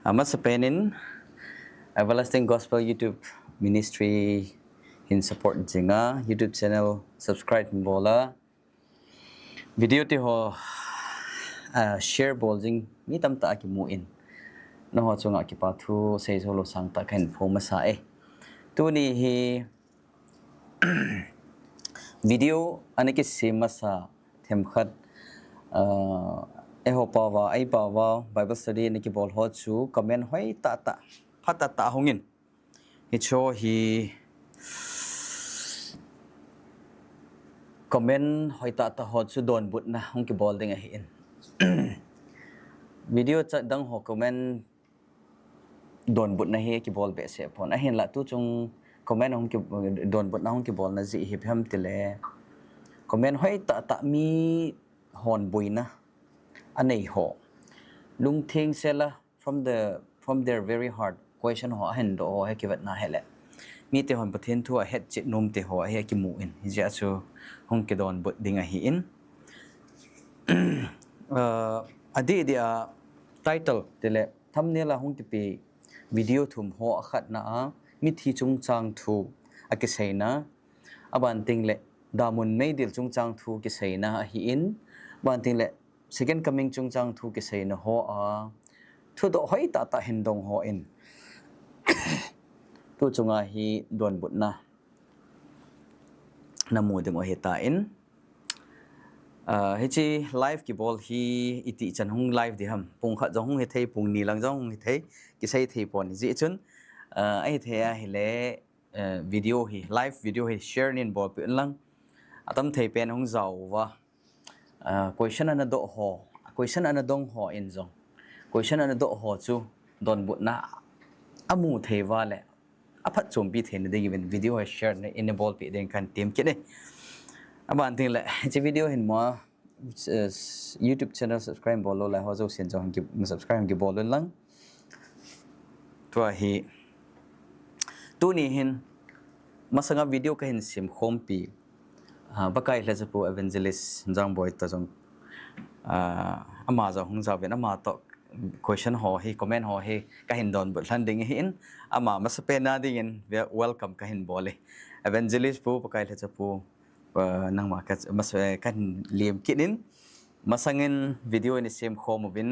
Mas penin Everlasting Gospel YouTube Ministry in support jinga YouTube channel subscribe bola video ti ho share bol jing mi tam ta ki mu in no ho chunga ki pa thu sei solo sang ta khen phom ma sa e tu ni hi video aniki simasa them khat ho pawa ai pawa Bible study ni ki bol ho chu comment hoi ta ta phata ta hongin hi cho hi comment hoi ta ta ho chu don but na hong ki bol ding a hi in video cha dang ho comment don but na hi ki bol be se phon a hin la tu chung comment hong ki don but na hong ki bol na ji hi pham tile comment hoi ta ta mi hon buina anei ho lung thing sela from their very heart question ho hen do ho ki vat na hele mi te hon pathen thu a het chi nom te ho he ki mu in hi ja chu hong ki don but ding a hi in adi dia title tele thumbnail a hong ti pi video thum ho khat na a mi thi chung chang thu a ki seina aban ting le damun mei dil chung chang thu ki seina a hi in ban ting le second coming chung chang thu ki seina ho a thu do hoi ta ta hin dong ho in tu chunga hi don but na namu de mo heta in hi chi live ki bol hi iti chan hung live di ham pung kha jong hung he thei pung ni lang jong he thei ki sai thei pon ji chun ai the a hi le video hi live video hi share nin bol pe lang atam thei pen hung zaw wa question ana do ho question ana dong ho in jong question ana do ho chu don but na amu thei wa le aphat chom bi thein de given video share in a ball pe den kan team kide aban ting le che video hin mo YouTube channel subscribe bolo la ho zo sen jong ki subscribe ki bolo lang to hi tu ni hin masanga video ka hin sim khom pi bakai la chapu evangelist jang boy ta jong ama za hung za ven ama to question ho hi comment ho hi ka hin don but landing hi in ama masape na ding in welcome ka hin bole evangelist pu pakai la chapu nang ma ka mas kan liem kinin masangin video ni sem khom win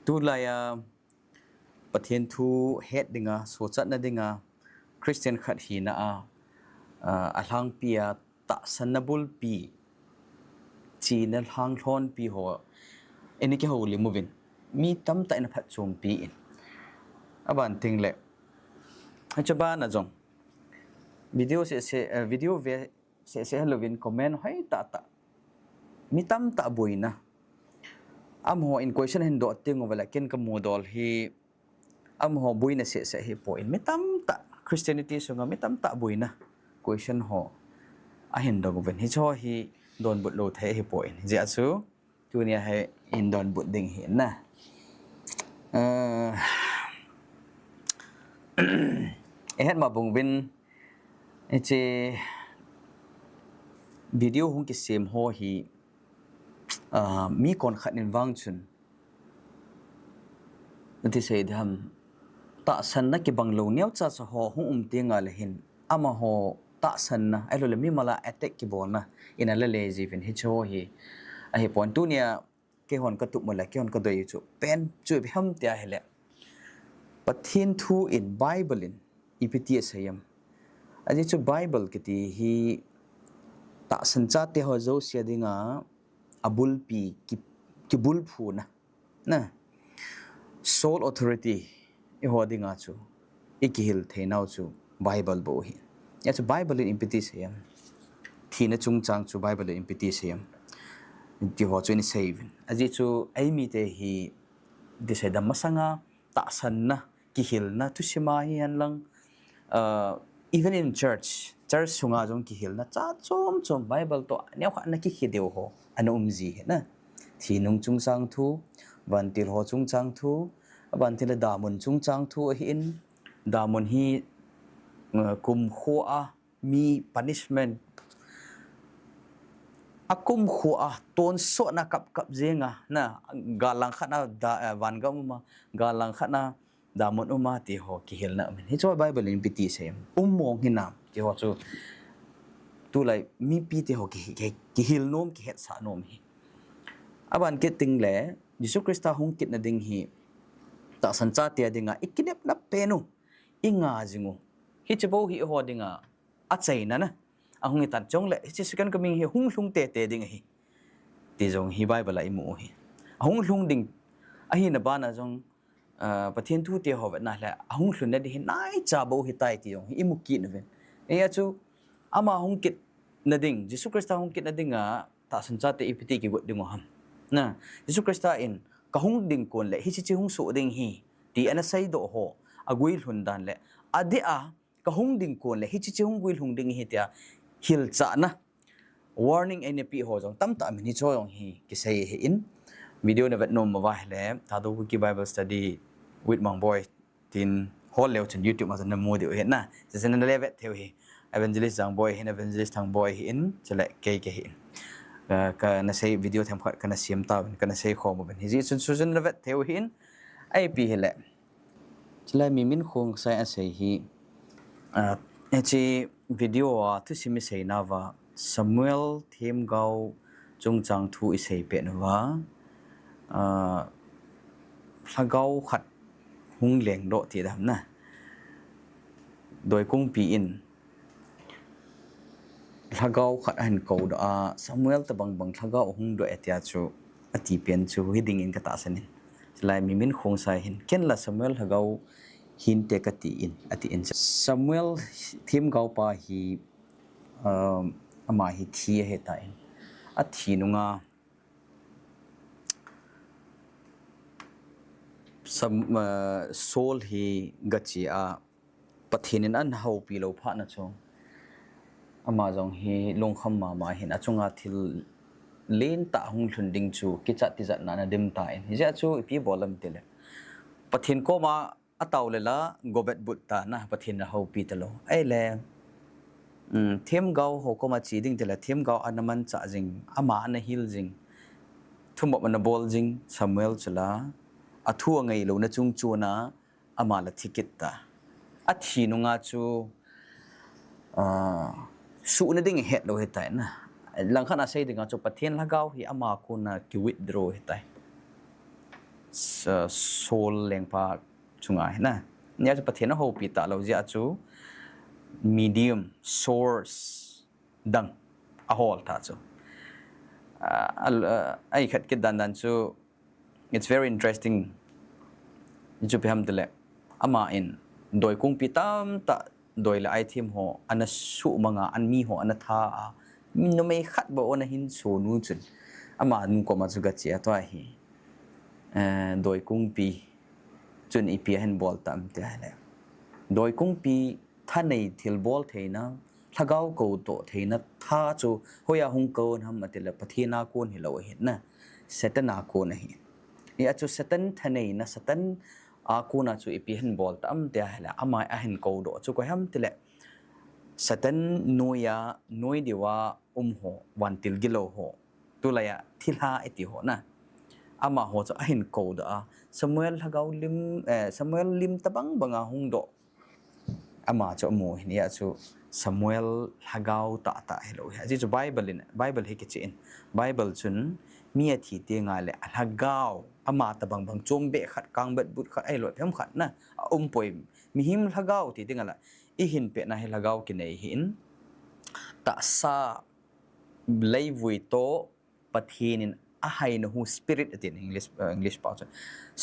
tu la ya pathian thu het dinga so chat na dinga Christian khat hi na a hlang pia ta sanabul pi chi na hlang thon pi ho eni ke ho li movin mi tam ta na phat chom pi in aban ting le achaba na jong video video ve se halovin comment hai ta ta mi tam ta boina am ho in question hen do ting wala ken ka model hi am ho boina se hi point mi tam ta Christianity sunga mi tam ta boina question ho a hen do ven hi cho hi don but lo the hi point ja chu tu nia hai in don but ding hi na het ma bung bin che video hung ki sem ho hi mi kon khat nin wang chun ti sei dham ta san na ki bang lo neu cha cha ho hung tinga le hin ama ho ta san na ai lo le mi mala attack ki bon na ina le le ji vin hi cho hi a hi pon tu nia ke hon ka tu mala ke hon ka doi chu pen chu bi ham tia hele pathin thu in bible in ipti sayam aji chu bible kiti hi ta san cha te ho zo sia dinga abul pi ki bul phu na sole authority e ho dinga chu ikihil theinau chu bible bo hi ya chu bible in ipti sayam thina chung chang chu bible in ipti sayam ti ho chu ni save aji chu aimi te hi disai da masanga ta san na kihil na tu sima hi an lang even in church sunga jong ki hil na cha chom bible to neu kha na ki khideu ho anum ji na thi nung chung sang thu ban til ho chung chang thu ban til da mun chung chang thu hi in da mun hi kum kho a mi punishment akum khua ton so na kap zenga na galang khana da van ga uma galang khana damon uma ti ho ki hel na min hi cho bible in piti sem mong hinam ti ho chu tu lai mi pi ti ho ki hil nom ki het sa nom hi aban ke ting le Yesu Krista hung kit na ding hi ta san cha tia dinga ikinep na penu inga jingu hi chebo hi ho dinga a chai na ahung tan chong le chi second coming hi hung hlung te ding hi ti jong hi bible lai mu hi ahung hlung ding a hi na ba na jong pathian thu te ho na la ahung hlun na di nai cha bo hi tai ti jong hi mu ki na ven e chu ama hung kit na ding Jesu Krista hung kit na dinga ta san cha te ipiti ki god ding ham na Jesu Krista in ka hung ding kon le hi chi hung su ding hi ti ana sai do ho agui hlun dan le ade a ka hung ding kon le hi chi hung gui hlung ding hi tia hil cha na warning NP ho jong tam ta min hi cho yong hi ki sei hi in video na vet nom ma wa le ta do ki bible study with mang boy tin hol leo chen YouTube ma na mo de he na se sen na le vet theo hi evangelist jang boy hin evangelist thang boy hi in chele ke hi ka na sei video them khat kana siam ta ka na sei kho mo ben hi ji sun sun na vet theo hi in ai pi hele chele mi min khong sai a sei hi chi video a tu simi sei na wa Samuel them gao chung chang thu i sei pe na wa thagau khat hung leng do ti dam na doi kung pi in thagau khat an ko da Samuel ta bang bang thagau hung do etia chu ati pen chu hiding in ka ta sanin lai mi min khong sai hin ken la Samuel thagau hin te ka ti in ati in Samuel them gao pa hi ama hi thi he ta in a thi nunga Saul hi gachi a pathinin an ho pi lo pha na chong ama jong hi longkham ma hin achunga thil len ta hung thun ding chu kicha ti zat na dim ta in hi ja chu pi bolam tele pathin ko ma ataw le la gobet but ta na pathin na ho pi talo ai le them gao ho ko ma chi ding tele them gao anaman cha jing ama na hil jing thumo na bol jing Samuel chula athu ngai lo na chung chu na ama la ticket ta athi nu nga chu su na ding het lo het tai na lang khana sei ding chu pathian la gao hi ama ko na ki withdraw het tai soul leng pa chunga na nya chu pathian ho pi ta lo ja chu medium source dang a hol ta chu ai khat ke dan chu it's very interesting ju pe ham tele ama in doi kung pi tam ta doi la ai thim ho ana su manga an mi ho ana tha a no me khat bo ona hin so nu chun ama nu ko ma chu ga che to hi doi kung pi chun i pi hen bol tam te le doi kung pi tha nei thil bol theina thagau ko to theina tha chu hoya hung ko ham matela pathina kon hi lo hi na setana ko na hi ya chu satan thanei na satan a ko na chu i pi hen bol tam te hala amai a hen ko do chu ko ham tele satan noya noi diwa ho wan til gilo ho tulaya thilha eti ho na ama ho chu a hen ko da Samuel hagau lim tabang banga hung do ama cho mo ni ya chu Samuel hagau ta hello ha ji chu bible he ke chin bible chun mi thi te nga le hagau ama ta bang chom be khat kang bet but khat ai lo phem khat na poi mi him hagau ti tinga la I hin pe na he hagau ki nei hin ta sa leivui to pathinin a hai no hu spirit in english pa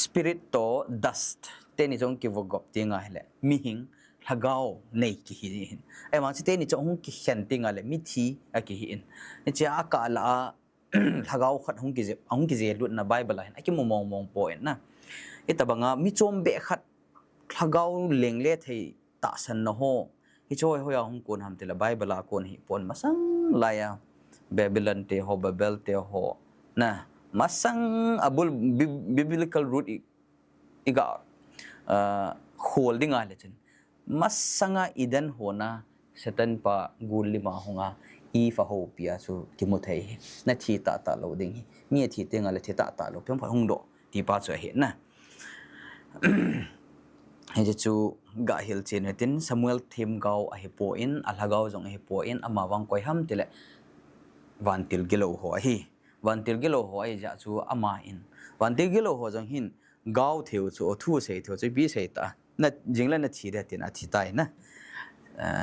spirit to dust te ni jong ki vogop ti nga hele mi hing hagao nei ki hin ai ma te ni chong ki hian tinga le mi thi a ki hin ni cha ka la hagao khat hung ki je lut na bible line aki mong point na itabanga mi chom be khat hagao leng le thei ta san no ho hi choi hoya hung kon ham te la bible a kon hi pon masang laya babylon te ho babel te ho na masang abul biblical root iga holding a le chen masanga idan hona satan pa gul lima honga อีฟ้าโฮปียจูกิมุทัยนั่นทีตาโลดิ้งมีทีเต็งอะไรทีตาโลเพียงพอหงโดที่ป้าจะเห็นนะเฮจจูกะฮิลเชนเฮตินซามูเอลทีมเกาอหิปอินอัลฮะเกาจงอหิปอินอามาวังคอยฮัมติเลวันติลกิโลหัวฮีวันติลกิโลหัวไอจะจูอามาอินวันติลกิโลหัวจงหินเกาเทียวจูทูเสยเทียวจูบีเสยตานั่นจริงแล้วนั่นทีเดียตินอธิตายนะ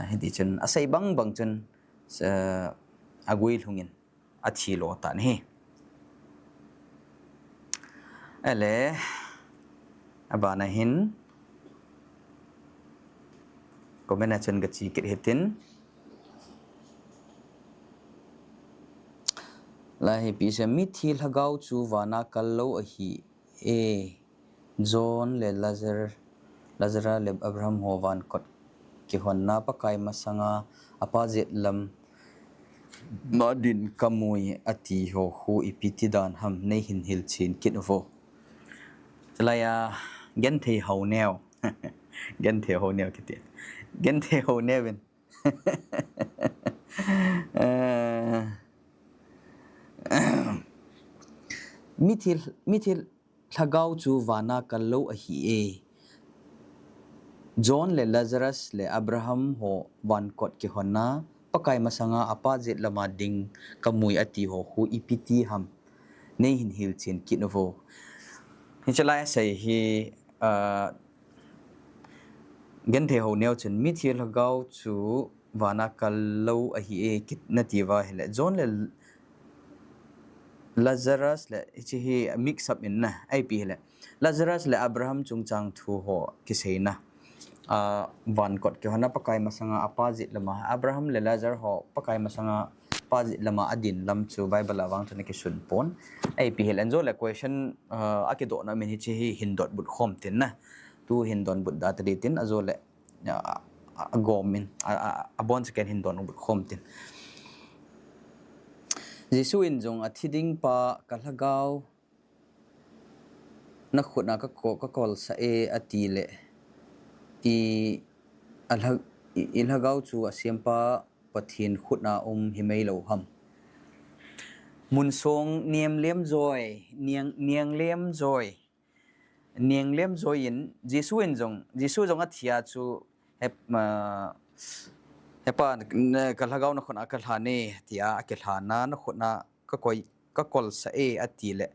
เฮดิจนอาศัยบังจนอากุยลงอินอธิโลตานี่เอเล่อบานาหินก็ไม่น่าจะกระชีกิดเหตินลาเฮปิเซมิทีลฮกาวจูวานาคัลโลอฮีเอจอห์นเลลาซาร์เลอับราฮัมโฮวานกดกิฮอนนาปะกายมาสังอาอปาเจลัมมาดินขโมยอติโฮฮูอิปิติดานฮัมในหินฮิลชินกิดโฟจะลายเกนเทฮาวเนวเกนเทฮาวเนวคิดดิเกนเทฮาวเนวินมิทิลลากาวจูวานาคัลโลอฮีเอจอห์นเลลาซารัสเลอับราฮัมโฮวันกอดกิฮอนนาปะกายมาสังอาอปาเจลมาดิงขโมยอติโฮฮูอิปิติฮัมในหินฮิลชินกิดโฟนี่จะไล่ใส่ฮีเกนเทฮาวเนวจนมิทิลลากาวจูวานาคัลโลอฮีเอกิดนาทีว่าเฮเลจอห์นเลLazarus le ichi mix up in na ai pi le Lazarus le Abraham chungchang thu ho kiseina van kot ke hona pakai masanga apazit lama Abraham le Lazar ho pakai masanga pazit lama adin lam chu Bible awang thane ki sun pon ai pi hel anjo le question akido na min hi hindot but khom tin na tu hindon but da tri tin azo le gomin abon second hindon but khom tin Jesu in jong athiding pa kalhagaw na khuna ka kol sa e atile i ilhagaw chu asiampa pathin khutna himei lo ham mun song niam lem joy niang lem joy in Jesu in jong athia chu hep hepa kalhagaw na khuna kalhane tia akelhana na khuna ka kol sa e atile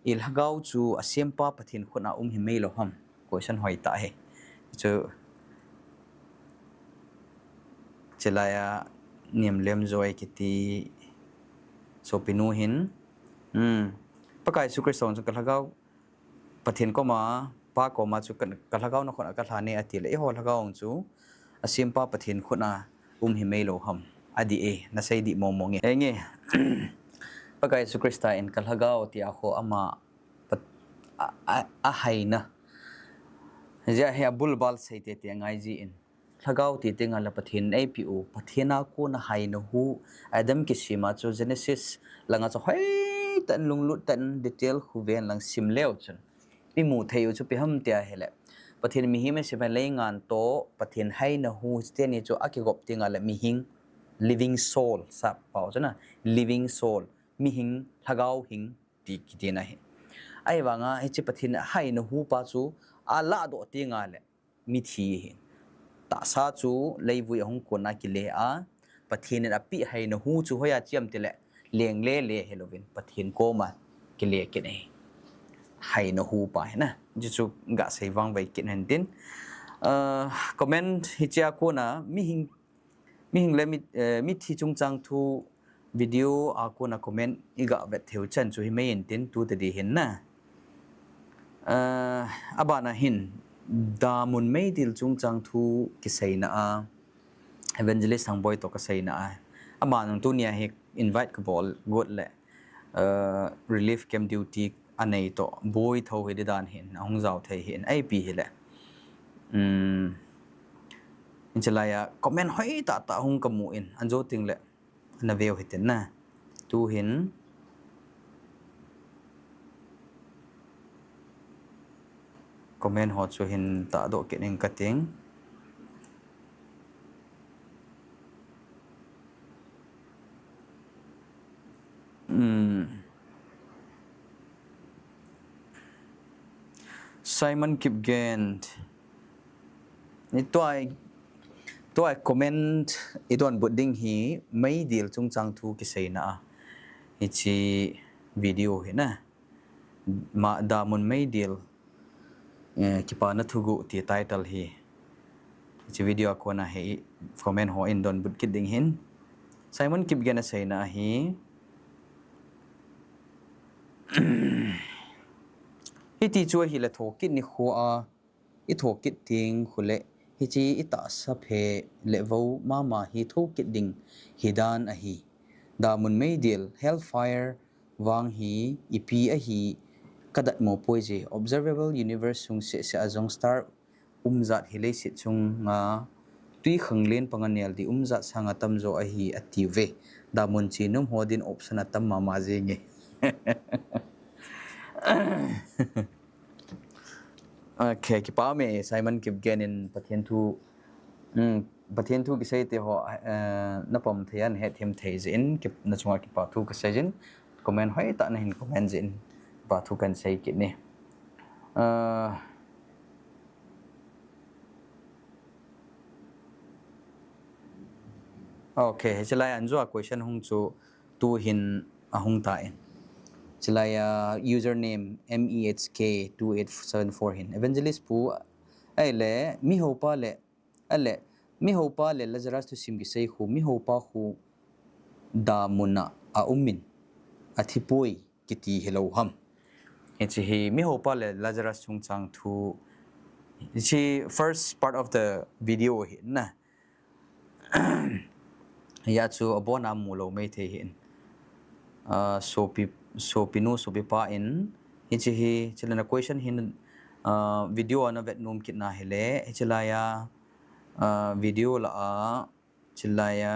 ilhagaw chu asiampa pathin khuna himei lo ham question hoi ta he chu chelaya niam lem joy kiti so pinuhin pakai su kriston chu kalhagaw pathin ko ma pa ko ma chu kalhagaw na khuna kalhane atile e hol hagaw chu asiampa pathin khuna himei lo ham adi e na sai di momong e nge pakai su krista in kalhagaw ti ako ama a haina ja he bulbal sai te ngai ji in thagaw ti tenga la pathin apu pathina ko na haina hu adam ki sima chu genesis langa chu hai tan lunglut tan detail hu ven lang sim leo chun pi mu theu chu pi ham tia hele pathin mi hi me se le ngan to pathin haina hu ste ni chu akigop tinga la mi hing living soul sa pau chana living soul mi hing thagaw hing ti kitina he ai wanga he chi pathin haina hu pa chu ala do tinga le mi thi he ta sa chu leivui hong kona ki le a pathin a pi haina hu chu hoya chiam tile leng le helovin pathin ko ma ki le ki nei haina hu pa na ji chu ga sei wang vai kin han tin comment hi cha ko na mi hing le mi thi chung chang thu video a ko na comment iga vet theu chan chu hi mai in tin tu te di hin na abana hin da mun mai dil chung chang thu ki sei na a evangelist hang boy to ka sei na a aman tu nia he invite ka bol god le relief camp duty anei to boy tho he dan hin hong jaw thei hin ai pi hi le inchalaya comment hoi ta hong kamu in anjo ting le na veo hitin na tu hin comment ho chu hin ta do ke ning kating Simon Kipgen นี่ตัวไอ้คอมเมนต์อีตัวบุดดิ้งฮีไม่ดีลจงจังทูกิเซนะฮิชีวิดีโอเห็นนะมาดามุนไม่ดีลคิปานัทุกุที่ไตเติลฮีฮิวิดีโอคนนะฮีคอมเมนต์หัวอินดอนบุดกิดดิ้งหิน Simon Kipgen เซนะฮีฮิที่ช่วยฮิละโทกิดนิขัวอีโทกิดทิ้งคุเละฮิจีอิตาสเพเลวมาฮิโทกิดดิ้งฮิดานฮีดามุนไม่ดีล Hellfire วางฮีอีพีฮีกระดัดโมป่วยจี Observable Universe ซุงเสียอาจง Star จัดฮิเลสิซุงงาตุยขังเลียนปังเนียลดีจัดสังตัมโจฮีอติเวดามุนจีนุ่มหัวดินออปชันตัมมาเจงโอเคคิดว่ามีไซมอนกิบเกนินประเทศทูกิเซติหัวนับผมเทียนเฮดทิมเทจินกิบนัชงากิปาทูกิเซจินคอมเมนต์ให้ตาในหินคอมเมนต์จินปาทูกันเซกินนี่โอเคจะไล่อันจู่ question หงจู่ตูหินหงตายจะไล่ username mehk2874 หิน evangelist ผู้ไอ้เล่มิโฮปาเล่ไอ้เล่มิโฮปาเล่ลาซารัสตุซิมกิเซคูมิโฮปาคูดามุนะอุมินอธิปุยกิติเฮโลฮัมเห็นสิฮิมิโฮปาเล่ลาซารัสซุงจังทูชี first part of the video เห็นนะยาชูอบอนามูโลไม่เทหินโซปินูโซปิปาอินฮิจิฮิเจลนา question หินวิดีโออันเวทนุ่มคิดนาเฮเลฮิจิลายาวิดีโอละเจลายา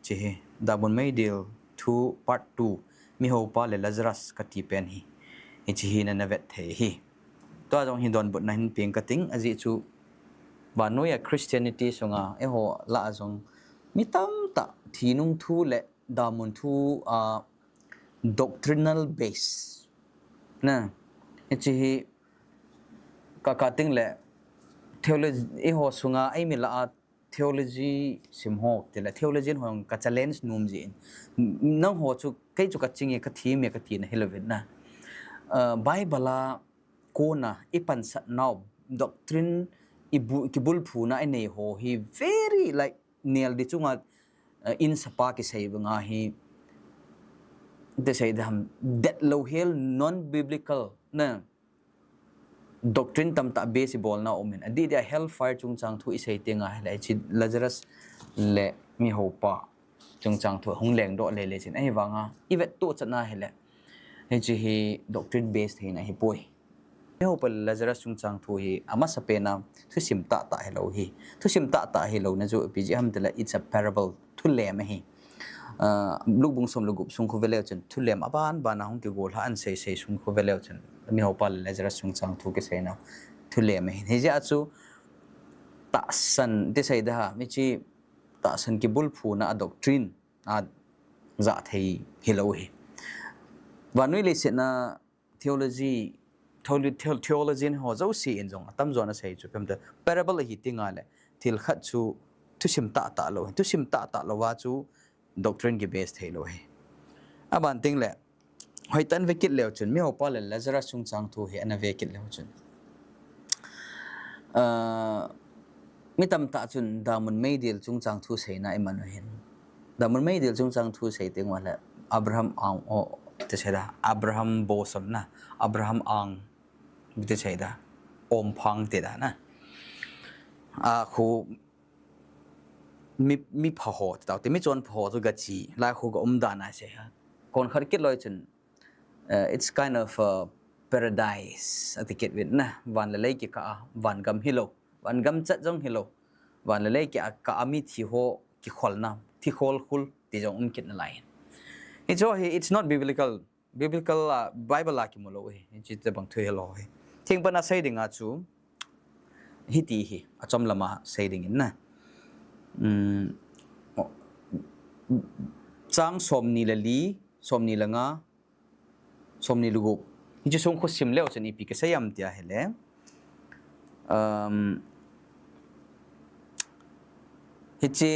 จิฮิดาบุนไม่ดีล2 part 2มิโฮปาเลลาซารัสกติเป็นฮิจิฮินันเวทเทฮิตัวจงฮิดอนบุตนหินเพียงกติงอจิจูบานุยาคริสเตียนิตี้สงเอโฮละจงมิตามตะทีนุ่งทูเละดามุนทูdoctrinal base นะไอ้ที่กะติงเละ theology ไอ้หัวสุงไอ้มิละ theology สิมหกแต่ละ theology หัวกะ challenge นุ่มจีนนั่งหัวจุใกล้จุกะจิงเอกะทีมเอกะทีนะเฮลวินนะBible โกนะอีปันสัตนาว doctrine อีบุลพูนะไอ้เนี่ยหัว he very like Niel di chunga in sapa ki sei banga hi de sei dam that low hill non biblical na doctrine tam ta base bol na omen adi dia hellfire chung chang thu isei tenga hele chi Lazarus le mi hopa chung chang thu hong leng do le le chin ai wanga ivet to chana hele he chi hi doctrine based he na hi poi mi hopa Lazarus chung chang thu hi ama sapena thu sim ta hello hi thu sim ta hello na jo pg ham tela it's a parable thu le ma hi luk bung som lugup sung khu vele chen thu lem aban bana hong ki gol ha an sei sung khu vele chen mi hopa Lazarus chung chang thu ke sei na thu le ma hi he ja chu ta san de sei da ha mi chi ta san ki bul phu na doctrine a za thei hello hi wa noi le se na theology ho zo si in jong tam zona sei chu pem the parable hi tinga le thil khat chu tu sim ta lo tu sim ta lo wa chu doctrine ge base thei lo he aban ting le hoitan vekit le chun mi hopa le Lazarus chung chang thu he ana vekit le chun mi tam ta chun damun meidil chung chang thu sei na iman hin damun meidil chung chang thu sei ting wala Abraham ang o te sei da Abraham bosom na Abraham ang te sei da om phang te da na khu mi pho ta te mi chon pho chu ga chi la khu ga da na se ha kon khar kit loi chun it's kind of a paradise atiket wit na wan le ki ka wan gam hilo wan gam chat jong hilo wan le ki ka ami thi ho ki khol na thi khol khul ti jong kit na lai it's not biblical Bible la ki mo lo he chi te bang thoi lo he thing pa na sai ding a chu hi ti hi achom lama sai ding in na chang somni lali somni langa somni lugu hi chu song kho sim leo chani pi ke sayam tia hele ฮิจิ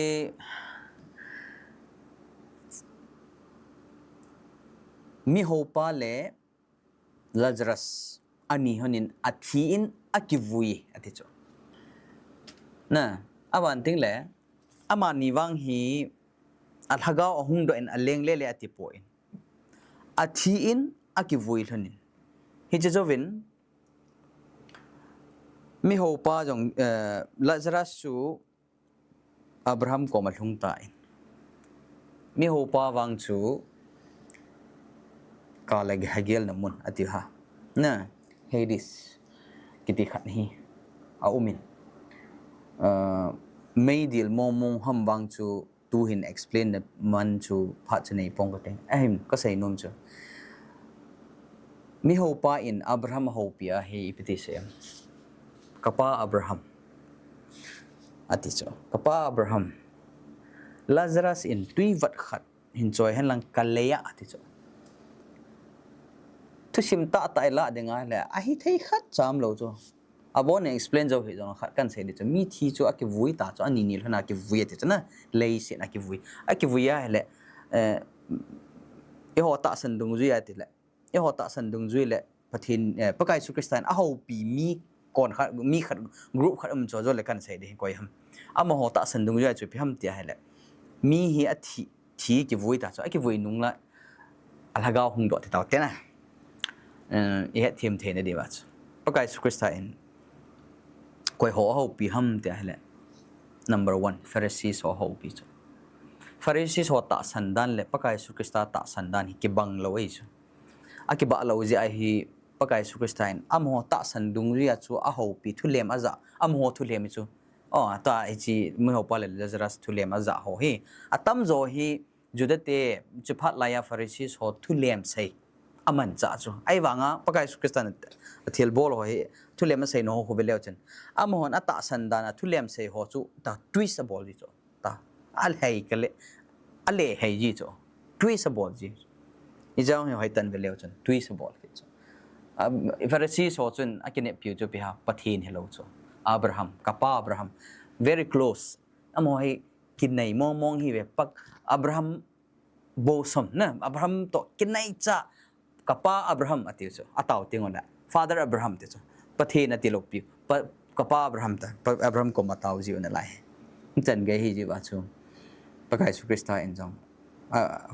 มีโฮปาเลลาซารัสอันนี้ฮนินอาทิอินอากิวุยอาทิโจนะอาวันติงเลอามานิวังฮีอัลฮะกาวหุ่งโดอินอัลเลงเลเลอาทิโปอินอาทิอินอากิวุยฮนินฮิจิโจวินมีโฮปาจงลาซารัสสูอับราฮัมก็มาลุงตายมีโฮปาวังสูกาลกฮักเกลน้ำมันอธิฮะนะเฮดิสกิติขันฮีอาอุมินไม่ดีลมองมองฮัมวังสูตูหิน explain นะมันสูพัฒนาปองกันเองก็ใส่นมสูมีโฮปาอินอับราฮัมโฮปีอาเฮอิปติเซมกับป้าอับราฮัมอธิโจกับป้าอับราฮัมลาซารัสอินตุยวัดขัดหินจอยให้ลังกัลเลียอธิโจทุชิมตาตายละเดงาเลยไอ้ที่ขัดจามเราจ้ะอาบอกเนี่ย explain จะเหตุการณ์ขัดกันเสร็จจ้ะมีที่จ้ะอากิวุยตาจ้ะอันนี้นี่แล้วนะอากิวุยจ้ะนะเลยเสียอากิวุยอะไรอีหัวตาสันดุงจุยอะไรอีหัวตาสันดุงจุยเลยประเทศประกายสุคริสตันอาหูปีมีก่อนขัดมีขัดกรุ๊ปขัดจ้ะเลยกันเสร็จเดี๋ยวก็ยังอามาหัวตาสันดุงจุยจุยพี่ฮัมเตียอะไรมีเหี้ยที่กิวุยตาจ้ะอากิวุยนุ่งละอัลฮะกาวหงดอที่ตาเต้นะอีกทีมเทนดีวัชประกายสุคริสต์อินกวยหัวเขาปีฮัมเดียร์เลย number one ฟาริสีสหัวเขาปีจ้ะฟาริสีสหัวตาสันดานเลยประกายสุคริสต์ตาสันดานฮิกิบังเลวจ้ะอากิบังเลวจีไอฮีประกายสุคริสต์อินอามหัวตาสันดุงรีอาจูอาเขาปีทุเลมอาจะอามหัวทุเลมจ้ะอ๋อตาไอจีมือหัวปาเลลาซารัสทุเลมอาจะหัวฮีอาตั้มโจฮีจุดเตะจุดพัดลายฟาริสีสหัวทุเลมใส่อามันจ้าจูไอ้วังอ่ะปะกายสุคริสตันเทียลบอลหัวทุเรียนมันใส่โน่หัวเบลเลวจันอามหอนอัตตาสันดานะทุเรียนใส่หัวจูตาทวิสบอลจีจูตาอัลเฮย์กันเลยอัลเล่เฮย์จีจูทวิสบอลจีนี่จ้าหัวให้ตันเบลเลวจันทวิสบอลจีจูฟาริสีหัวจันอากินเนปิวจูไปหาปะเทนเฮโลจูอับราฮัมกับป้าอับราฮัม very close อามหอยกินในมองฮีเวปักอับราฮัมโบสมนะอับราฮัมโตกินในจ้ากับป้าอับราฮัมอติโซอัตาวติงอนละ father อับราฮัมติโซประเทศนั่นติลบปิวกับป้าอับราฮัมตาอับราฮัมก็มาตาวจิวนั่นแหละจันเกฮิจิบาชูประกายสุคริสต์อินจง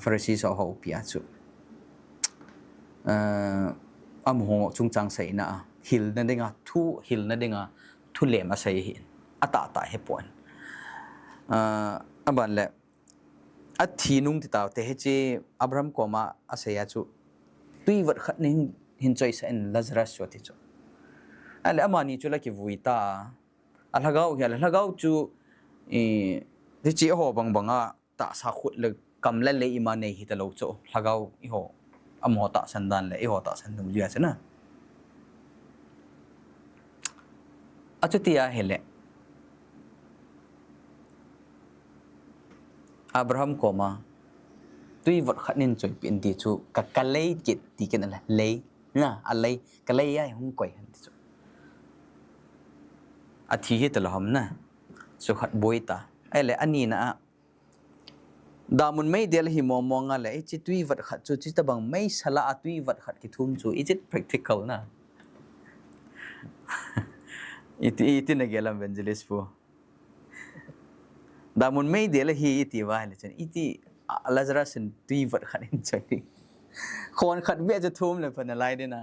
ฟาริสีสาวเขาปิอาชูอามุฮงจุงจังใส่นะฮิลนั่นเองอ่ะทูฮิลนั่นเองอ่ะทูเลมาใส่หินอัตตาเฮปอนอันบันเล่อัฐินุ่งติตาวเตเจอับราฮัมก็มาอาศัยชูตุยวัดขัดนี่หินใจเส้นลาซารัสวัติจูอะไรอามานี่จูเล็กวุยตาอัลฮะกาวอัลฮะกาวจูที่จีโฮบังอ่ะตาสักขุดเลยกำเล่เลยอิมานในฮิตาโลจูฮะกาวอีโฮอามอตาสันดานเลยอีโฮตาสันดุมจีอาชนะอาจุติอาเฮเลอับราฮัมก็มาตุยวัดขัดนินจุยเป็นที่จูกัลเลยจิตที่กันอะไรเลยนะอะไรกัลเลยยัยหุ่งก่อยหันที่จูอาทิตย์ตลอดนะสุขัดบวยตาไอ้เลยอันนี้นะดามุนไม่เดียร์หิมมองอะไรไอ้จิตตุยวัดขัดจูจิตบังไม่สละตุยวัดขัดกิทุ่มจูไอ้จิต practical นะitu negala evangelis po da mun mai de la hi iti wa le chen iti lazarus tui wat khat in chai khon khat be ja thum le phan lai de na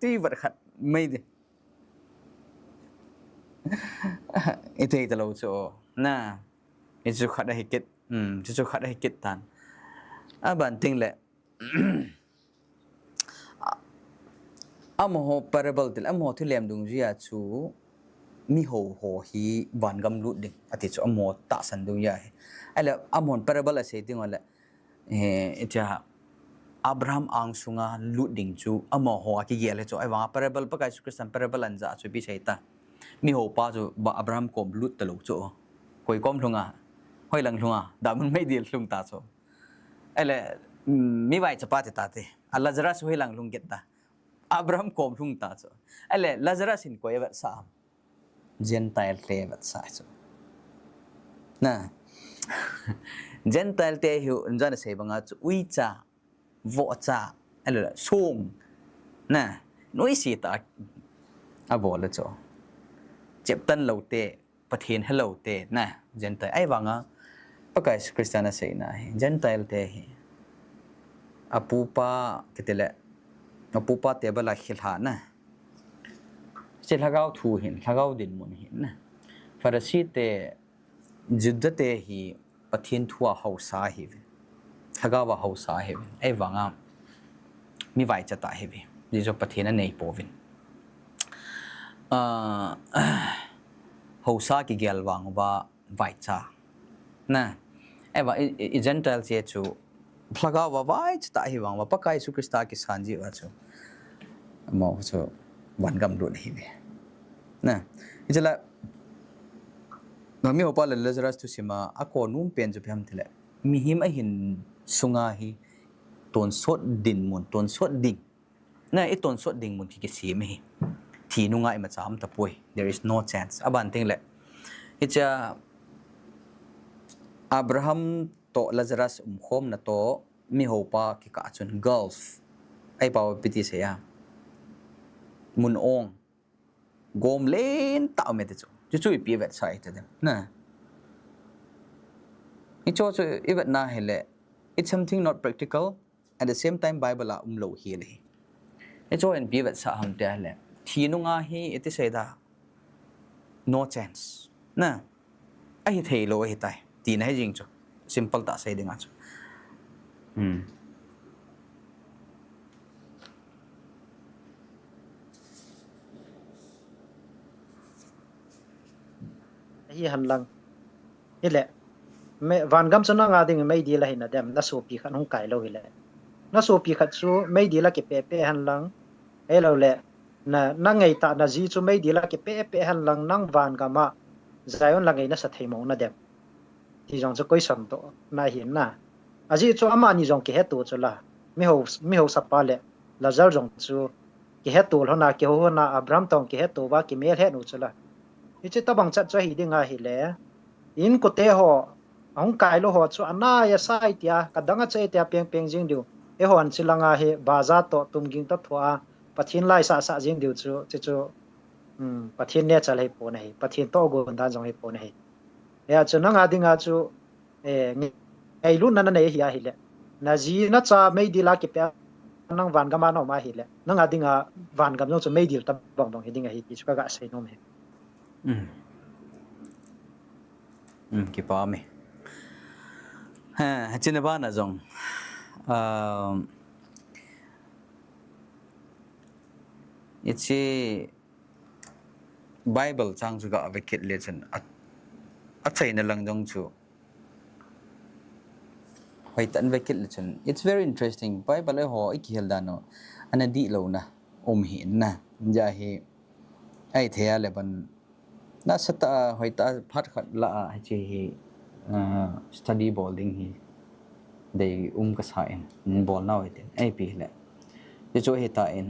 tui wat khat mai de ite ta lo cho na itu khat da hikit chu khat da hikit tan a ban ting le amho parable til amho thilem dung jia chu mi ho hi ban gam lu ding ati chu amho ta san dung ya ala amhon parable ase ting wala eta abraham ang sunga lu ding chu amho ho ki gele chu ai wa parable pa kai su kristan parable an ja chu bi saita mi ho pa chu ba abraham kom lu ta lo chu koi kom thunga hoi lang thunga da mun mai dil thung ta chu ala mi vai cha pa ta te allah jara hoi lang lung get ta Abraham kom thung ta cho ale lazarus in ko ever sam Gentile te vat sa so na Gentile te hu njan se banga chu ui cha vo cha alo song na noi si ta a bol cho chep tan lo te pathin hello te na Gentile ai wanga pakai Kristana se na Gentile te hi apupa ketele apupa te bala khilha na se lagau thu hin lagau din mun hin na farasi te judda te hi pathin thua hausa hi lagawa hausa hi ai wanga mi vai chata hi ji jo pathina nei povin hausa ki gel wang ba vai cha na eva Gentile che chu lagawa vai chata hi wang ba pakai su Krista ki sanji wa chu mo chu wan gam ru hi na ijala nami hopa le Lazarus tu sima ako num pen ju pham thile mi him a hin sunga hi ton sot din mun ton sot ding na e ton sot ding mun ki si me hi thi nu ngai ma cham ta poi there is no chance aban ting le icha Abraham to Lazarus khom na to mi hopa ki ka chun gulf ai pa piti se ya mun ong gom len ta me te chu chu pi vet sai te na icho chu even na hele it's something not practical at the same time Bible la lo hi le icho en pi vet sa ham te hele thi nu nga hi eti se da no chance na ai thei lo hi tai ti na jing chu simple ta sai dinga chu hi han lang ile me van gam chona nga ding mai di la hin adem na so pi khan hong kai lo hi le na so pi khat chu mai di la ke pe pe han lang e lo le na ngai ta na ji chu mai di la ke pe pe han lang nang van ga ma zayon la ngai na sa thei mo na dem ti jong chu koi sam to na hin na aji chu ama ni jong ke he tu chu la mi ho sa pa le la jar jong chu ke he tu lo na ke ho na Abraham tong ke he tu ba ki mel he nu chu la ichi tabang chat cho hi dinga hi le in ko te ho ong kai lo ho chu ana ya sai tia kadanga che tia peng peng jing diu e ho an chilanga he baza to tumging ta thwa pathin lai sa sa jing diu chu chu pathin ne chal he po nei pathin to go dan jong he po nei ya chu na nga dinga chu ei lu na na nei hi ya hi le na ji na cha mei di la ki pe nang van ga ma no ma hi le na nga dinga van ga no chu mei di ta bang bang hi dinga hi ki chu ka sai no me kipa me ha chine ba na jong ichi Bible chang chu ga avekit le chen a chai na lang jong chu hoi tan vekit le chen it's very interesting Bible ho ikhel da no anadi lo na hin na ja hi ai thea le ban na sata hoi ta phat khat la ha chi hi study bowling hi dei ka sa in ball now it ai pi le je cho he ta in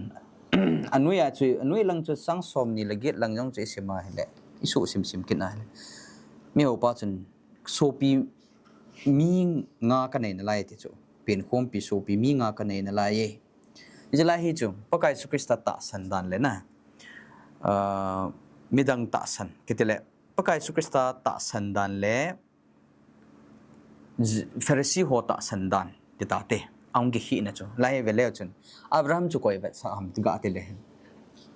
anui a chu anui lang chu sang som ni legit lang jong che sima hele isu sim sim kin na mi ho pa chun so pi mi nga ka nei na lai ti chu pin khom pi so pi mi nga ka nei na lai ye je la hi chu pakai su krista ta san dan le na midang ta san kitile pakai su krista ta san dan le Pharisee ho ta san dan ti ta te ang gi hi na chu lai vele chun Abraham chu koi vet sa ham ga te le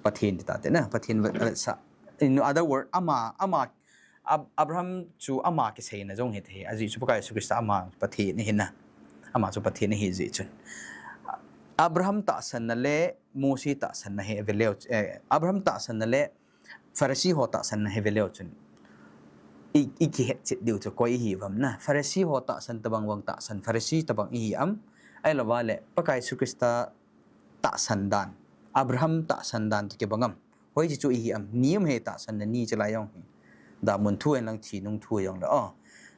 pathin ti ta te na pathin vet sa in other word ama Abraham chu ama ki sei na jong he the aji chu pakai su krista ama pathi ni hin na ama chu pathi ni hi ji chun Abraham ta san na le Moses ta san na he vele Abraham ta san na le Pharisee ho ta san na he vele chun iki het chit diu chu koi hi vam na Pharisee ho ta san tabang wang ta san Pharisee tabang hi am ai lawale pakai su krista ta san dan Abraham ta san dan ke bangam hoi ji chu hi am niam he ta san na ni chala yong da mun thu en lang thi nung thu yong la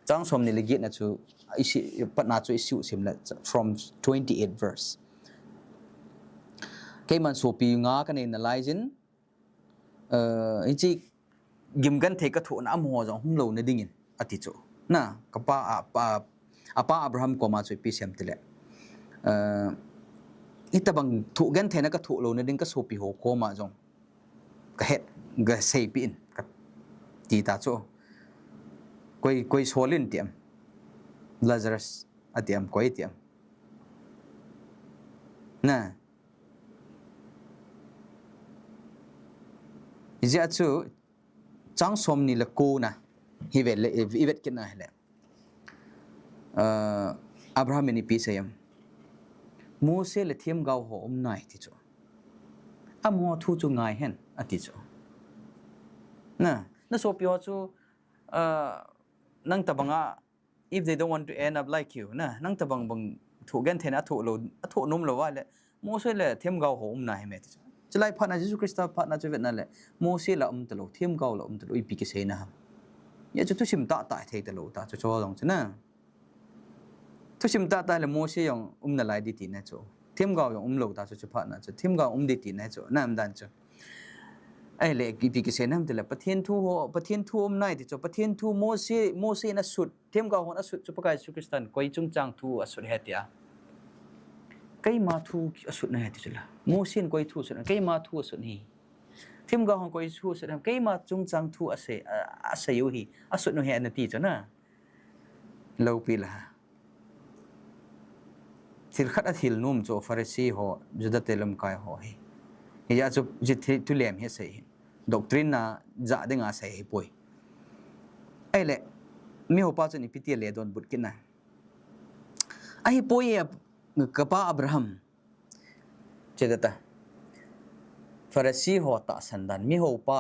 chang som ni legit na chu isi patna chu isu sim la from 28 verse cái man so pi nga ka nei na lai jin ichi gim gan the ka thu na am ho jong hum lo na dingin ati chu na ka pa Abraham ko ma chu pi sem tile itabang thu gan the na ka thu lo na ding ka so pi ho ko ma jong ka het ga sei pi in ka ti ta chu koi solin tiam Lazarus atiam koi tiam na izia chu chang som ni la ko na hi vet kin na hele Abraham ni pi sayam Mose le thiam gau ho nai ti chu amo thu chu ngai hen ati chu na so pyo chu nang tabanga if they don't want to end up like you na nang tabang bang thu gan thena thu num lo wa le Mose le thiam gau ho nai me ti chalai phana Jesus Christ phana chu vet na le Mose la talo thiam gau la talo ipi ke se na ya chu tu sim ta thei talo ta chu cho long chana tu sim ta le Mose yong na lai di ti na chu thiam gau yong lo ta chu phana chu thiam gau di ti na chu na am dan chu ai le ipi ke se nam te le pathian thu nai ti chu pathian thu Mose na sut thiam gau ho na sut chu pakai Jesus Christ koi chung chang thu asut hetia kai ma thu asut na heti chula Mose koi thu sut kai ma thu asut ni thiam gau hong koi thu sut kai ma chung chang thu ase yu hi asut no he na ti chu na lo pi la thil khat a thil num cho Pharisee ho juda telam kai ho hi ya chu ji tu lem he sei doctrine na za de nga sei poi ai le mi ho pa chu ni piti le don but kin na ai poi ka pa Abraham chedata Pharisee ho ta sandan mi ho pa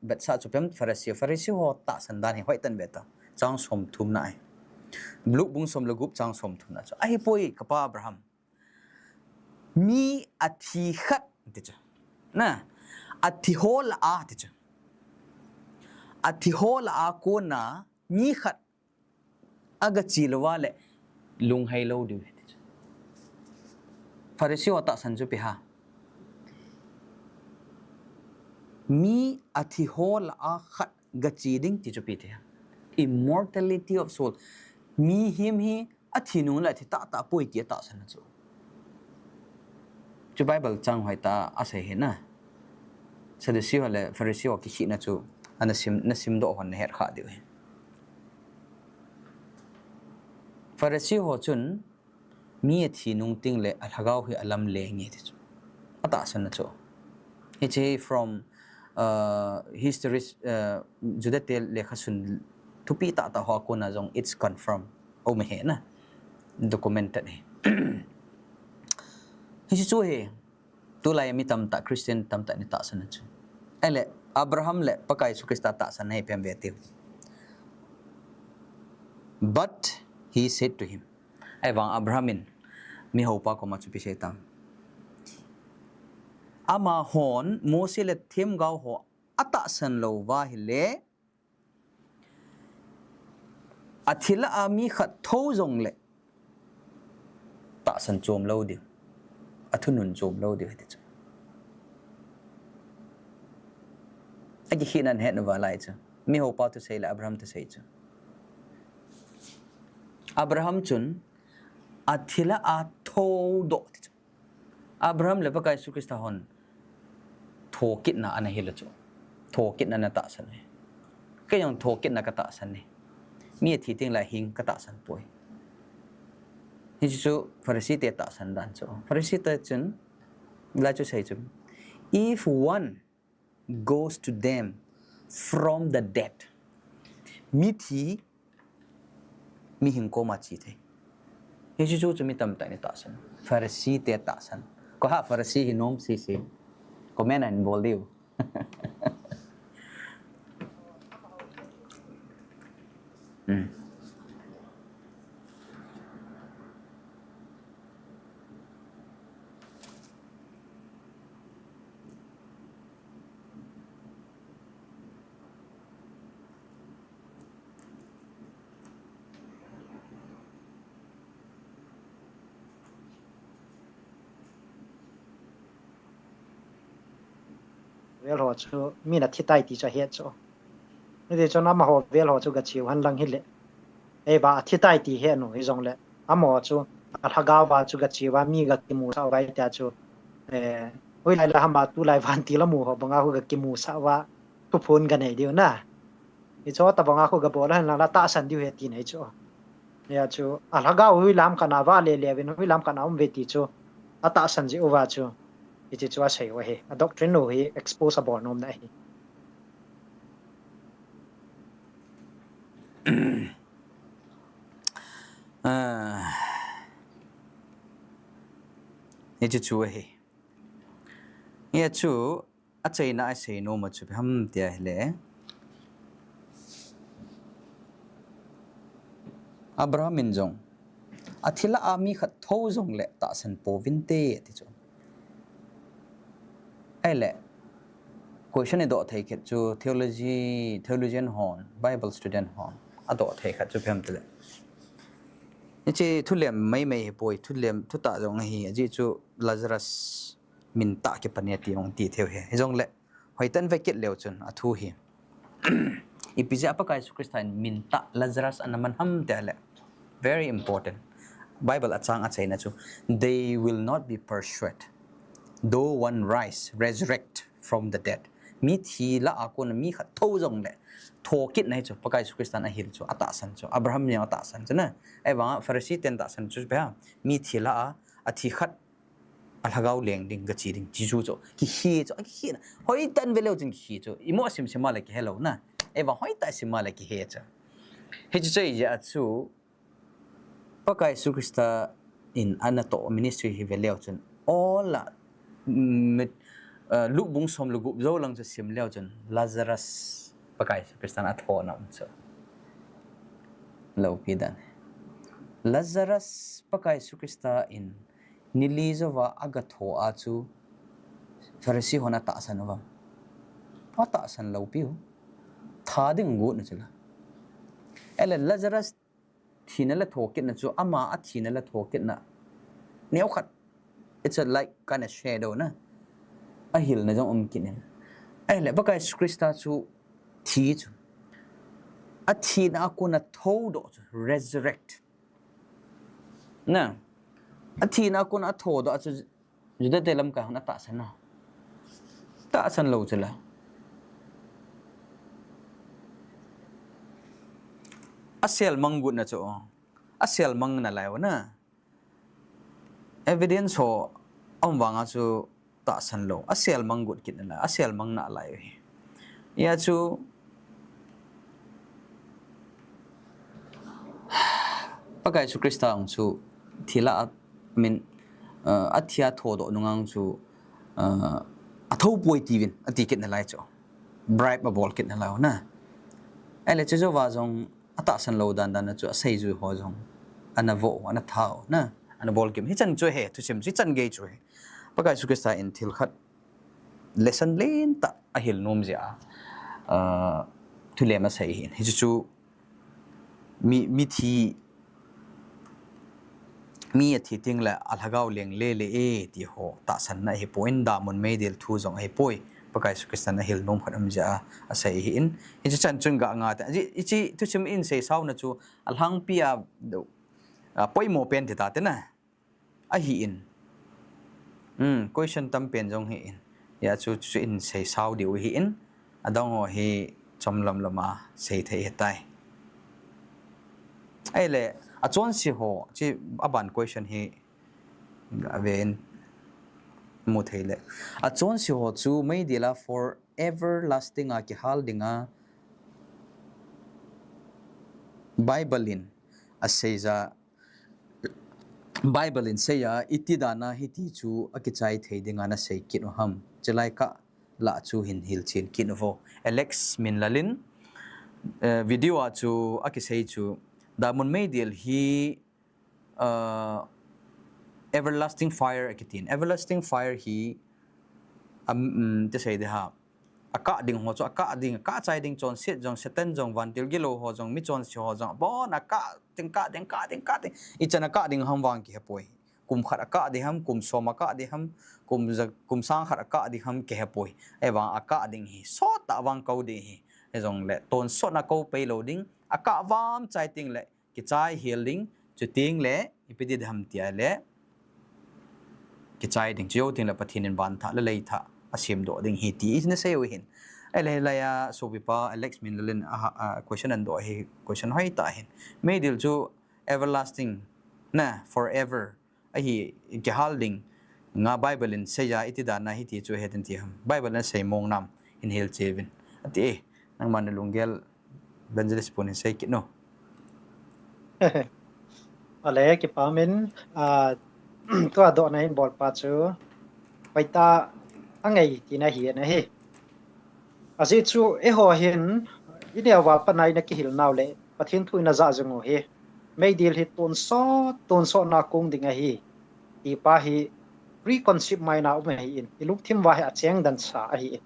bet sa chu pem Pharisee ho ta sandan hi hoi tan beta chang som thum na ai bluk bung som lagup chang som thum na chu ai poi ka pa Abraham mi athi khat ti chu na athi hol a ti chu athi hol a ko na ni khat aga chilwa le lung hai lo du ti chu Pharisee ta san chu pi ha mi athi hol a khat ga chi ding ti chu pi the immortality of soul mi him hi athi nu la thi ta poi ti ta san chu chu Bible chang hoi ta ase he na Sadducee le Pharisee ki chi na chu anasim do hon her kha de Pharisee ho chun mi thi nung ting le alhagau hi alam le nge ti chu ata san na chu he from history judatel le khasun tupi ta ho ko na jong it's confirmed o me he na documented he hi chu he tu lai mi tam ta Christian tam ta ni ta san chu ele Abraham le pakai su Krista ta san he pem betiu but he said to him ai wang Abrahamin mi ho pa ko ma chu pi se tam ama hon Mose le them gau ho ata san lo wa hi le athila ami khat tho jong le ta san chom lo di athunun chom lo di heti chu agi hinan het no walai chu mi ho pa tu sei la Abraham tu sei chu Abraham chun athila a tho do ti chu Abraham le pakai su Krista hon thokit na ana hila chu thokit na ta san ne ke yang thokit na ka ta san ne mi thi ting la hing ka ta san poi hi chu Pharisee te ta san dan chu Pharisee ta chun la chu sei chu if one goes to them from the dead mi thi mi hing ko ma chi the hi chu mi tam ta ni ta san Pharisee te ta san ko ha Pharisee hi nom si ko men an bol diu wel ho chu mi na thi tai ti cha he chu นี่จนน้ำมาหอบเวลหอจูกชิวหันลังหิเลบ่าที่ใต้ตีเห็นหนูอีจงเลยหมอจูถ้ากาวว่าจูกชิวว่ามีกับกิมูสาวไว้แต่จูวิไลละหำบาตุไลวันตีละหมูหอบังอาหูกับกิมูสาวว่าทุพนกันไหนเดียวนะอีจอตะบังอาหูกับโบราณละตาสันดิวเฮตีไหนจูเนี่ยจูถ้ากาววิลามกันอาว่าเลี้ยวินวิลามกันอาเวตีจูตาสันจิโอวาจูอีจิจูว่าใช่ว่าเฮด็อกทรินโนเฮ expose บอลนมได้นี่จะช่วยเนี่ยชูอาจจะน่าใช้โน้มจุดทำเดียร์เลยอับราฮัมมินจงอาทิละอามีขัดท้องจงเลยตัดสันโปวินเตะที่จงไอ้แหละ question ในดอกเทคิดจู theologian hon Bible student hon อะดอกเทคิดจูเพิ่มเติมนี่จีทุเรียนไม่ป่วยทุเรียนทุตาจงฮีจีจูลาซารัสมินตาเก็บปัญญาตีองตีเที่ยวเฮจงเละหอยตันเวกิดเลี้ยวจนอะทูฮีอีพิจารณาการสุขสานมินตาลาซารัสอันนั้นมันห้ามแต่เละ very important Bible อาจารย์อาจารย์นะจู they will not be persuaded though one resurrect from the dead มีทีละอากุนมีขัดท้องจงเลยทอกิดในจูประกายสุขสานอาฮิลจูอัตตาสันจูอับราฮัมเนี่ยอัตตาสันจูนะไอ้ว่าฟาริสีเต็นตาสันจูเปล่ามีทีละอาทิขัดอัลฮะกาวเลี้ยงดิ่งกระชีดิ่งจิจูจูกิฮีจูกิฮีนะหอยตันเวลาจึงกิฮีจูอิโมสิมสิมาเลยกิเฮลล์นะไอ้ว่าหอยตันสิมาเลยกิเฮจูเฮจูจะอีจูประกายสุขสานอินอันนั้นโตมินิสทรีฮิเวลาจึง all ลูกบุ้งสมลูกบุ้งโจลังจะสิมเลี้ยวจนลาซารัสประกายสุขสานอัฐโนะมั้งจ้ะเราพิจารณาลาซารัสประกายสุขสานอินนิลิซว่าอากาศโหอาจูฟาริสีหัวหน้าตาสันว่าว่าตาสันเราพิวท่าดึงงูนั่นจ้ะเอเลลาซารัสที่นั่นแหละโถกินนั่นจูอามาอัที่นั่นแหละโถกินน่ะเนี่ยขัด it's a like kind of shadow นะอาหิลนั่นจงกินเนี่ยเอเลประกายสุขสานจูที่จูอาที่นั่นกูน่ะโถโดจู resurrect นะอาทิตย์นักคนอัฐโหดอาจจะจุดเดิมกันนักตาสันนะตาสันเราจะละอาเซลมังกุนนะจ๊ะอาเซลมังนั่นแหละวะนะ evidence โหอันวางอาจูตาสันเราอาเซลมังกุนกินนั่นแหละอาเซลมังนั่นแหละยาจูปากกาสุคริสต์องจูที่ละมินอัธยาโทโดนุ่งจูอัฐป่วยทีวินอัติกินนั่นแหละจ้ะ bribe มาบอลกินนั่นแหละนะเอเลเจ้าว่าจงอัตสันโลดันนะจ้ะใส่จูหัวจงอันนั้นโวอันนั้นเท้านะอันนั้นบอลกินให้จันช่วยเหตุทุกสิ่งที่จันเกยช่วยปากกาสุคริสต์อินทิลขัด lesson เล่นตะอหิลนุ่มเสียทุเรศมาใส่หินให้จู่มีทีมีอาทิตย์นึงแหละอัลฮะกาวเลี้ยงเล่ที่หัวตาสันนะเฮปอยน์ดามันไม่เดลทูจงเฮปอยปากายสุขสันนะเฮลนุ่มขัดอัมจ้าอาศัยหินอิจฉาจันกะงาแต่อิจิทุชิมอินเซสาวนะจูอัลฮังพิอาปอยโมเป็นที่ตาเตนะอาหินquestion ตั้มเป็นจงหินยาจูอินเซสาวดิวหินอดองหัวเฮจอมลำละมาเซเทเหตุใดไอ้เล่อาจารย์สิโหที่อาบัน question เฮเวนมุทัยเล่อาจารย์สิโหจูไม่ดีละ for everlasting อากิฮัลดิงา Bible in อาเซีย Bible in เสียอิติดานะฮิติจูอากิใจเทดิงานะเสียกินหัมจะไล่กะละจูหินฮิลชินกินโฟ Alex มินลาลินวิดีโออาจูอากิเสียจูดามุนไม่เดียลฮีeverlasting fire กิติน everlasting fire ฮีจะใช้ได้ฮะอากาศดิ่งหัวจออากาศดิ่งอากาศใจดิ่งจนเสียจงเซตันจงวันเดียลกิโลหัวจงมิจนเสียหัวจงบ่อากาศดิ่งกาดิ่งกาดิ่งกาดิ่งอีจันอากาศดิ่งห้ามวางกี่ป่วยกุมขัดอากาศดิ่งห้ามกุมสมอากาศดิ่งห้ามกุมสร้างขัดอากาศดิ่งห้ามกี่ป่วยไอ้วางอากาศดิ่งฮีสอดตะวางเกาดิ่งฮี he jong le ton so na ko pe loading aka vam chai ting le ki chai healing chu ting le ipidi dham tia le ki chai ding chiu ting la pathin in ban tha le lei tha asim do ding hi ti is na se hin ele la ya so bi pa Alex Minlin question and do he question hoi ta hin me dil chu everlasting na forever a hi ki holding nga Bible in se ya iti da na hi ti chu hetin ti ham Bible na sei mong nam in hel chevin ati nang man lungel evangelist pun sei ki no ale ki pamin to do na in bol pa chu paita angai ti na hi na hi azi chu e ho hin ine wa panai na ki hil naw le pathin thui na za jungo he mei dil hi ton so na kong dinga hi ti pa hi preconceived mai na me hi in iluk thim wa ha cheng dan sa hi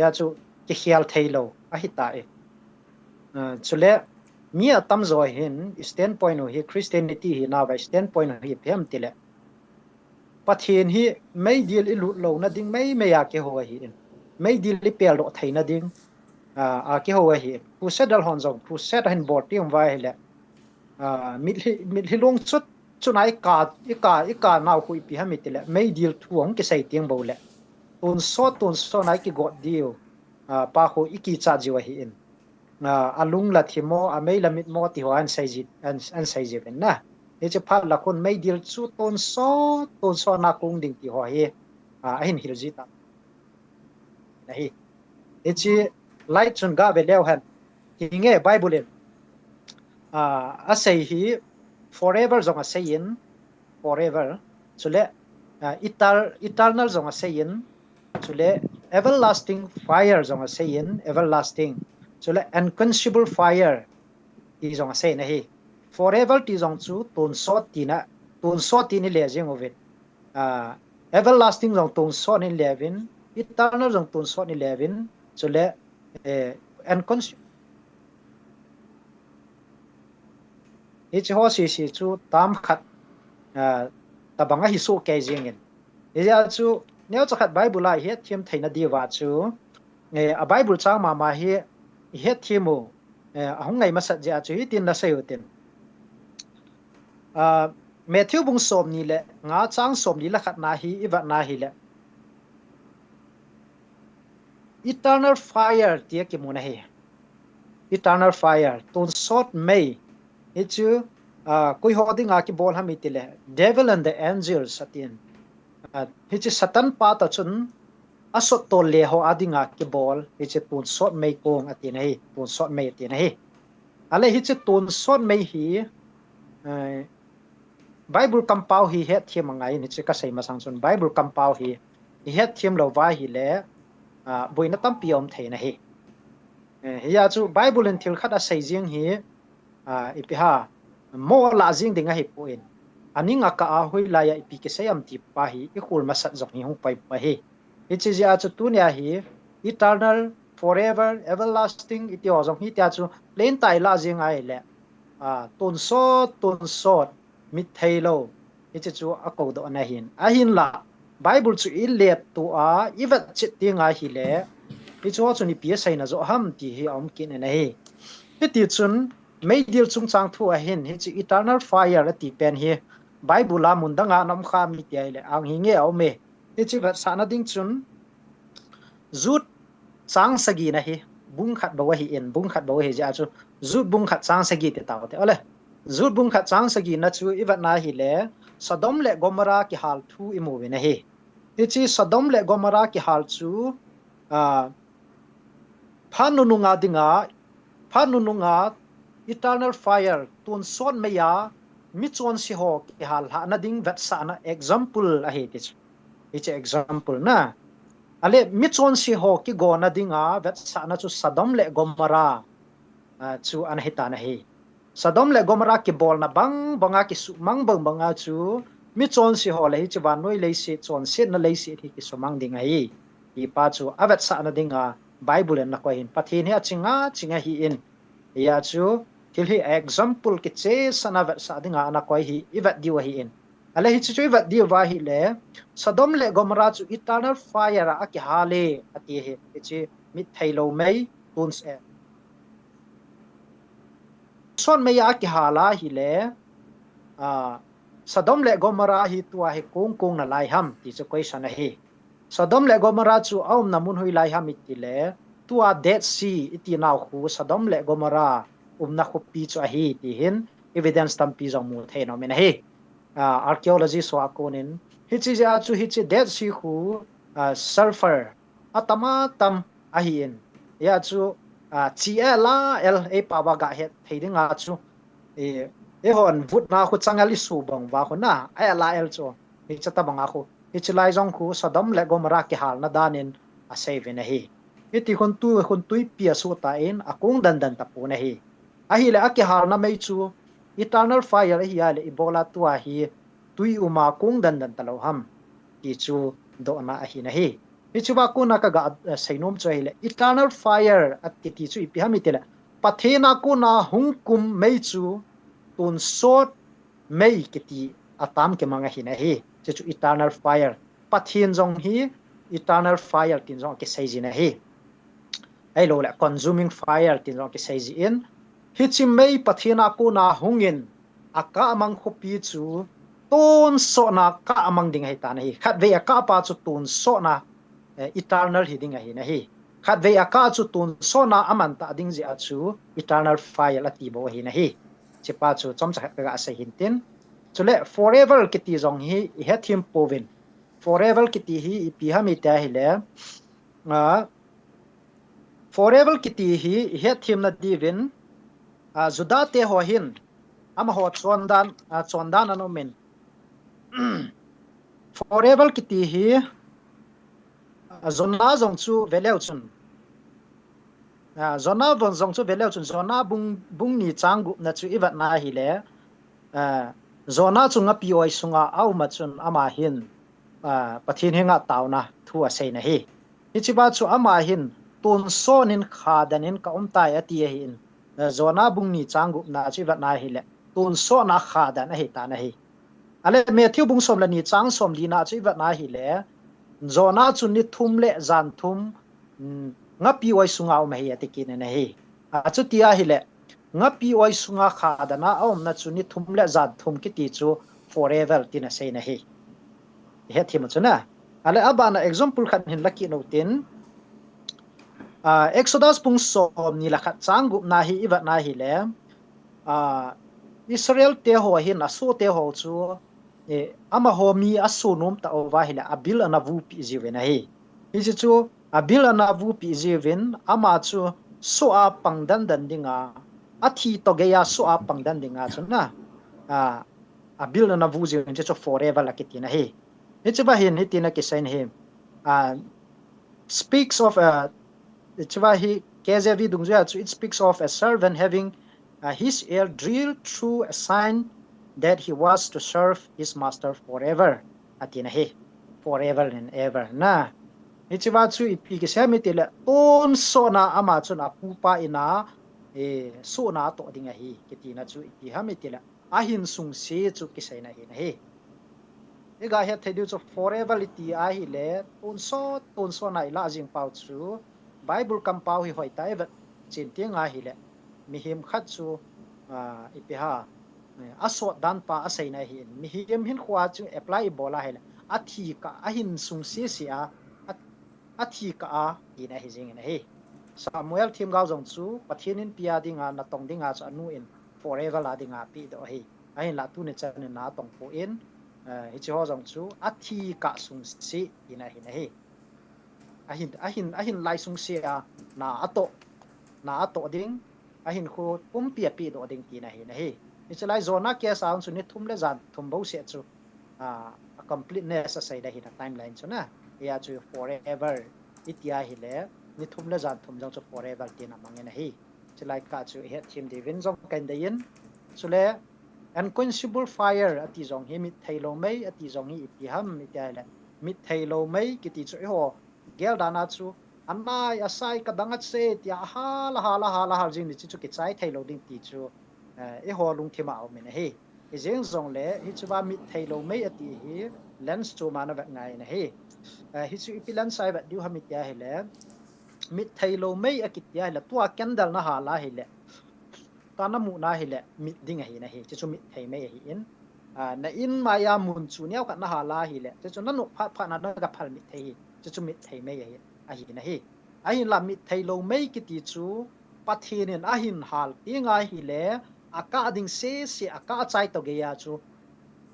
ya chu ki khial thailo a hi ta e chule mi atam zo hin standpoint hi Christianity hi na ba standpoint hi phem tile pathin hi mei dil ilu lo na ding mei me ya ke ho hi in mei dil li pel do thaina ding a ke ho hi pu sedal hon zong pu set hin bot tiam vai le mit hi long chut chunai ka naw hui pi ha mitile mei dil thuang ke sai tiang bo le tun so nai ki god dio pa ho iki cha jiwa hi in alung la thimo a mei la mit mo ti ho an sai ji ben na e che phat la khon mei dil chu ton so na kung ding ti ho hi a hin hil ji ta nahi e chi light chun ga be leo han ki nge bible in a sei hi forever zong a sei in forever chule eternal zong a sei in chule everlasting fire zong a sei in everlasting chule unquenchable fire ti zong a sei na hi forever ti zong chu ton so ti ni le jeng ovet everlasting zong ton so ni levin eternal zong ton so ni levin chule unquenchable ich ho si chu tam khat tabanga hi so ke jing in ya chu neo cha khat bible la he thim thaina di wa chu a bible chang ma he thimu ahung ngai masat ja chu hi tin na sai utin Matthew bung som ni le nga chang som ni la khat na hi iwa na hi le eternal fire tie ki mu na hi eternal fire ton sot mei ichu koi ho ding a ki bol hami tile devil and the angels atin hichi satan pa ta chun asot to le ho adinga ki bol hichi tun sot mei kong atin hi tun sot mei atin hi ale hichi tun sot mei hi bible kampau hi het thim ngai ni chi ka sei masang chun bible kampau hi het thim lo wa hi le boina tam piom theina hi ya chu bible in thil khat a sei jing hi ipiha mo la jing dinga hi poin aninga ka a hoi la ya ipi ke sayam ti pa hi ikul masat jok hi hung pai pa hi ichi ja chu tunya hi eternal forever everlasting iti ozong hi tia chu plain tai la jing ai le ton so mit thailo ichi chu a ko do na hin a hin la bible chu i let tu a iwat chit tinga hi le ichu chu ni pi sai na zo ham ti hi om kin na hi ti chun mei dil chung chang thu a hin hi chi eternal fire ati pen hi bible la mun danga nam kha mi ti ai le ang hi nge au me ti chi va sana ding chun zut chang sagi na hi bung khat ba hi in bung khat ba hi ja chu zut bung khat chang sagi te ta te ole zut bung khat chang sagi na chu iwa na hi le Sodom le Gomora ki hal thu imu ve na hi ti chi Sodom le Gomora ki hal chu phanununga eternal fire tun son meya michon si ho ki hal ha na ding vet sa na example a he ti it's example na ale michon si ho ki go na dinga vet sa na chu Sodom le Gomora chu an hita na hi Sodom le Gomora ki bol na banga ki su mang banga chu michon si ho le hi chuan noi le si chon set na le si thi ki somang dinga hi i pa chu avet sa na dinga bible na ko hin pathin he chinga hi in ya chu til hi example ki che sana vet sa dinga na ko hi ivat diwa hi in ale hi chu ivat diwa hi le Sodom le Gomora chu eternal fire a ki hale ati hi chi mit thailo mei tuns e son me ya ki hala hi le Sodom le Gomora hi tua hi kung na lai ham ti chu koi sana hi Sodom le Gomora chu aum na mun hui lai ham iti le tua Dead Sea iti naw khu Sodom le Gomora na khu pi chu a hi ti hin evidence tam pi jong mu the no me na hi archaeology so akonin hi chi ja chu hi chi Dead Sea khu sulfur atama tam a hi in ya chu chi la el e pa ba ga het theidinga chu e hon vut na khu changali su bang wa khu na ai la el cho hi chata banga khu hi chilai jong khu Sodom le Gomora ki hal na danin a save na hi iti khon tui pia su ta in akung dan ta pu na hi a hi le a ki hal na mei chu eternal fire hi ya le ibola tua hi tui uma kung dan ta lo ham ti chu do na a hi na hi hi chu ba ku na ka ga sainom chu hi le eternal fire at ti chu ipi hami te le pathena ku na hungkum mei chu tun sot mei kiti atam ke manga hi na hi chu eternal fire pathin jong hi eternal fire tin jong ke sei ji na hi ai lo la consuming fire tin jong ke sei ji in hi chi mei pathina ku na hungin aka amang khopi chu ton so na ka amang ding hai ta na hi khat ve aka pa chu tun so na eternal hi ding hi na hi khat ve aka chu tun so na aman ta ding ji a chu eternal fire la ti bo hi na hi chipa chu chom cha ka sa hin tin chule forever kiti jong hi he thim povin forever kiti hi pi ha mi ta hi le forever kiti hi he thim na divin juda te ho hin ama ho chondan anomen forever kiti hi zona jong chu veleu chun zona bon jong chu veleu chun zona bung ni chang gu na chu iwat na hi le zona chu nga pioi sunga au ma chun ama hin pathin henga tauna thu a sei na hi ichiba chu ama hin tun sonin khadanin ka umtai ati hin zona bung ni chang gu na chi wat na hi le tun so na khadan a hi ta na hi ale me thiu bung som la ni chang som li na chi wat na hi le zona chu ni thum le zan thum nga pi oi sunga ma hi ati kin na hi chu tia hi le nga pi oi sunga khadana om na chu ni thum le zan thum ki ti chu forever tin a sei na hi he thim chu na ale abana example khan hin laki no tin Exodus pung som ni lakhat changu na hi iwa na hi le Israel te ho hin aso te ho chu ama ho mi asu num ta over hi le abil anavu pi jiwen hi hi chu abil anavu pi jiwen ama chu so a pangdan dan dinga athi to ge ya so a pangdan dinga chu na abil anavu jiwen chu forever lakitina hi hi chu ba hin hitina ki sign hi speaks of it speaks of a servant having his ear drilled through a sign that he was to serve his master forever atina he forever and ever na ichiwa chu ipi ke samitela on sona ama chuna pupa ina so na to dinga hi kitina chu ipi hamitela ahin sung se chu kisaina hi na he ega he thedu chu forever iti a hi le ton so na ila jing pau chu Bible kampau hi hoi tai va chin tinga hi le mi him khat chu ipi ha aso dan pa asai na hi mi him hin khwa chu apply bola hi le athi ka ahin sung se sia athi ka a ina hi jing na hi Samuel thim gao jong chu pathinin pia dinga na tong dinga cha nu in forever la dinga pi do hi ai la tu ne chan na tong po in hi chi ho jong chu athi ka sung si ina hi na hi ahin lai sung si a na ato ding ahin khu pia pi do ding ti na hi na hi hi chalai zona ke saung chu ni thum le zan thum bo se chu a completeness asai da hi na timeline chu na ya chu forever itia hi le ni thum le zan thum jong chu forever ti na mang na hi chalai ka chu he thim divin jong kan da yin chule unquenchable fire ati jong hi mit thailo mai ati jong hi ipi ham itia le mit thailo mai kiti chu ho gel dana chu anai asai ka dangat se tia hala jing ni chu ki chai thailo ding ti chu ho lung thima au me he jeng zong le hi chu ba mit thailo mai ati hi lens chu mana ba ngai na he hi chu ipi lens sai ba diu ha mi tia he le mit thei lo mei akit ya la tua candle na ha la hi le ta na mu na hi le mit ding hi na hi chu mit thei mei hi in na in maya mun chu niaw ka na ha la hi le chu na no pha pha na ga phal mit thei chu mit thei mei hi a hi na hi a hin la mit thei lo mei ki ti chu pathin a hin hal ti nga hi le aka ding se aka chai to ge ya chu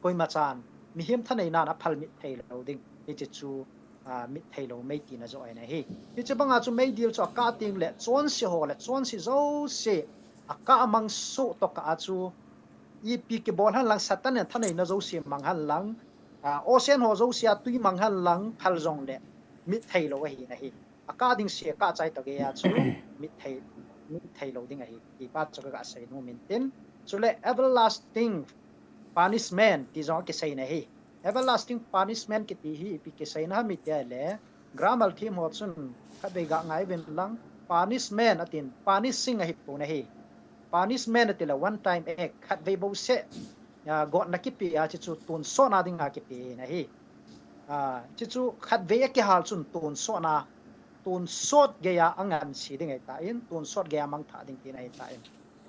koi ma chan mi him thanai na na phal mit thei lo ding hi chu mit thei lo mei ti na zo ai na hi chu banga chu mei deal chu aka ting le chon si ho le chon si zo se aka amang su to ka chu i pi ke bol han lang satan ne thanai na zo si mang han lang ocean ho zo sia tui mang han lang phal zong le mit thei lo hi na hi aka ding se ka chai to ge ya chu mit thei lo ding a hi i pa chu ka sai no min tin chu le everlasting punishment ti zo ke sai na hi everlasting punishment ki ti hi pi ke sai na mi te le grammar thim ho chun kha be ga ngai ben lang punishment atin punishing a hi pu na hi punishment atila one time ek khat ve bo se got na ki pi a chi chu tun so na ding a ki pi na hi chi chu khat ve ki hal chun tun so na tun sot ge ya angan si ding ai ta in tun sot ge amang tha ding tin ai ta in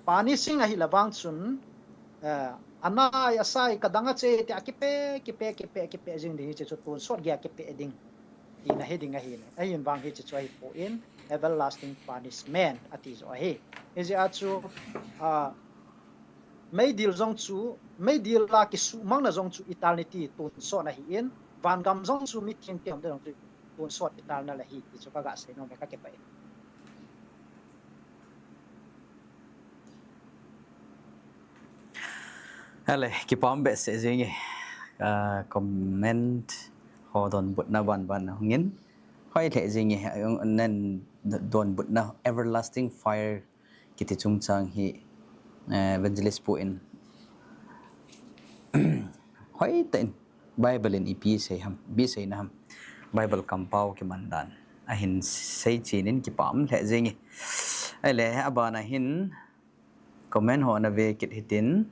punishing a hi lawang chun anai asai kadanga che ti ki pe jing di chi chu tun sot ge ki pe ding ti na he ding a hi ai in wang hi chi chu ai po in everlasting punishment ati zo hi is a chu mấy điều dòng chú mấy điều là cái sự mang là dòng chú eternity tuần so là hiện van gam dòng chú mit thiên tiệm dòng chú tuần so eternal là hiện thì cho các bạn sẽ nói các cái vậy Hele kipam be se jingi comment ho don but na ban ngin khoi the jingi nen don but na everlasting fire kiti chung chang hi evangelist po in hoi ten bible in ep se ham bi se na ham bible kampau ki mandan a hin sei chinin ki pam le jingi ai le abana hin comment ho na ve kit hitin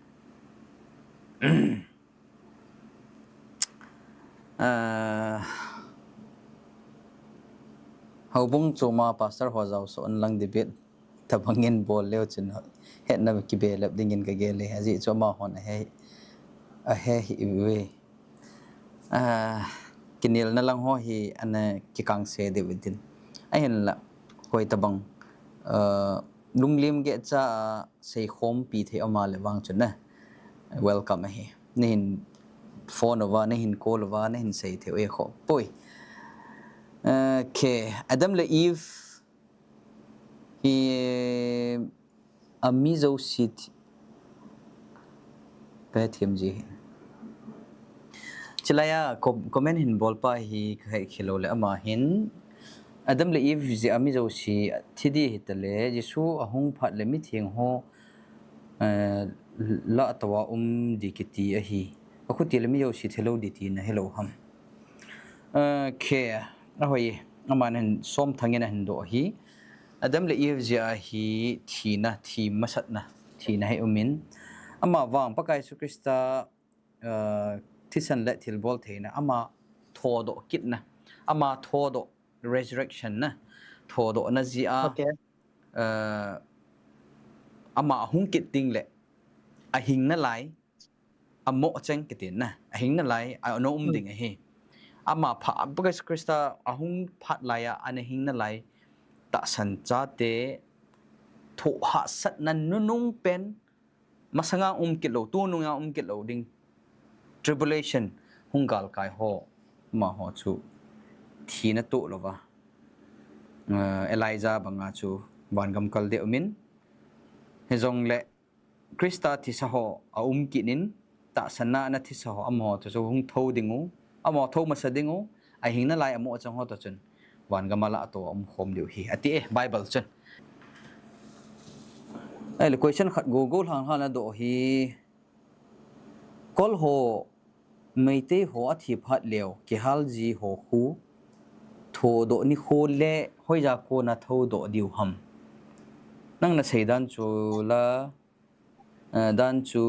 hậu bung chuma pastor ho zau so an lang debate tabangin bol leo chin het na ki be lap dingin ka gele haji chuma hon a he hi we kinil na lang ho hi an ki kang se de within a hen la hoi tabang lunglim ge cha sei khom pi the ama le wang chun na welcome hi nin phone over nin call over nin sei the e kho poi okay adam le eve hi amizo sit pathiam ji chilaya comment hin bolpa hi khai khilo le ama hin adam le eve ji amizo si thidi hitale jisu ahung phat le mi thieng ho la tawa dikiti a hi akhuti le mi yo si thelo diti na hello ham ke a hoi aman hen som thangena hen do hi adam le eve ji a hi thina thi masat na thina he umin ama wang pakai su krista thisan le thil bol theina ama thodo kitna ama thodo resurrection na thodo na ji a okay ama hung kit ting le a hing na lai amo cheng kitin na a hing na lai a no ding a hi ama pha pakai krista ahung phat laya an hing na lai ta san cha te tho ha sat nan nunung pen masanga kilo tu nunga kilo ding tribulation hungal kai ho ma ho chu thina to lova Elijah banga chu wangam kal de umin hezong le krista thi sa ho kinin ta sanna na thi sa ho amo to so hung tho dingu amo tho masadingu a hing na lai amo chang ho to chun wangamala to khom diu hi ati bible chun ai le question khat google hang na do hi kol ho meite ho athi phat leo ki hal ji ho khu tho do ni kho le hoija ko na tho do diu ham nang na seidan chu la dan chu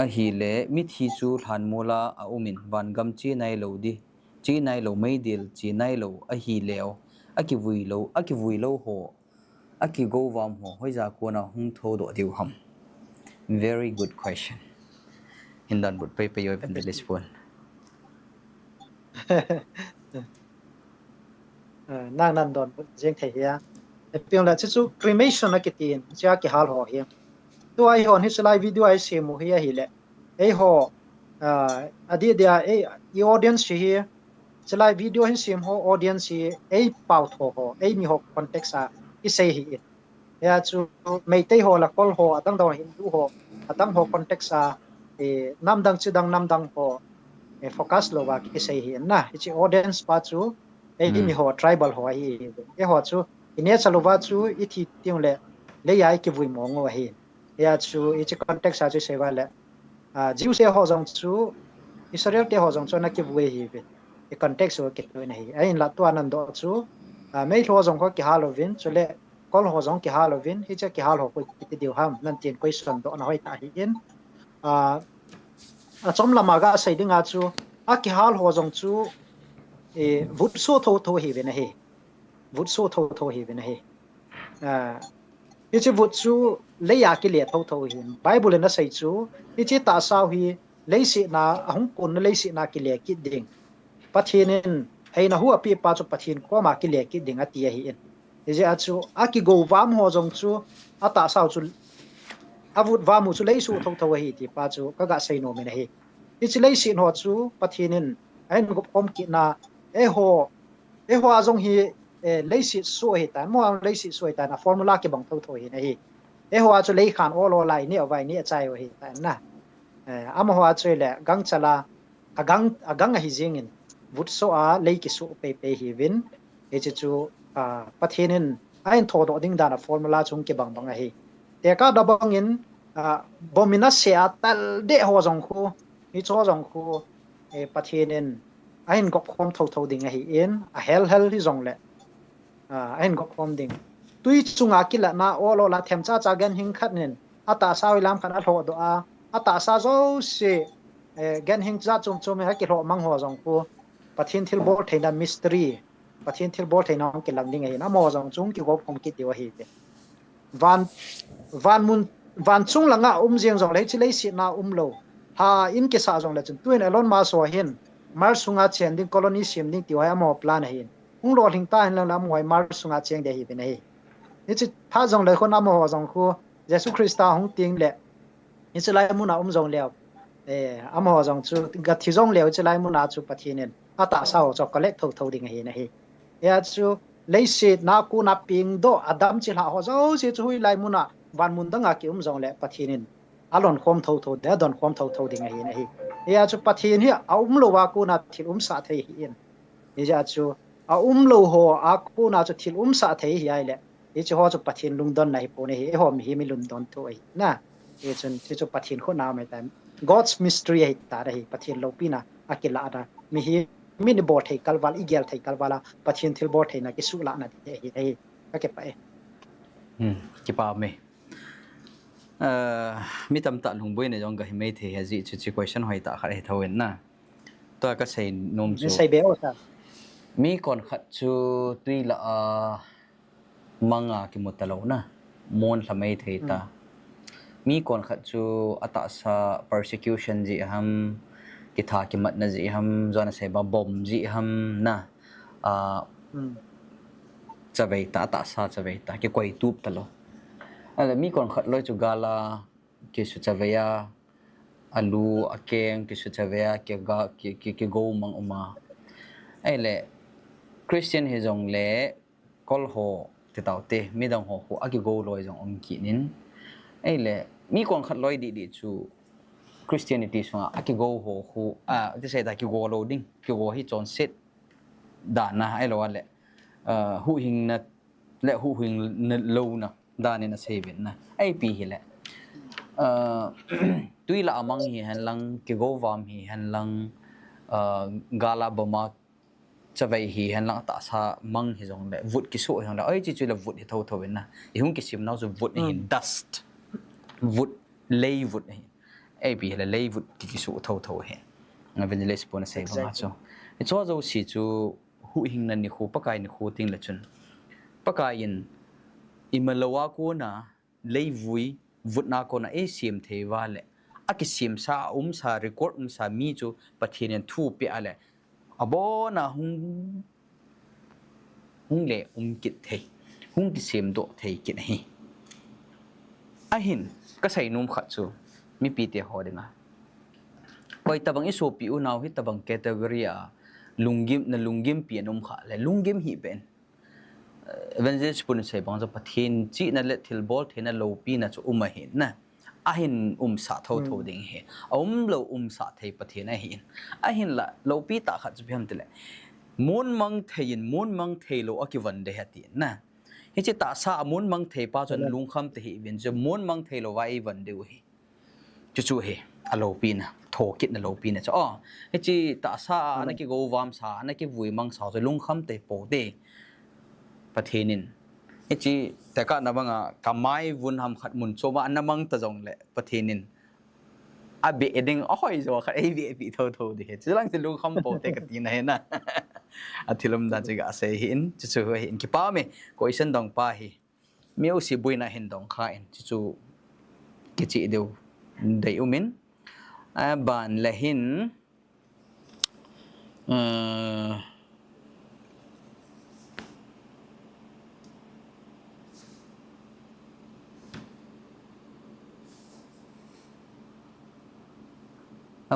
a hi le mi thi chu hlan mola a umin van gam chi nai lo di chi nai lo mai dil chi nai lo a hi leo aki vui lo ho aki go vam ho hoi za ko na hung tho do diu ham very good question in dan but pe yo evangelist pon nang nan don jeng thei ya piang la chu cremation na kitin cha ki hal ho hi to ai hon hi slide video ai se mu hi hi le ei ho adi dia ei audience hi slide video hin sim ho audience hi ei pau tho ho ei mi ho context a ki sei hi ya chu mei tei ho la kol ho atang do hindu ho atang ho context a nam dang chu dang nam dang ho focus lo wa ki sei hi na chi audience pa chu ei mi ho tribal ho hi e ho chu ine chalova chu I thi tiang le yai ki vui mo ngo hi ya chu I chi context a chu se wa le jiu se ho jong chu Israel te ho jong chu na ki vui hi be e context o ki tu na hi ai la tu anan do chu mei ho jong ko ki Halloween chu le kol ho jong ki Halloween hi cha ki hal ho ko ki diu ham nan tin question do na hoi ta hi in chom lama ga sai dinga chu a ki hal ho jong chu vut so tho hi be na hi vut so tho hi be na hi chi vut chu le ya ki le tho hi bible na sai chu chi ta sao hi le si na hung kun le si na ki le ki ding pathinin hei na hu api pa chu pathin ko ma ki le ki ding a ti hi in je a chu a ki go vam ho jong chu a ta sao chu avut vamu chu le su tho hi ti pa chu ka ga sai no me na hi chi le si no chu pathinin ain go kom ki na e ho azong hi le si so hi ta mo le si so hi ta na formula ki bang tho hi na hi e ho a chu le khan o lo lai ni awai ni chai hi ta na am ho a chu le gang chala agang hi jing in vut so a le ki so pe hi win e chu pathinin ain tho do ding da na formula chung ki bang bang hi te ka da bang in bomina se atal de ho jong khu ni cho jong khu pathinin ain gok khom tho ding hi in a hel hi jong le ain gok khom ding tui chunga kila na olo la them cha gan hing khat nen ata sawi lam khan a tho do a ata sa zo se gan hing cha chum ha ki ho mang ho jong khu pathin thil bol theina mystery pathin thil bol theina ki lam ding hi na mo jong chung ki gok khom ki ti wa hi te van chung langa jeng jong le chi le si na lo ha in ke sa jong le chun tuin alon ma so hin mar sunga chen ding colony sim ding tiwa mo plan hin ung lo hing ta hin lam moi mar sunga cheng de hi be nei ni chi pha jong le khon am ho jong khu jesu christa hung ting le ni chi lai mu na jong le am ho jong chu ga thi jong le chi lai mu na chu pathinen ata sa ho cho collect tho ding hi nei ya chu le si na ku na ping do adam chi la ho zo si chu hui lai mu na van mun danga ki jong le pathinin alon khom tho de don khom tho ding hi nei ya chu pathin hi lo wa ku na thil sa thei hi in ya chu lo ho a ku na chu thil sa thei hi ai le e chu ho chu pathin lung don nai po ne hi ho mi hi mi lum don to ai na e chun chu pathin kho na me time god's mystery hi ta hi pathin lo pi na akila da mi hi mi ni bo thei kalwal i gel thei kalwala pathin thil bo thei na ki su la na hi hi ka ke pa ki pa me mi tam ta lung boi ne jong ga hi mai the haji chi question hoi ta khare thoin na to ka sei nom chu sei be o sa mi kon khat chu tui la manga ki mutalo na mon hlamai thei ta mi kon khat chu ata sa persecution ji ham ki tha ki mat na ji ham zona se ba bom ji ham na chavei ta sa chavei ta ki koi tup talo ala mi kon khat loi chu gala ki su chaveya alu akeng ki su chaveya ki go mang uma ai le Christian he jong le kol ho te tau te mi dang ho aki go loi jong om ki nin ai le mi kon khat loi di chu Christianity sunga aki go ho khu te sai ta ki go lo ding ki go hi chon set da na ai lo le hu hing na le hu hing lo na da ni na sevin na ai pi hi le tui la amang hi han lang ki go vam hi han lang gala boma chavei hi han lang ta sa mang hi jong le vut ki so jong le ai chi chu le vut hi tho in na i hung ki sim nau zu vut hi dust vut lei vut hi ai pi le lei vut ki so tho he nga ven le spon se ba cho it's also si chu hu hing nan ni khu pakai ni khu ting la chun pakai in imalawa ko na leivui vutna ko na e sim theiwa le aki sim sa sa record sa mi chu pathian thu pe ale abona hung le kit thei hung ki sim do thei kit hi ahin ka sai num khat chu mi pi te ho denga koi tabang iso pi u naw hi tabang category a lungim pi num kha le lungim hi ben evangelist pun sai bang zo pathin chi na le thil bol thena lo pi na chu hin na ahin sa tho tho ding he lo sa thei pathin a hin ahin la lo pi ta khat chu bhem tele mon mang thei lo akiwan de hati na hi che ta sa mon mang thei pa chon lung kham te hi ben je mon mang thei lo wai wan de hi chu he alo pi na tho kit na lo pi na cho hi chi ta sa na ki go wam sa na ki vui mang sa zo lung kham te po de pathinin hi chi ta ka na banga kamai vun ham khat mun cho ma anamang ta jong le pathinin abi eding ahoi zo khat ai bi tho tho de he chilang se lung kham po te ka ti na he na athilum da chiga se hin chu chu hin ki pa me question dong pa hi meu si buina hin dong kha in chu ki chi deu dei umin ban la hin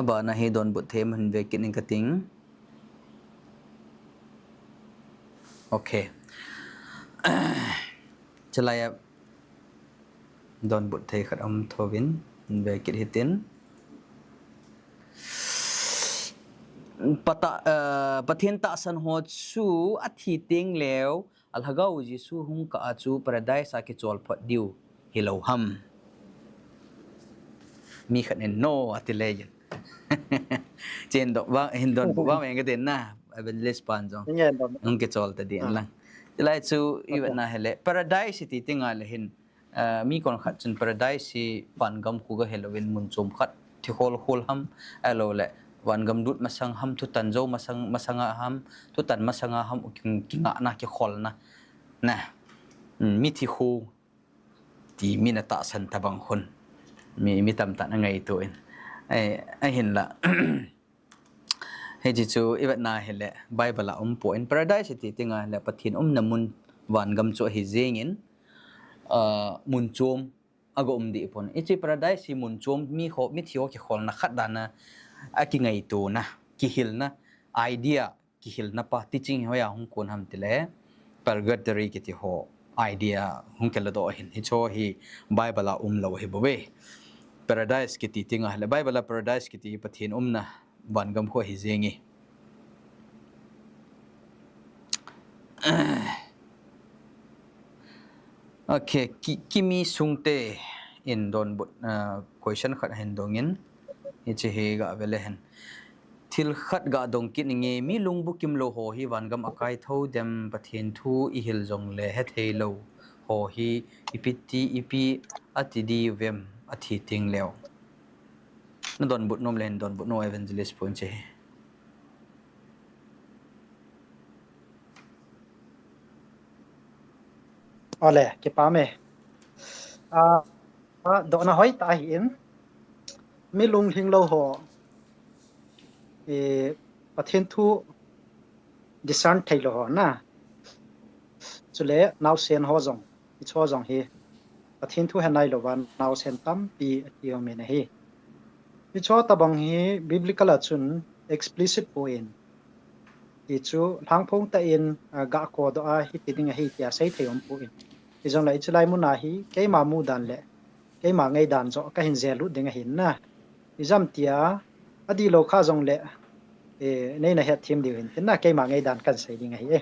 aba na hi don but them han ve kin ka ting okay chalaya don but thei khat am thovin ve kit hitin pathin ta san ho chu athi ting lew alhagau ji su hung ka chu paradise a ki chol phat diu hilo ham mi khat no atilejen chen do ba hin don bu ba me ga den na evangelist pan jong ang ke chol ta din lang lai chu iwa na hele paradise ti tinga le hin mi kon khat chun paradise si pan gam khu ga halloween mun chom khat thi hol ham alo le wan gam dut masang ham tu tan zo masanga ham tu tan masanga ham kinga na ke khol na mi thi khu ti mi na ta san tabang khon mi tam ta na ngai to in ai hin la he ji chu iwa na hele bible la po in paradise ti tinga le pathin namun wan gam chu hi zengin mun chom ago di pon ichi paradise si mun chom mi thio ki khol na khat dana aki ngai to na ki hil na idea ki hil na pa teaching hoya hung kon ham tile purgatory ki ti ho idea hung kel do hin hi cho hi bible la lo hi bowe paradise ki ti tinga le bible la paradise ki ti pathin na ban gam kho hi zengi okay kimi sungte in don but question khat hen dongin ichi he ga vele hen thil khat ga dong kin nge mi lung bu kim lo ho hi wan gam akai tho dem pathin thu I hil jong le he thei lo ho hi ipiti ipi atidi vem athi ting leo na don but nom len don but no evangelist point che ole ke pa me do na hoi ta hin mi lung hing lo ho pathin thu discern thei lo ho na chule now sen ho jong I cho jong hi pathin thu hanai lo wan now sen tam pi ati me na hi I cho ta bang hi biblical chun explicit point I chu lang phong ta in ga ko do a hi ti ding hi tia sei thei om point I jong lai chulai mu na hi ke ma mu dan le ke ma ngai dan zo ka hin zelu ding hin na I jam tia adi lo kha jong le nei na het thim di hin na ke ma ngai dan kan sei ding hi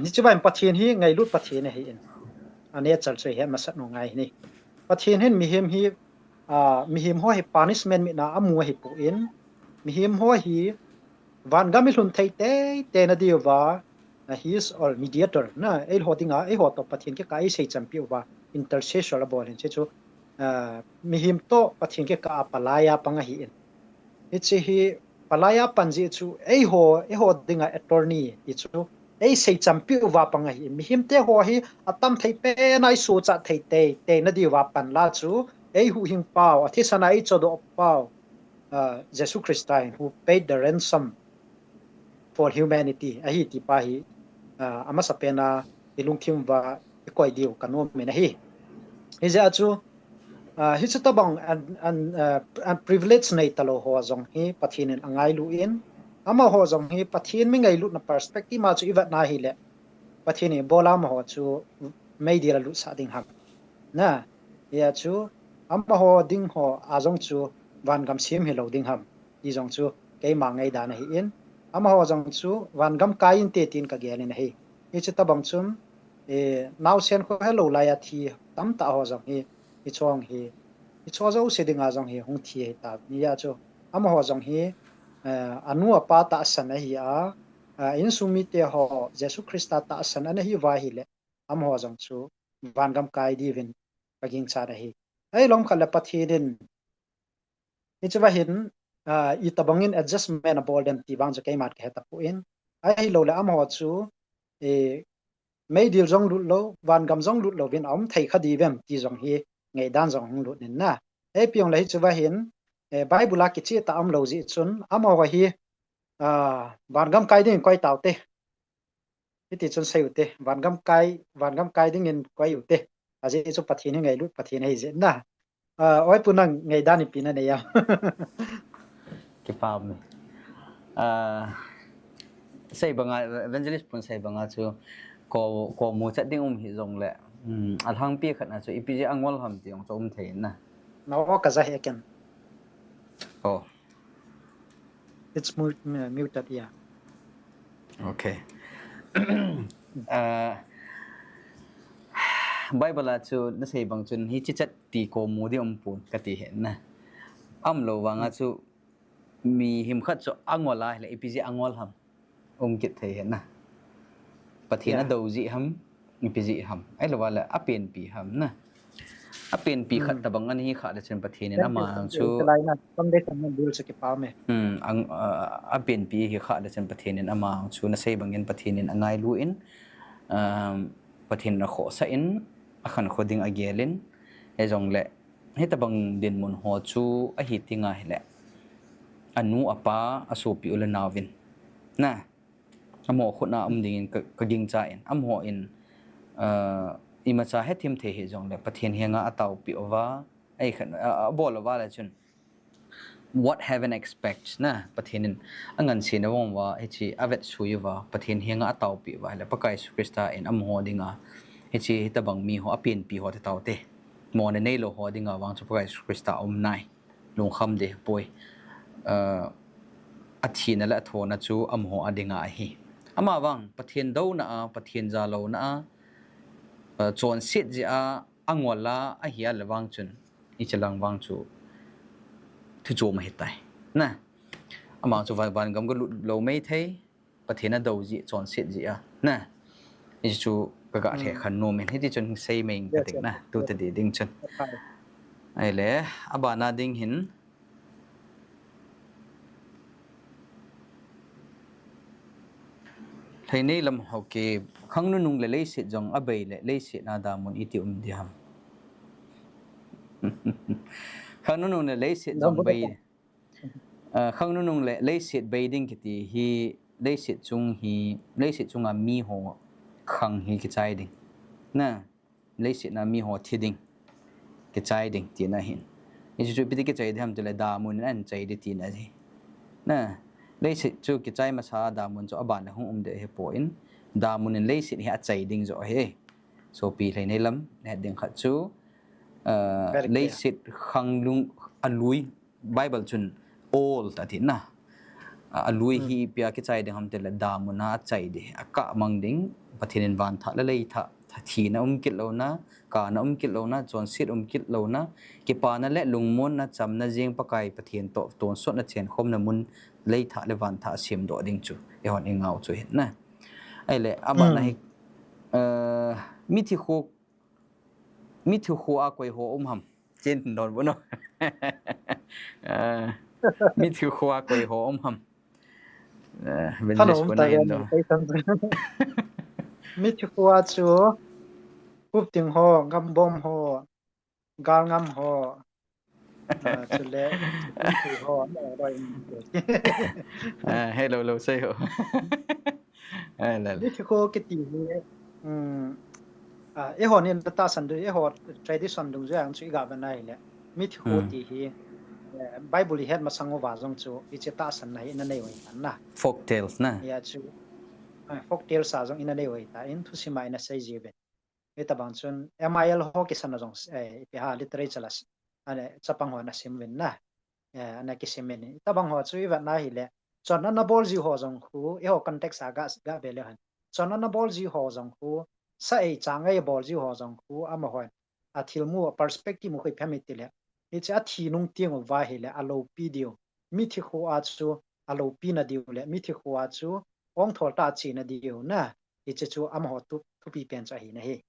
ni chu ban pathin hi ngai lut pathin hi in ane chal chei he ma sat no ngai ni pathin hin mi him hi mi him ho hi punishment mi na amu hi pu in mi him ho hi van gam lun thei te na di wa he is all mediator na el hodinga e ho to pathin ke kai sei champi wa intercessor la bol che chu mi him to pathin ke ka palaya panga hi in ichi hi palaya panji chu ei ho dinga attorney ti chu ei sei champi wa panga hi mi him te ho hi atam thei pe nai su cha thei te na di wa pan la chu ei hu hing pau athi sana ei chodo pau Jesus Christ who paid the ransom for humanity ahi ti pa hi ama sapena ilungthim wa ikoi diu kanu me na hi ja chu hi chu tabang an privilege nei talo ho zong hi pathin angai lu in ama ho zong hi pathin mi ngai lu na perspective ma chu iwat na hi le pathin bola ma ho chu mai dia lu sa ding ham na ya chu ama ho ding ho azong chu van gam sim hi lo ding ham i zong chu ke ma ngai da na hi in ama ho zong chu van gam kai in te tin ka ge ni na hi hi chu tabang chum now sen ko hello la ya thi tam ta ho zong hi i chong hi i cho zo se dinga zong hi hung thi ta ni ya chu ama ho zong hi anu apa ta san hi in sumi te ho jesu christa ta san an hi wa hi le am ho zong chu van gam kai di vin paging cha hi ai lom khala pathirin i chu wa hin i tabangin adjustment bol dem ti bang ja kai mat ke ta pu in ai lo la am ho chu e mấy điều zong lut lo van gam zong lut lo vin om thei khadi vem ti zong hi ngei dan zong hung lut nin na e piong lai chu wa hin bible ki chi ta am lo ji chun amo wa hi van gam kai ding koi tau te ti chun sei te van gam kai ding in koi u te a ji chu pathin ngei lut pathin hei je na oi punang ngei dan ni pin na ya ki pam me sei banga evangelist pun sei banga chu ko mu chat ding hi zong le a thang pi khat na chu ipj angwal ham tiong chom thein na no ka za he ken oh it's muted yeah okay bible chu na sei bang chun hi chi chat ti ko mu di pun ka ti hen na lo wanga chu mi him khat chu angwala le ipj angwal ham kit thei hen na pathina do ji ham ipj ham ai lo wala apen pi ham na apen pi khat ta bang an hi kha da chen pathin na ma chu lai na kam de kam bil se ki pa me ang apen pi hi kha da chen pathin na ma chu na sei bang in pathin angai lu in pathin na kho sa in akhan khoding agelin e jong le he ta bang din mun ho chu a hi tinga hele anu apa asopi ula nawin na amo khona ding ka ging cha in amho in ima cha he thim the he jong le pathin henga ataw pi ova ai khan bol ova la chun what heaven expects na pathin angan sin awong wa hi avet suiwa pathin henga ataw pi wa le pakai su krista in amho dinga hi ta bang mi ho apin pi ho ta taw te mo ne nei lo ho dinga wang chu pakai su krista nai lung kham de poi athina la thona chu amho adinga hi ama wang pathian do na pathian za lo na chon sit ji angwala a hiya lawang chun i chalang wang chu thu chu ma hitai na ama chu van gam go lo mai thei pathian do ji chon sit ji na i chu ka ga the khan no men heti chun sei meng ka tik na tu te di ding chun ai le abana ding hin thei nei lam hoke khang nu nung le lei sit jong abai le lei sit na da mun iti diam khang nu nung le lei sit jong bai khang nu nung le lei sit bai ding kiti hi lei sit chung a mi ho khang hi ki chai ding na lei sit na mi ho thi ding ki chai ding ti na hin ni chu pi ki chai dham tu le da mun an chai di ti na ji na lei sit chu ki chai ma sa da mun chu aban la hung de he po in da mun in lei sit hi a chai ding zo he so pi hlei nei lam ne ding khat chu lei sit khang lung alui bible chun all ta thi na alui hi pia ki chai ding ham te la da mun na chai de aka mang ding pathin van tha la lei tha thi na kit lo na ka na kit lo na chon sit kit lo na ki pa na le lungmon na cham na jeng pakai pathin to ton so na chen khom na mun lei tha le van tha sim do ding chu e hon ingau chu hin na ai le aba na hi mi thi khu a koi ho ham chen don bo no mi thu khoa koi ho ham bên thằng list ông của ta này gần đó cái thằng mi thu qua chú cúp tiếng ho ngâm bom ho gal ngâm ho chú lệ chú thu ho nó rồi hello hello say ho là mi thu cái tiếng e ho nên ta san du e ho tradition dung zang chu ga ban nai le mi thu ti hi bible hi het ma sango wa jong chu i che ta san nai na nei wai tan na folk tales na ya chu folk tale sa jong ina nei wai ta in thu si mai na sai ji be e ta bang chun mil ho ki san jong e ha literature las ane chapang ho na sim wen na ana ki semen ta bang ho chu i wa na hi le chon na bol ji ho jong khu e ho context ga be le han chon na bol ji ho jong khu sa e chang e bol ji ho jong khu ama ho a thil mu perspective mu khoi phami ti le e cha thi nung tiang o wa hi le alo pi dio mi thi khu a chu alo pi na dio le mi thi khu a chu ong thol ta chi na dio na e cha chu ama ho tu pi pen cha hi na hi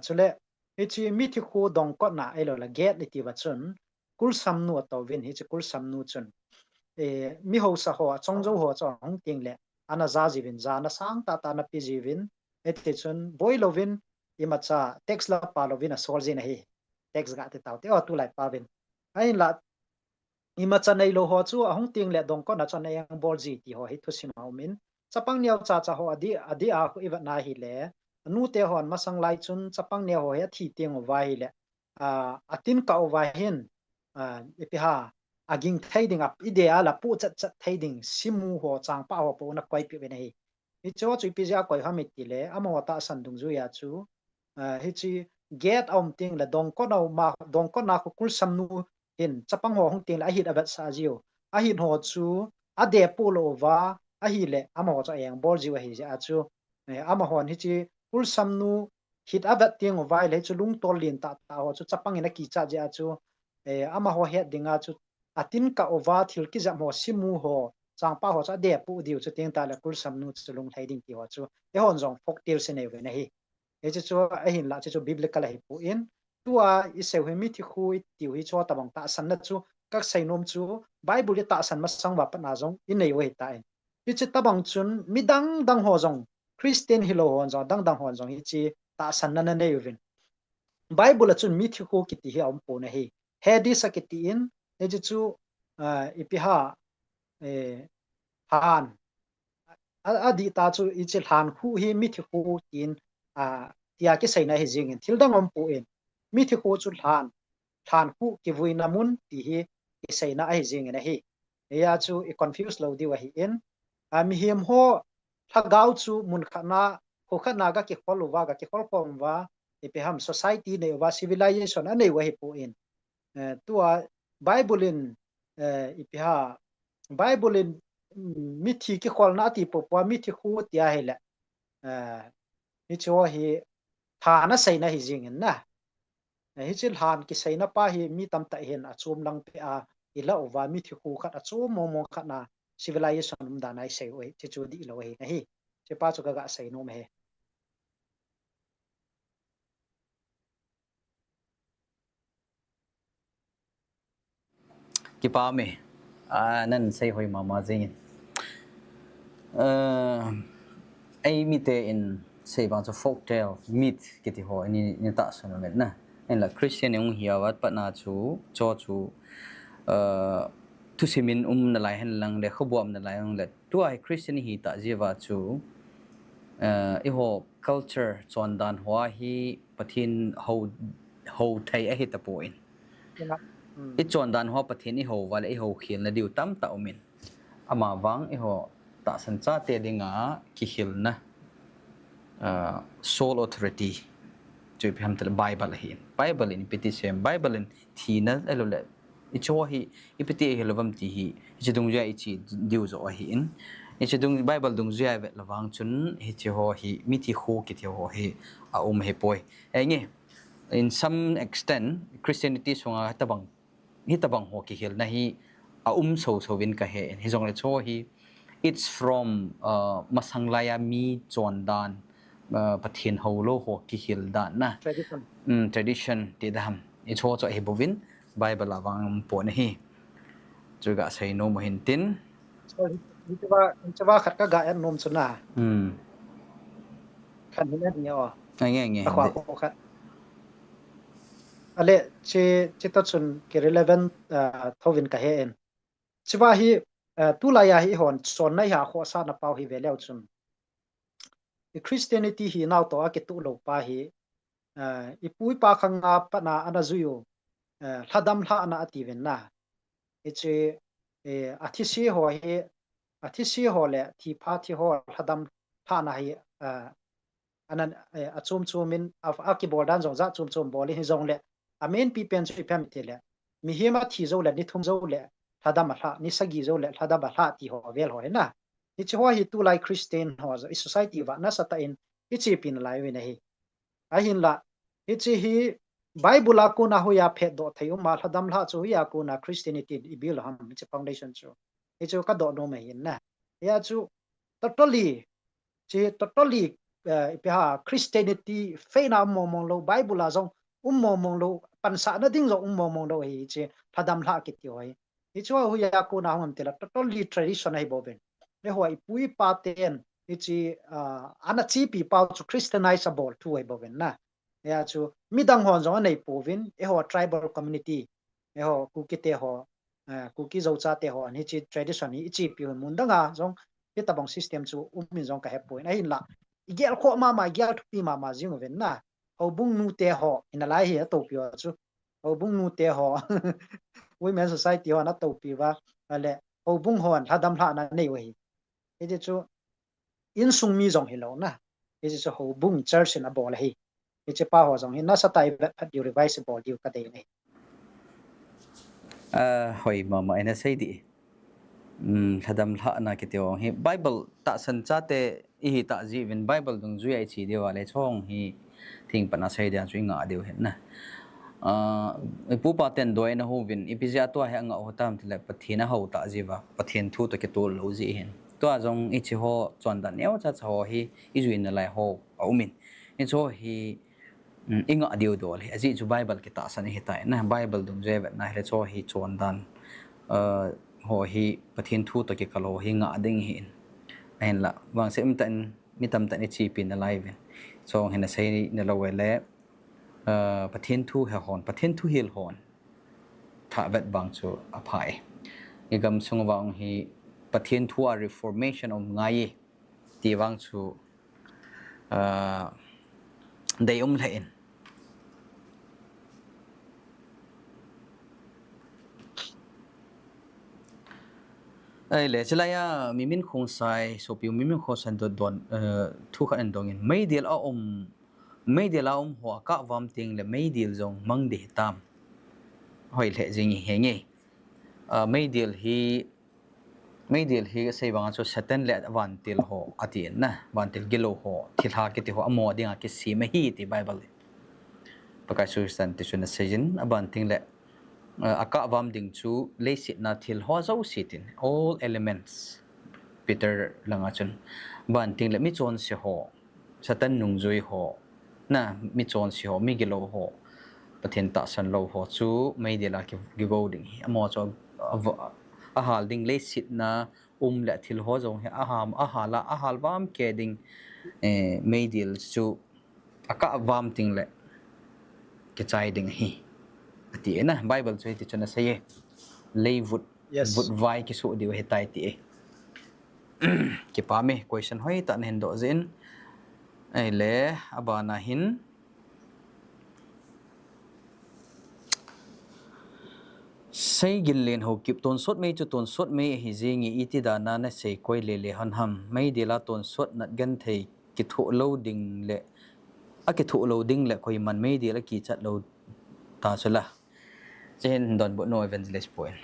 chule e chi mi thi khu dong ko na e lo la get ni ti wa chun kul sam nu to vin hi chu kul sam nu chun e mi ho sa ho chong zo ho cho hong ting le ana za ji vin za na sang ta na pi ji vin e te chun boy lovin i ma cha text la pa lovin a sol ji na hi text ga te tau te o tu lai pa vin ai la i ma cha nei lo ho chu a hong ting le dong ko na cha nei ang bol ji ti ho hi thu sim au min chapang niaw cha ho adi a khu i wa na hi le nu te hon ma sang lai chun chapang ne ho he thi teng wa hi le atin ka wa hin ipi ha aging thading up idea la pu chat chat thading simu ho chang pa ho po na koi pi be nei hi cho chu pi ja koi ha mi ti le amo ta san dung zu ya chu hi chi get om ting la dong ko no ma dong ko na ko kul sam nu hin chapang ho hong ting la hit abat sa jiu a hit ho chu a de pu lo wa a hi le amo cha yang bol jiu hi ja chu amo hon hi chi kul sam nu hit abat ting vai le chu lung tol lin ta ho chu chapang ina ki cha ja chu ama ho he dinga chu atin ka ova thil ki jam ho simu ho changpa ho cha de pu diu chu teng ta la kul sam nu chu lung thai ding ti ho chu e hon jong folk tel se nei ve na hi e chu a hin la chu biblical hi pu in tua i se he mi thi khu ti hi cho ta bang ta san na chu các sai nom chu bible ta san ma sang wa pa na jong in nei we ta hi chu ta bang chun mi dang dang ho jong christian hi lo hon jong dang hon jong hi chi ta san na nei vin bible chun mi thi khu ki ti hi om pu na hi he di sakiti in e chu ipiha han adi ta chu ichil han khu hi mi thi khu tin tia ki sei na hi jing in thil dang om pu in mi thi khu chu han khu ki vui na mun ti hi ki sei na ai jing na hi ya chu i confuse lo di wa hi in mi him ho thagau chu mun khana khu khana ga ki khol wa ga ki khol pom wa ipiham society ne wa civilization ane wa hi pu in tua bible in ipiha bible in mi thi ki khol na ti po pa mi thi khu tia hele ni cho hi tha na sei na hi jing na hi chil han ki sei na pa hi mi tam ta hen a chum lang pe a ila owa mi thi khu khat a chum mo mo khat na civilization um da nai sei oi chi chu di lo hi na hi che pa chu ga sei no me ki pa me nan say hoi mama jing ai mi te in say bang cho folk tale myth ki ti ho ni ta san me na en la christian ung hiawat pa na chu cho chu tu simin na lai hen lang le khobuam na lai lang le tu ai christian hi ta jiwa chu i ho culture chon dan hwa hi pathin ho thai a hi ta po in i chon dan hwa pathin i ho wala i ho khil na diu tam ta umin ama wang i ho ta san cha te dinga ki hil na sole authority chu pham tel bible hi bible in petition bible in thina elole i cho hi i peti helawam ti hi chi dung ja i chi diu zo hi in i chi dung bible dung ja ve lawang chun hi chi ho hi mi ti khu ki thi ho hi a he poi nge in some extent christianity songa tabang ho ki hil na hi a so win ka he hi jong le cho hi it's from masanglaya mi chondan pathin ho lo ho ki hil da na tradition tradition ti dam i cho cho he bovin bible awang po na hi chu ga sei no mo hin tin so hichawa khat ka ga en nom chuna khan hin ni o nge a khwa ko khat ale che ta chun ke relevant thovin ka he en chiwa hi tu la ya hi hon son na ya kho sa na pau hi veleu chun Christianity hi naw to a ke tu lo pa hi ipui pa khanga pa na ana zuyo hladam hla ana ati ven na ichi athisi ho hi athisi ho le thi pha thi ho hladam hla na hi anan achum chumin of akibordan zong za chum chum boli hi zong le amen pi pen chi pem ti le mi hi ma thi zo le ni thum zo le hladam hla ni sagi zo le hladam hla ti ho vel ho na ni chi ho hi tu lai Christian ho zo society wa na sata in ichi pin lai we na hi a hin la ichi hi Bible ko na ho ya phe do thai ma hladam hla chu ya ko na Christianity i bil ham chi foundation chu ichi ka do no me hin na ya chu totally chi totally ha Christianity fe na mo mong lo Bible la zong mo mong lo pan sa na ding zo mo mong lo hi chi hladam hla ki ti hoi hi chu ho ya ko na hom te la totally tradition ai bo ben le hoi pui pa ten ichi ana chi pi pa chu Christianize abol tu ai bo ben na ya chu midang hon zo nei povin e ho tribal community e ho ku ki te ho ku ki zo cha te ho ni chi tradition ni chi pi mun danga zong ki tabong system chu min zong ka he point ai la igel kho ma igel pi ma jing ven na ho bung nu te ho in lai hi to pi chu ho bung nu te ho women society ho na to pi wa ale ho bung hon hadam hla na nei we hi chu in sung mi zong hi lo na hi chu ho bung church in a bol hi hi pa ho zong hi na sa tai phat yu revise bol yu ka dei nei hoi ma ina sei di thadam hla na ki teo hi Bible ta san cha te i hi ta ji vin Bible dung zui ai chi dewa le chong hi thing pana sei dia chui nga deu hen na pu pa ten doi na hu vin ipizia to ha nga ho tam thile pathina ho ta jiwa pathin thu to ke to lo ji hen to azong i chi ho chon da neo cha chaw hi i zui na lai ho aumin i cho hi inga deu do le aji chu Bible ki ta san hi ta na Bible dung je na le cho hi chon dan ho hi pathin thu to ke kalo hi nga ding hin en la wang sem tan mi tam tan chi pin na live so hen na sei na lo we le pathin thu ha hon pathin thu hil hon tha vet bang chu a phai igam sung wang hi pathin thu a reformation of ngai ti wang chu dei le in ai le chalaya mimin khong sai so piu mimin kho san do don thu khan an dong in mai dial a mai dial a ho ka wam ting le mai dial zong mang de tam hoi le jing he nge mai dial hi sei bang chu satan le wan til ho ati na wan til gelo ho thil ha ki ti ho amo dinga ki si ma hi ti Bible pakai su san ti su na sejin aban ting le aka wam ding chu le sit na thil ho zo sitin all elements Peter langa chun ban ting le mi chon se ho satan nung zui ho na mi chon se ho mi gelo ho pathen ta san lo ho chu mai de la ki go ding amo cho a hal ding le sit na le thil ho zo he a hal wam ke ding mai dil chu aka wam ting le ke chai ding hi ati na Bible chu ti chuna sei leivut vut vai ki su diu he tai ti ki pa me question hoi ta nen do zin ai le abana hin sei gin len ho kip ton sot me chu ton sot me hi jingi iti da na na sei koi le han ham mai de la ton sot nat gan thei ki thu loading le a ki thu loading le koi man mai de la ki chat lo ta chula chen don bo no evangelist point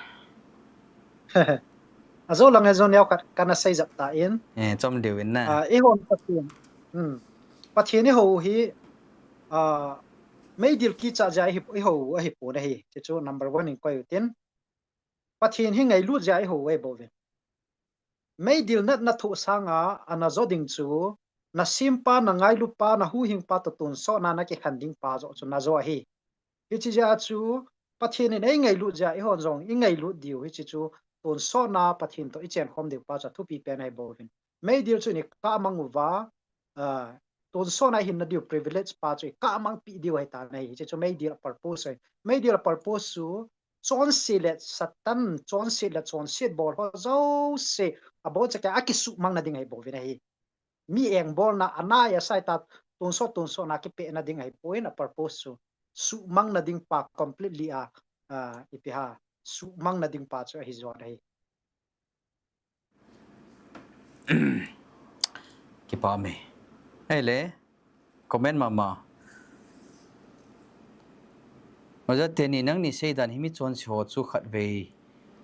azo lang azon yaw kana sei zap ta in chom dewin na e hon pathian ho hi mấy điều kia cha giải hiệp ấy hồ ấy hiệp bộ này thì chỗ number one in coi tiền pathian hi ngày lút giải hồ ấy bộ về mấy điều nát nát thụ sang anh zo ding chu na simpa na ngai lupa na hu hing pa to tun so na cái khăn ding pa zo chu na zo hi hi chi ja chu pathian này ngày lút giải hon zong i ngày lút điều hi chi chu ton so na pathin to ichen khom de pa cha thu pi pen hai bovin mai dir chu ni ka mangu wa ton so na hin na diu privilege pa chu ka mang pi diu hai ta nei chu mai dir purpose hai mai dir purpose su chon silet satan chon silet chon sit bol ho zo se abo cha ka akisu mang na ding hai bovin hai mi eng bol na anaya sai ta ton so na ki pe na ding hai point a purpose su mang na ding pa completely ipiha su mang na ding pa chu hi zo dai ki pa me ai le comment mama mà giờ tên này năng ni xây đàn himi chọn số chú khát về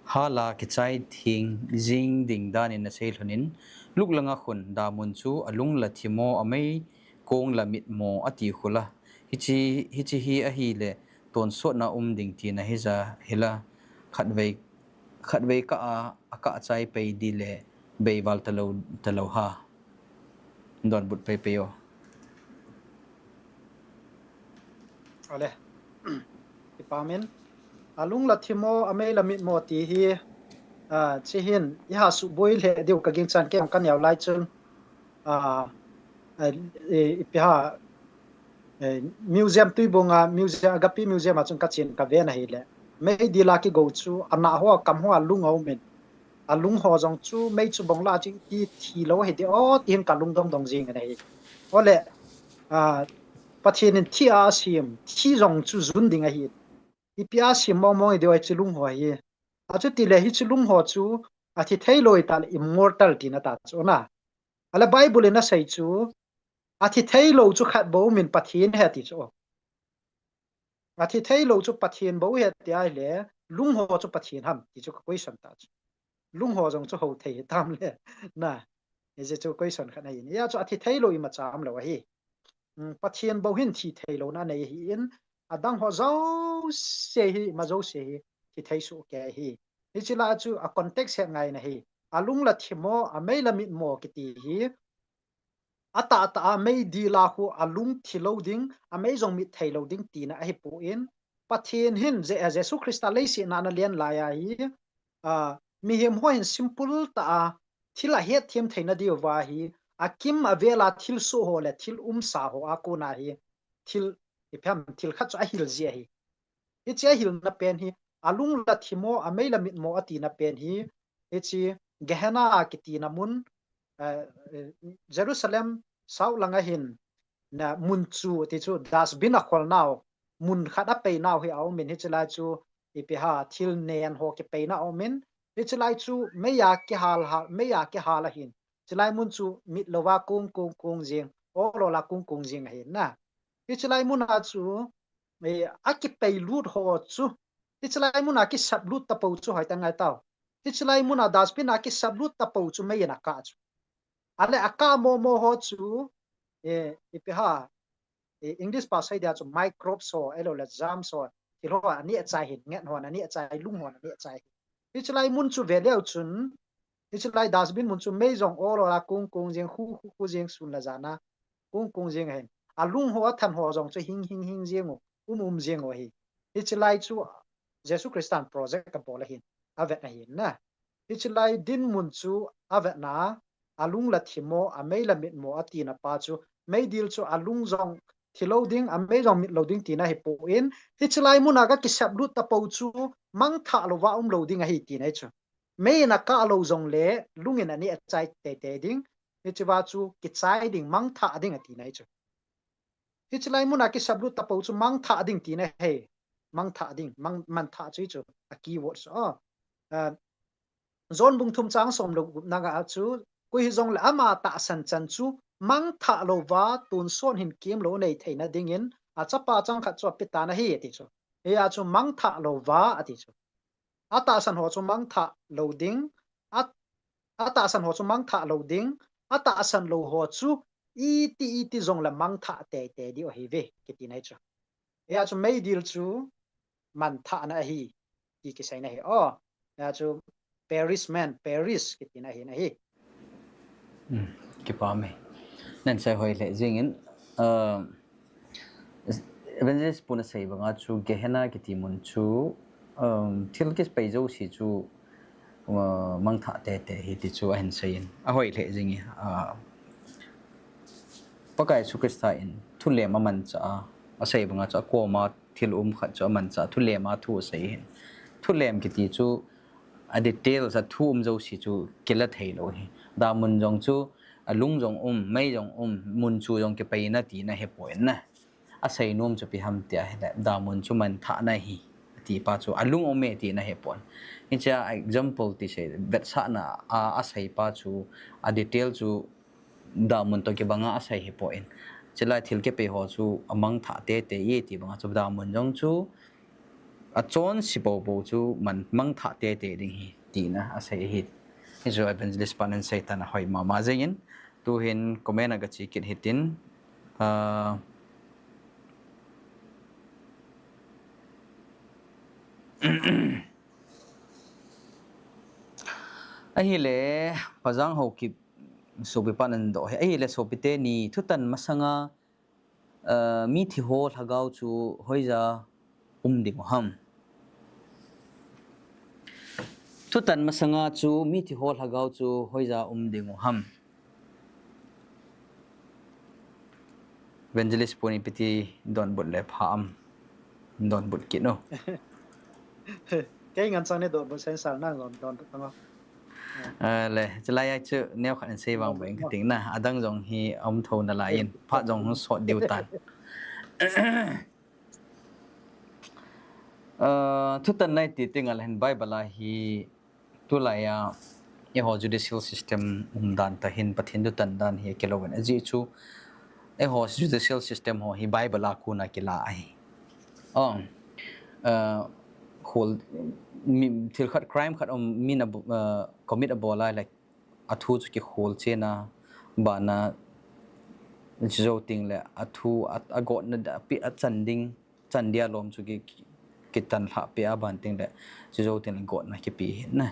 hala cái trái thiêng dinh đình đan in xây thunin lúc lăng khun đa mun chú alung là thimo amei kong là mít mo ati khula hi a hi le ton so na đình ti na hi za hila khát về ka trái pe di le be wal talo ha don but pe yo ale ipamin alung la thimo amei la mit mo ti hi chi hin ya su boi le deu ka ging chan kem kan yaw lai chun ipiha museum tui bonga museum agapi museum achun ka chin ka ve na hi le mei di la ki go chu ana ho kam ho alung au men alung ho jong chu mei chu bong la chi ti thi lo he de o tin ka lung dong dong jing nei ole pathin thi a sim thi jong chu zun ding a hi ipia sim mo mo de wa chi lung ho hi a chu ti le hi chi lung ho chu a thi thei loi tal immortal ti na ta chu na ala bible na sai chu a thi thei lo chu khat bo min pathin he ti chu a thi thei lo chu pathin bo he ti ai le lung ho chu pathin ham ti chu question ta chu lung ho jong chu ho thei tam le na is it chu question khat nei ya chu a thi thei lo i ma cham lo hi pathian bo hin thi thei lo na nei hi in adang ho zo se hi ma zo se hi thi thei su ke hi hi chila chu a context he ngai na hi alung la thimo a mei la mit mo ki ti hi ata ta mei di la hu alung thilo ding a mei jong mit thei lo ding ti na hi pu in pathian hin jesu christa le si na na lian la ya hi mi hem ho in simple ta thila he thiam theina di wa hi akim avela thil so ho le thil sa ho a ko na hi thil ipham thil kha cha hil zia hi hi che hil na pen hi alung la thimo a mei la mit mo ati na pen hi hi chi gehena ki ti na mun jerusalem sau langa hin na mun chu ti chu dasbin a khol naw mun khada pe naw hi au min hi chila chu ipiha thil nen ho ki pe na au min hi chilai chu meya ki hal a hin chilai mun chu mit lowa kung jing o lo la kung jing hi na hi chilai mun a chu me aki pe lut ho chu hi chilai mun a ki sab lut ta po chu hai ta ngai taw hi chilai mun a dasbin a ki sab lut ta po chu me na ka chu ale aka mo ho chu ipiha english pa sai dia chu microbe so elo la jam so ki lo ani achai hin nget hon ani achai lung hon ani achai hi chilai mun chu ve leo chun hi chilai dasbin mun chu mei jong o lo la kung jing hu jing sun la jana kung jing hen alung ho than ho jong chu hing jing jing o hi hi chilai chu jesu christian project ka bol hin avet na hin na hi chilai din mun chu avet na alung la thimo a mei la mit mo ati na pa chu mei dil chu alung jong thilo ding a mei jong mit lo ding ti na hi po in hi chilai mun aga ki sap lut ta po chu mang tha lo wa lo ding a hi ti na chu mei na ka lo jong le lungin ani achai te ding hi chiwa chu ki chai ding mang tha ding a ti na chu hi chilai mun a ki sap lut ta po chu mang tha ding ti na he mang tha ding man tha chu a keyword so zon bung thum chang som lo na ga chu kui jong la ama ta san chan chu mang tha lo wa tun son hin kim lo nei theina ding in a chapa chang kha chu pita na hi ti chu e a chu mang tha lo wa ati chu ata san ho chu mang tha lo ding ata san ho chu mang tha lo ding ata san lo ho chu iti jong la mang tha te di o hi ve ki ti nai chu e a chu mei dil chu man tha na hi ki ki sai na hi o a chu Paris ki ti na hi ki pa me nan sai hoi le jingin evangelist puna sei banga chu gehena ki ti mun chu thil kis pe jo si chu mang tha te hi ti chu a hin sein a hoi le jingi pakai su krista in thule ma man cha a sei banga cha ko ma thil khat cha man cha thule ma thu sei hin thulem ki ti chu a details a thum zo si chu kila thei lo hi da mun jong chu a lung jong mai jong mun chu jong ke pai na ti na he point na a sei nom chu pi ham tia he da mun chu man tha na hi ti pa chu alung me ti na he point in cha example ti sei bet sa na a sei pa chu a detail chu da mun to ke banga a sei he point chela thil ke pe ho chu amang tha te ye ti banga chu da mun jong chu a chon si bo chu man mang tha te ding hi ti na a sei hi so evangelist panen sei ta na hoi ma zein tu hin comment aga chi kit hitin a hi le pajang ho ki sobi panan do he ai le sobite ni thutan masanga mi thi ho thagau chu hoiza ding ham thutan masanga chu mi thi ho thagau chu hoiza ding ham evangelist poni piti don bot le pham don bot ki no cái ngân sang này đồn bớt sen sal na ngon đồn đúng không le chalai chu neo khan se wang beng ting na adang jong hi thon na la in pha jong so diu tan thutan nai ti tingal hen bible hi tu la ya e ho judicial system dan ta hin pathin du tan dan hi kelowen aji chu e ho judicial system ho hi bible la ku na kila ai whole thil khat crime khat min commit a bola like athu ki whole chena bana jo ting le athu agot na da pi a chandia lom chu ki tan ha pe a ban ting le jo ting got na ki pi na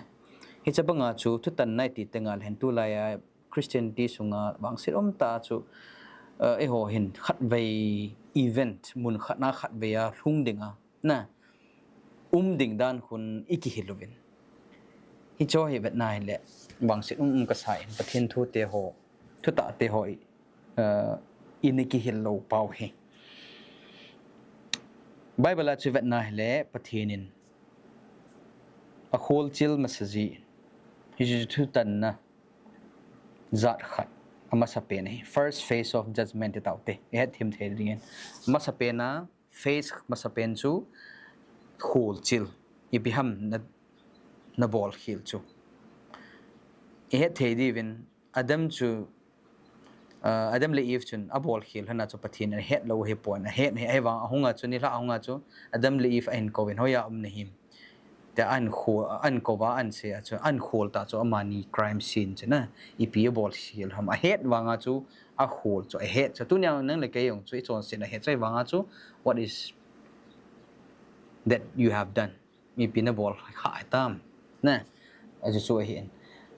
hi chabanga chu thu tan nai ti tengal hen tu la ya christian ti sunga bang sirom ta chu e ho hin khat vei event mun khat na khat ve ya hlung dinga na ding dan khun iki hilovin hi cho hi vet nai le bang se ka sai pathin thu te ho thu ta te hoi iniki hillo pau he bible chu vet nai le pathinin a khol chil masaji hi ju thu tan na zat khat ama sape nei first phase of judgment taute he thim the ringen ma sape na face ma sapen chu whole chill ibiham na ball khil chu e thedi win adam chu adam le if chun a ball khil hana chu pathin a het lo he point a het he wa ahunga chu ni la ahunga chu adam le if en ko wen hoya ne him te an ko ba an se chu an khol ta chu amani crime scene chna ipi ball khil ham a het wa nga chu a khol chu a het chu tu nya nang le ke yong chu chon sin a het chai wa nga chu what is that you have done mi pina bol khai tam na aju chu hin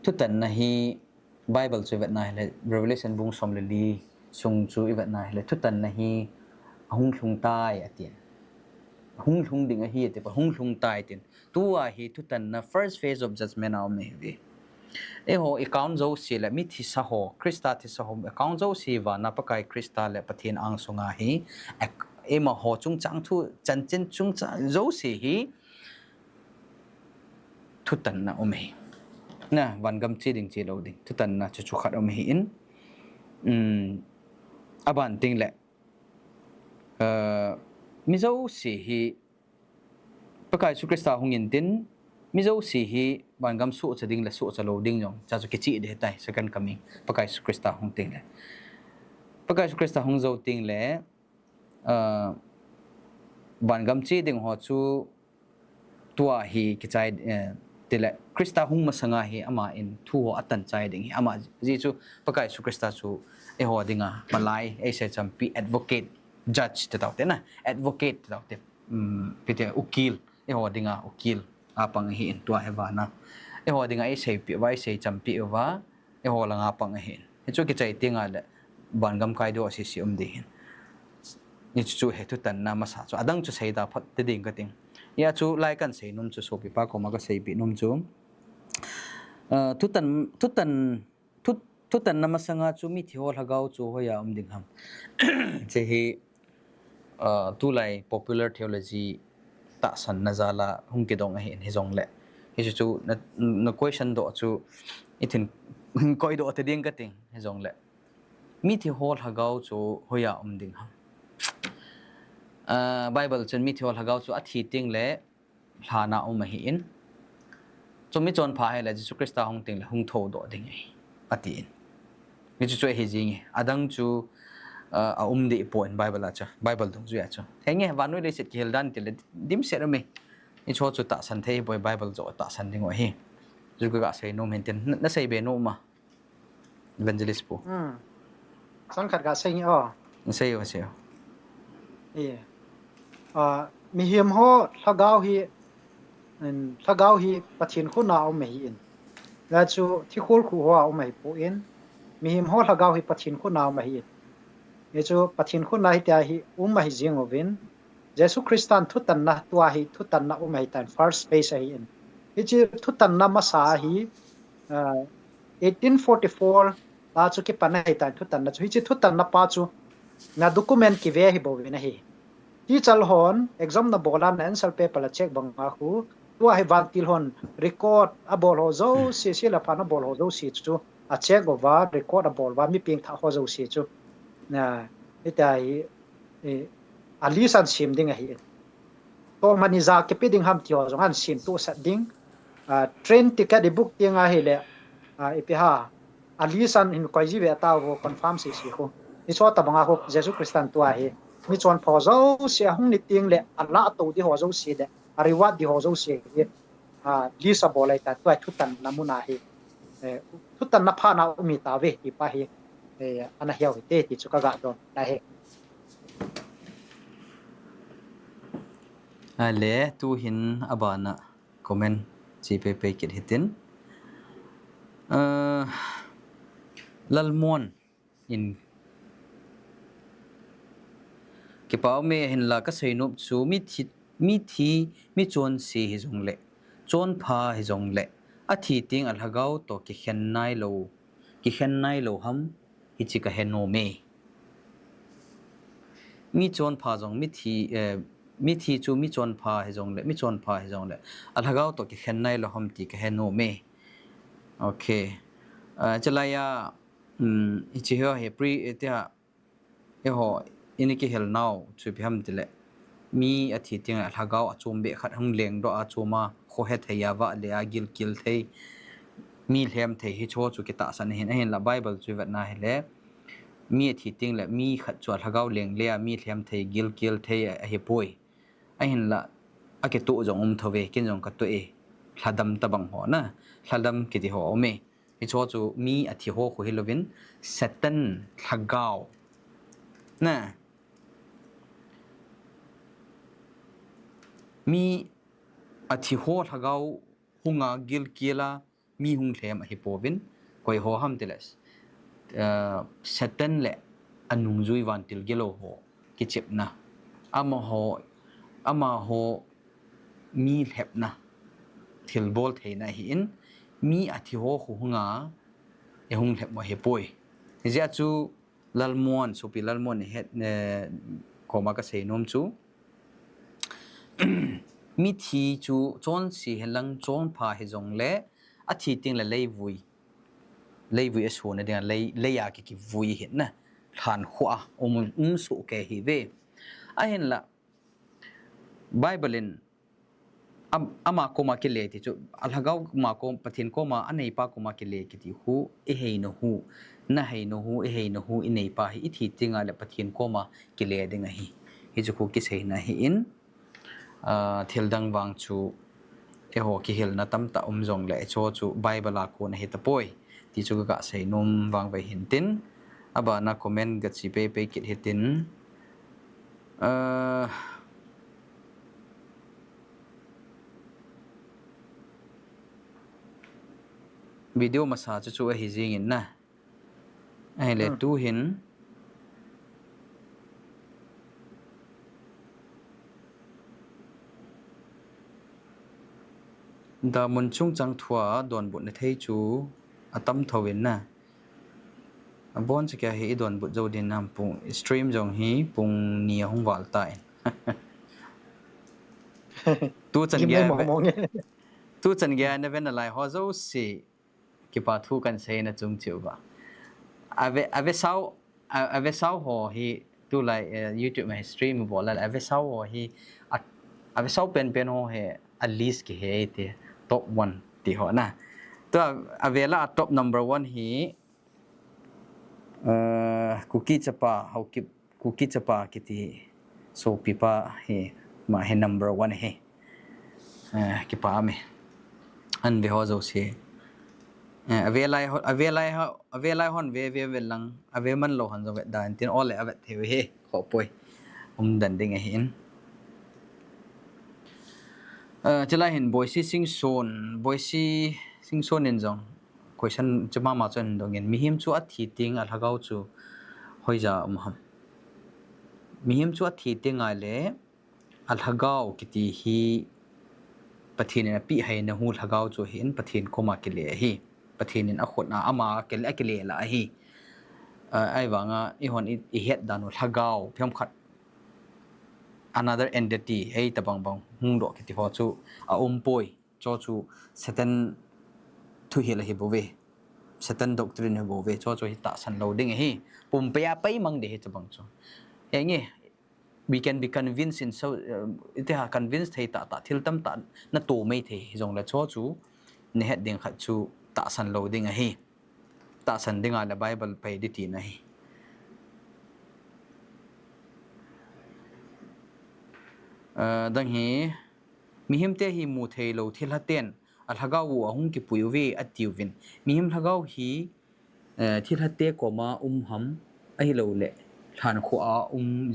thu tan na hi bible chu vet na le revelation bung som le li sung chu i vet na le thu tan na hi hung hlung tai atien hung hlung ding a hi te pa hung hlung tai tin tu a hi thu tan na first phase of judgment now me vi e ho account zo si le mi thi sa ho krista thi sa ho account zo si wa na pa kai krista le pathin ang sunga hi ema ho chung chang thu chan chen chung cha zo si hi thu tan na omi na wan gam chi ding chi lo ding thu tan na chu khat omi in aban ting le mi zo si hi pakai su krista hungin tin mi zo si hi wan gam su cha ding le su cha lo ding yong cha chu ke chi de tai second coming pakai su krista hung ting le pakai su krista hung zo ting le ban gam chi ding ho chu tua hi ki chai tele krista hung masanga hi ama in thu ho atan chai ding hi ama ji chu pakai su krista chu e ho dinga malai e se champi advocate judge te taute na advocate te taute pite ukil e ho dinga ukil apang hi in tua hewana e ho dinga e se pi vai se champi wa e ho langa pang hi he chu ki chai tinga le ban gam kai do si si di hin ni chu he tu tan na masa chu adang chu sei da phat te ding ka ting ya chu lai kan sei num chu so pi pa ko ma ka sei pi num chu tutan tutan namasanga chu mi thiol hagau chu hoya ding ham che hi tu lai popular theology ta san nazala hung ke dong he jong le hi chu na question do chu ithin koi do te ding ka ting he jong le mi thi hol hagau chu hoya ding ham bible chen mi thiol hagau chu athi ting le hlana hi in chumi chon pha he la jesu christa hong ting la hung tho do ding ai atin mi chu choi he jing adang chu a de point bible a cha bible dong ju ya cha thenge wanoi le set khel dan til dim ser me ni cho chu ta san thei boy bible zo ta san ding hi ju ga sei no maintain na sei be no ma evangelist po san khat ga sei ni o sei o sei e mi hiam ho thagau hi thagau hi pathin khu na o me hi in la chu thi khol khu ho o me po in mi him ho thagau hi pathin khu na o me hi ye chu pathin khu na hi ta hi ma hi jing ovin jesu christian thutan na tua hi thutan na o me tan first space hi in hi chi thutan na ma sa hi 1844 ta chu ki pan hi tan thutan na chu hi chi thutan na pa chu na document ki ve hi bo na hi ti chal hon exam na bolan answer paper la check bang a khu tua hi van til hon record a bol ho zo si la pa na bol ho zo si chu a check over record a bol wa mi ping tha ho zo si chu na itai ali san sim ding a hi to mani za ke piding ham tio zo han sim tu sa ding train ticket di book tinga hi le ipi ha ali san in koi ji ve ta wo confirm si si khu ni so ta banga ho jesu christian tua hi mi chon pho zo sia hung ni ting le ala to di ho zo si de ariwa di ho zo si li sa bolai ta tua thutan namuna hi thutan na pha na mi ta ve ti pa hi ana hiao te ti chu ka ga don na he ale tu hin abana comment gpp kit hitin lalmon in ke pau me hin la ka sei nup chu mi chon si hi jong le chon pha hi jong le a thi ting al hagau to ki khen nai lo ham hi chi ka hen no me mi chon pha jong mi thi chu mi chon pha hi jong le al hagau to ki khen nai lo ham ti ka hen no me okay chalaya hi chi he pre etia e ho iniki hel now chu pham tile mi athi ting al hagau achom be khat hung leng do a choma kho he theya wa le a gil kil thei mi hlem thei hi cho chu ki ta san hin la bible chu vat na hele mi athi ting le mi khat chu al hagau leng le a mi hlem thei gil kil thei a hi poi a hin la a ke tu jong thove kin jong ka tu e hladam tabang ho na hladam ki ti ho me hi cho chu mi athi ho khu hi lovin satan hagau na mi athi ho thagau hunga gil kila mi hung thlem hi povin koi ho ham tiles satan le anung zui van til gelo ho ki chepna ama ho mi hlepna thil bol theina hi in mi athi ho hunga e hung thlep mo he poi ja chu lalmon supi lalmon het koma ka sei nom chu mi thi chu chon si helang chon pha he jong le a thi ting la leivui a so na dia leya ki vui hin na than khwa su ke hi ve a hen la bible in ama ko ma ke le ti chu alhagau ma ko pathin ko ma anei pa ko ma ke le ki ti hu e hei no hu na hei no hu e hei no hu i nei pa hi i thi tinga le pathin ko ma ke le dinga hi hi chu ki sei na hi in thil dang wang chu e ho ki hil na tam ta jong le cho chu bible a ko na hi ta poi ti chu ga sei nom wang vai hin tin aba na comment ga chi pe kit hitin video masa chu hi jing in na ai le tu hin da mun chung chang thua don bu na thei chu atam thawin na bon che kya hi don bu zo din nam pung stream jong hi pung ni hong wal ta en tu chan ยิ้ม ge ให้หมอมองเนี่ย tu chan ge na ven lai ho zo si ki pa thu kan sei na chung chiu ba ave sau ho hi tu lai youtube mai stream bo la ave sau ho hi ave sau pen ho he at least ki he te top 1 ti ho na to ave la top number 1 hi cookie chapa how keep cookie chapa kiti so pipa he ma he number 1 he ki pa me an ve ho zo se ave lai hon ve lang ave man lo han zo ve dan tin all ave the he kho poi dan ding a hin chala hin boise sing son in jong question chama ma chen dong in mi him chu a thi ting a lagau chu hoija ham mi him chu a thi ting a le a lagau kiti hi pathin na pi hai na hu lagau chu hin pathin koma ke le hi pathin in a khot na ama ke le la hi ai wanga I hon I het dan lagau phem khat another entity hey tabang bang hung do kiti ho chu a poi cho chu satan thu hi la hi bove satan doctrine hi bove cho hi ta san lo ding hi pum pe ya pai mang de hi chabang chu engi we can be convinced in so ite ha convinced thei ta thil tam ta na to mai the jong la cho chu ne het ding khat chu ta san lo ding hi ta san ding a la bible pai di ti na hi dang hi mi him te hi mu thei lo thil ha ten a lhagau ahung ki puiwe atiwin mi him lhagau hi thil ha te koma ham ai lo le than kho a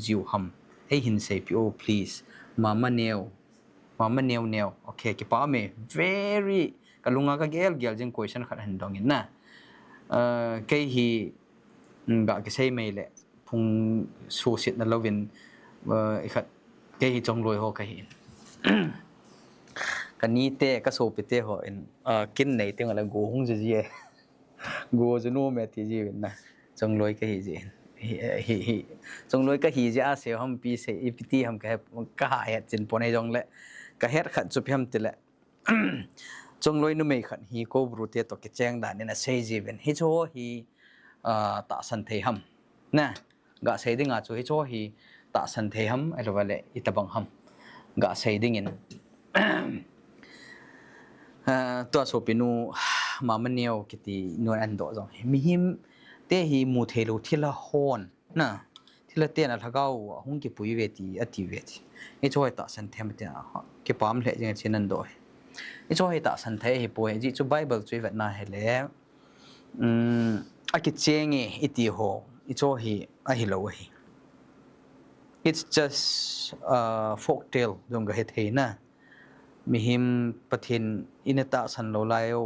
jiu ham ei hin sei pi oh please mama neo okay ki pa me very kalunga ka gel jing question khat han dong in na ke hi ga ke sei mai le phung so sit na lovin I khat ke hi chong loi ho ka hi kan ni te ka so pe te ho in kin nei te ngala go hung ji ye go ju no me ti ji na chong loi ka hi ji hi chong loi ka hi ja se ham pi se ipti ham ka ha ya chin pone jong le ka het khat chu pham ti le chong loi nu me khat hi ko bru te to ke cheng da ne na sei ji ven hi cho hi ta san the ham na ga sei ding a chu hi cho hi ta san the ham ai lo le itabang ham ga sei ding in to so pinu mama neo kiti no an do jong mi him te hi mu thelo thila hon na thila te na thagau hung ki pui ve ti ati ve ti e choi ta san them te ke pam le jeng chen an do e choi ta san the hi poi ji chu bible chui vet na hele a ki chenge iti ho e cho hi a hi lo hi it's just a folk tale jong ga he the na mi him pathin inata san lo layo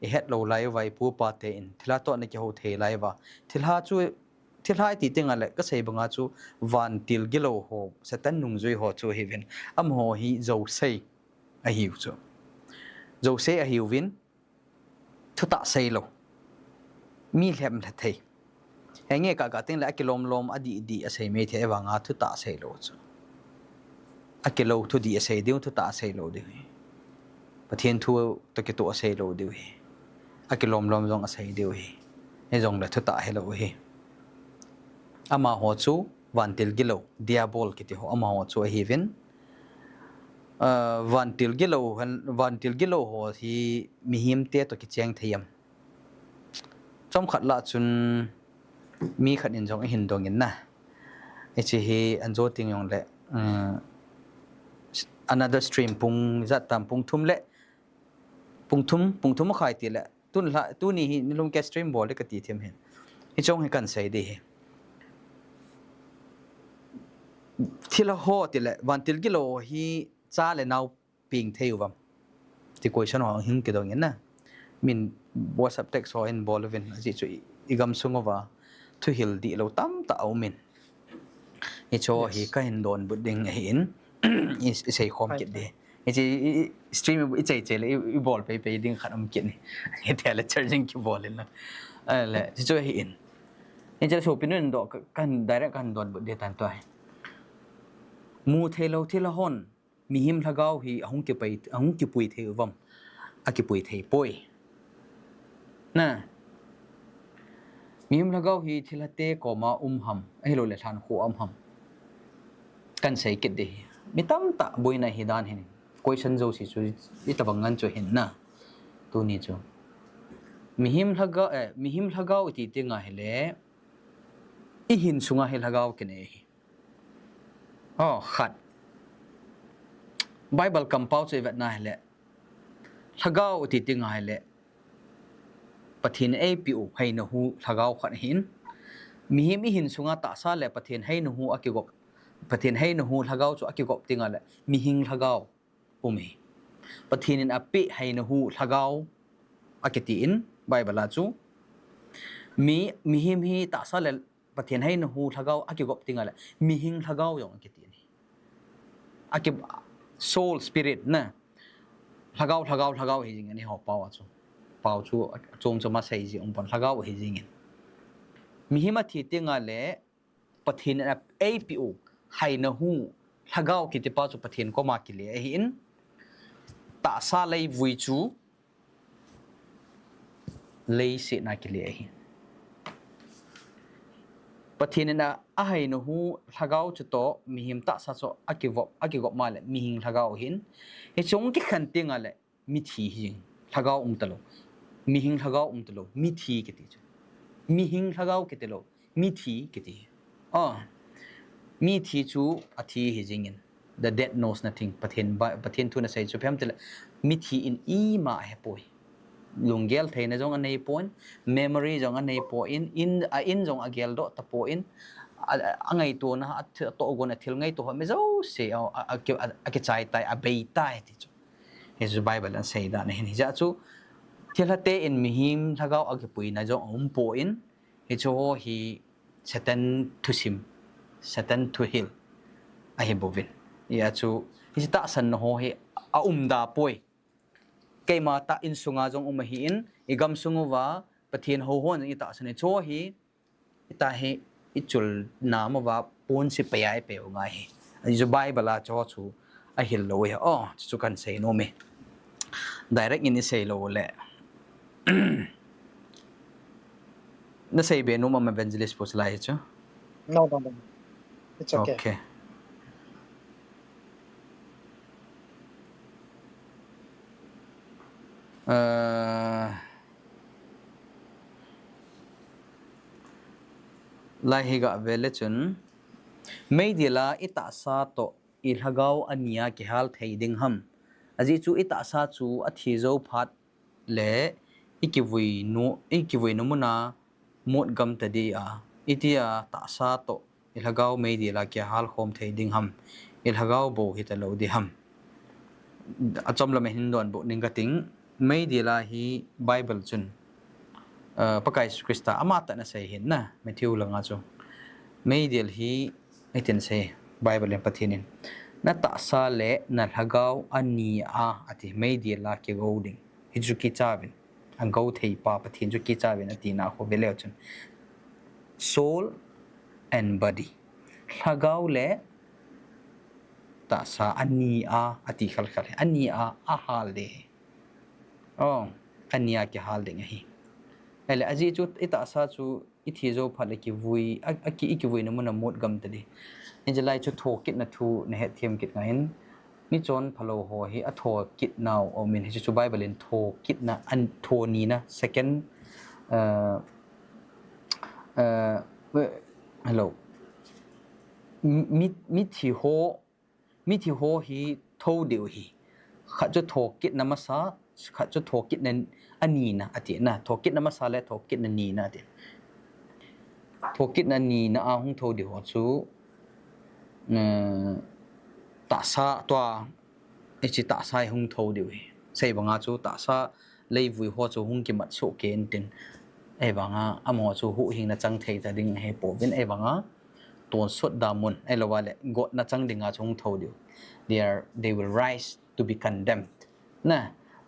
e het lo lai vai pu pa te in thila to na ki ho the lai wa thilha ti tinga le ka sei banga chu van til gilo ho satan nung zui ho chu heaven am ho hi zo sei a hiu chu zo sei a hiu win thu ta sei lo mi hlem la thei henge ka ting la kilom adi a sei me the wanga thu ta sei lo chu akilo thu di a sei diu thu ta sei lo di pathian thu to ke to a sei lo di akilom jong a sei di he jong la thu ta he lo hi ama ho chu vantil gilo diabol kiti ho ama ho chu heaven vantil gilo ho hi mihim te to ki cheng theyam chom khat la chun mi khat in jong hin dong in na e chi hi anjo ting yong le another stream pung zat tam pung thum le pung thum khai ti le tu ni hi nilum ke stream bol le ka ti them hen hi chong he kan sei de thila ho ti le vantil gilo hi cha le nau ping theiwam ti question ho hin ke dong na min whatsapp text ho in bolvin ji chu igam sungova thu hil di lo tam ta au min hi cho hi ka hin don buding hin is sei khom kit de ไอ้จีสตรีมไอ้เจเลยไอ้บอลไปดิ้งขัดอมกินนี่ไอ้แต่ละชาร์จิงคีย์บอร์ดเลยนะแหละที่ช่วยให้อินไอ้จะโชว์เป็นเรื่องดอกกันได้รับกันโดนบทเดียตันตัวมูเทโลที่ละหอนมีหิมทะเกาฮีอาหุงเก็บไปอาหุงเก็บปุยเทวมอาเก็บปุยเทป่วยน่ะมีหิมทะเกาฮีที่ละเตก็มาหำไอ้โลเลทานคู่หำกันใส่กิดดีมีตั้มตะบุยในฮิดานเห็นquestion jo si chu I tabangan chu hin na tu ni chu mihim lhagau ti tinga hele I hin sunga he lhagau kene khat bible compound che vet na hele lhagau ti tinga hele pathin apu heina hu lhagau khat hin mihim I hin sunga ta sa le pathin heina hu akigop pathin heina hu lhagau chu akigop tinga le mihing lhagau umi patinin api haina hu lhagau aketiin bible chu mihim hi ta sa le pathin haina hu lhagau akigop tingala mihing lhagau yong aketin akib soul spirit na lhagau hi jing ani ho pawa chu pau chu chom choma sei ji umpon lhagau hi jing mihima thi tingale pathin apu haina hu lhagau kitipa chu pathin ko ma kile hin ta sa lei vui chu lei se na kile hi pathin na a hai no hu lhagau chu to mihim ta sa cho akivop ma le mihing lhagau hin he chong ki khan tinga le mi thi hi lhagau talo mihing lhagau talo mi thi ke ti chu mihing lhagau ke telo mi thi ke ti mi thi chu a thi hi jingin the dead knows nothing pathin tu na sai chu phem tel mi thi in I ma he poi lungel theina jong anei point memory jong anei po in jong agel do ta po in angai to na to gona thil ngai to me zo se a ke chai tai a bei tai ti chu his bible an say da ne ja chu thilate in mihim thagau age pui na jong po in he chu hi satan to sim satan to hill a he bovin ya chu hi ta san ho he a da poi keima ta in sunga jong hi in igam sunguwa pathin ho hon ita sane cho hi ita he ichul namawa pon si payai pe nga hi ju bible la cho chu a hil lo ya chu kan sei no me direct in sei lo le na sei be no ma evangelist pos lai chu no it's okay okay lai higa vele chun meidila ita sa to ilhagau ania ki hal theiding ham aji chu ita sa chu athi zo phat le ikivui no muna mot gam ta di itia ta sa to ilhagau meidila ki hal khom theiding ham ilhagau bo hitalo di ham achom la me hindon bo ningating meidila hi bible chun pakai krista amata na sei hin na Matthew langa chu meidil hi itin sei bible en pathinin na ta sa le na lhagau ani ati meidila ke goding hijuki chavin ang go thei pa pathin ju ki chavin ati na kho vele chun soul and body lhagau le ta sa ani ati khal ani hal de ania ke hal de hi ele aji chu ita sa chu ithi zo phale ki vui ki vui na mona mot gam tadi injalai chu thokit na thu ne he them kit ngain mi chon phalo ho hi a thokit now o min hi chu bible in thokit na an thoni na second hello mi thi ho hi tho deu hi kha chu thokit na ma sa kha chu thokit na ani na ati na thokit na masala thokit na ni na ati thokit na ni na hung tho di ho chu ta sa twa chi ta sai hung tho di we sei banga chu ta sa lei vui ho chu hung ki mat so ken tin e banga amo chu hu hing na chang thei ta ding he po vin e banga ton sot da mun e lawale got na chang dinga chung tho di they will rise to be condemned na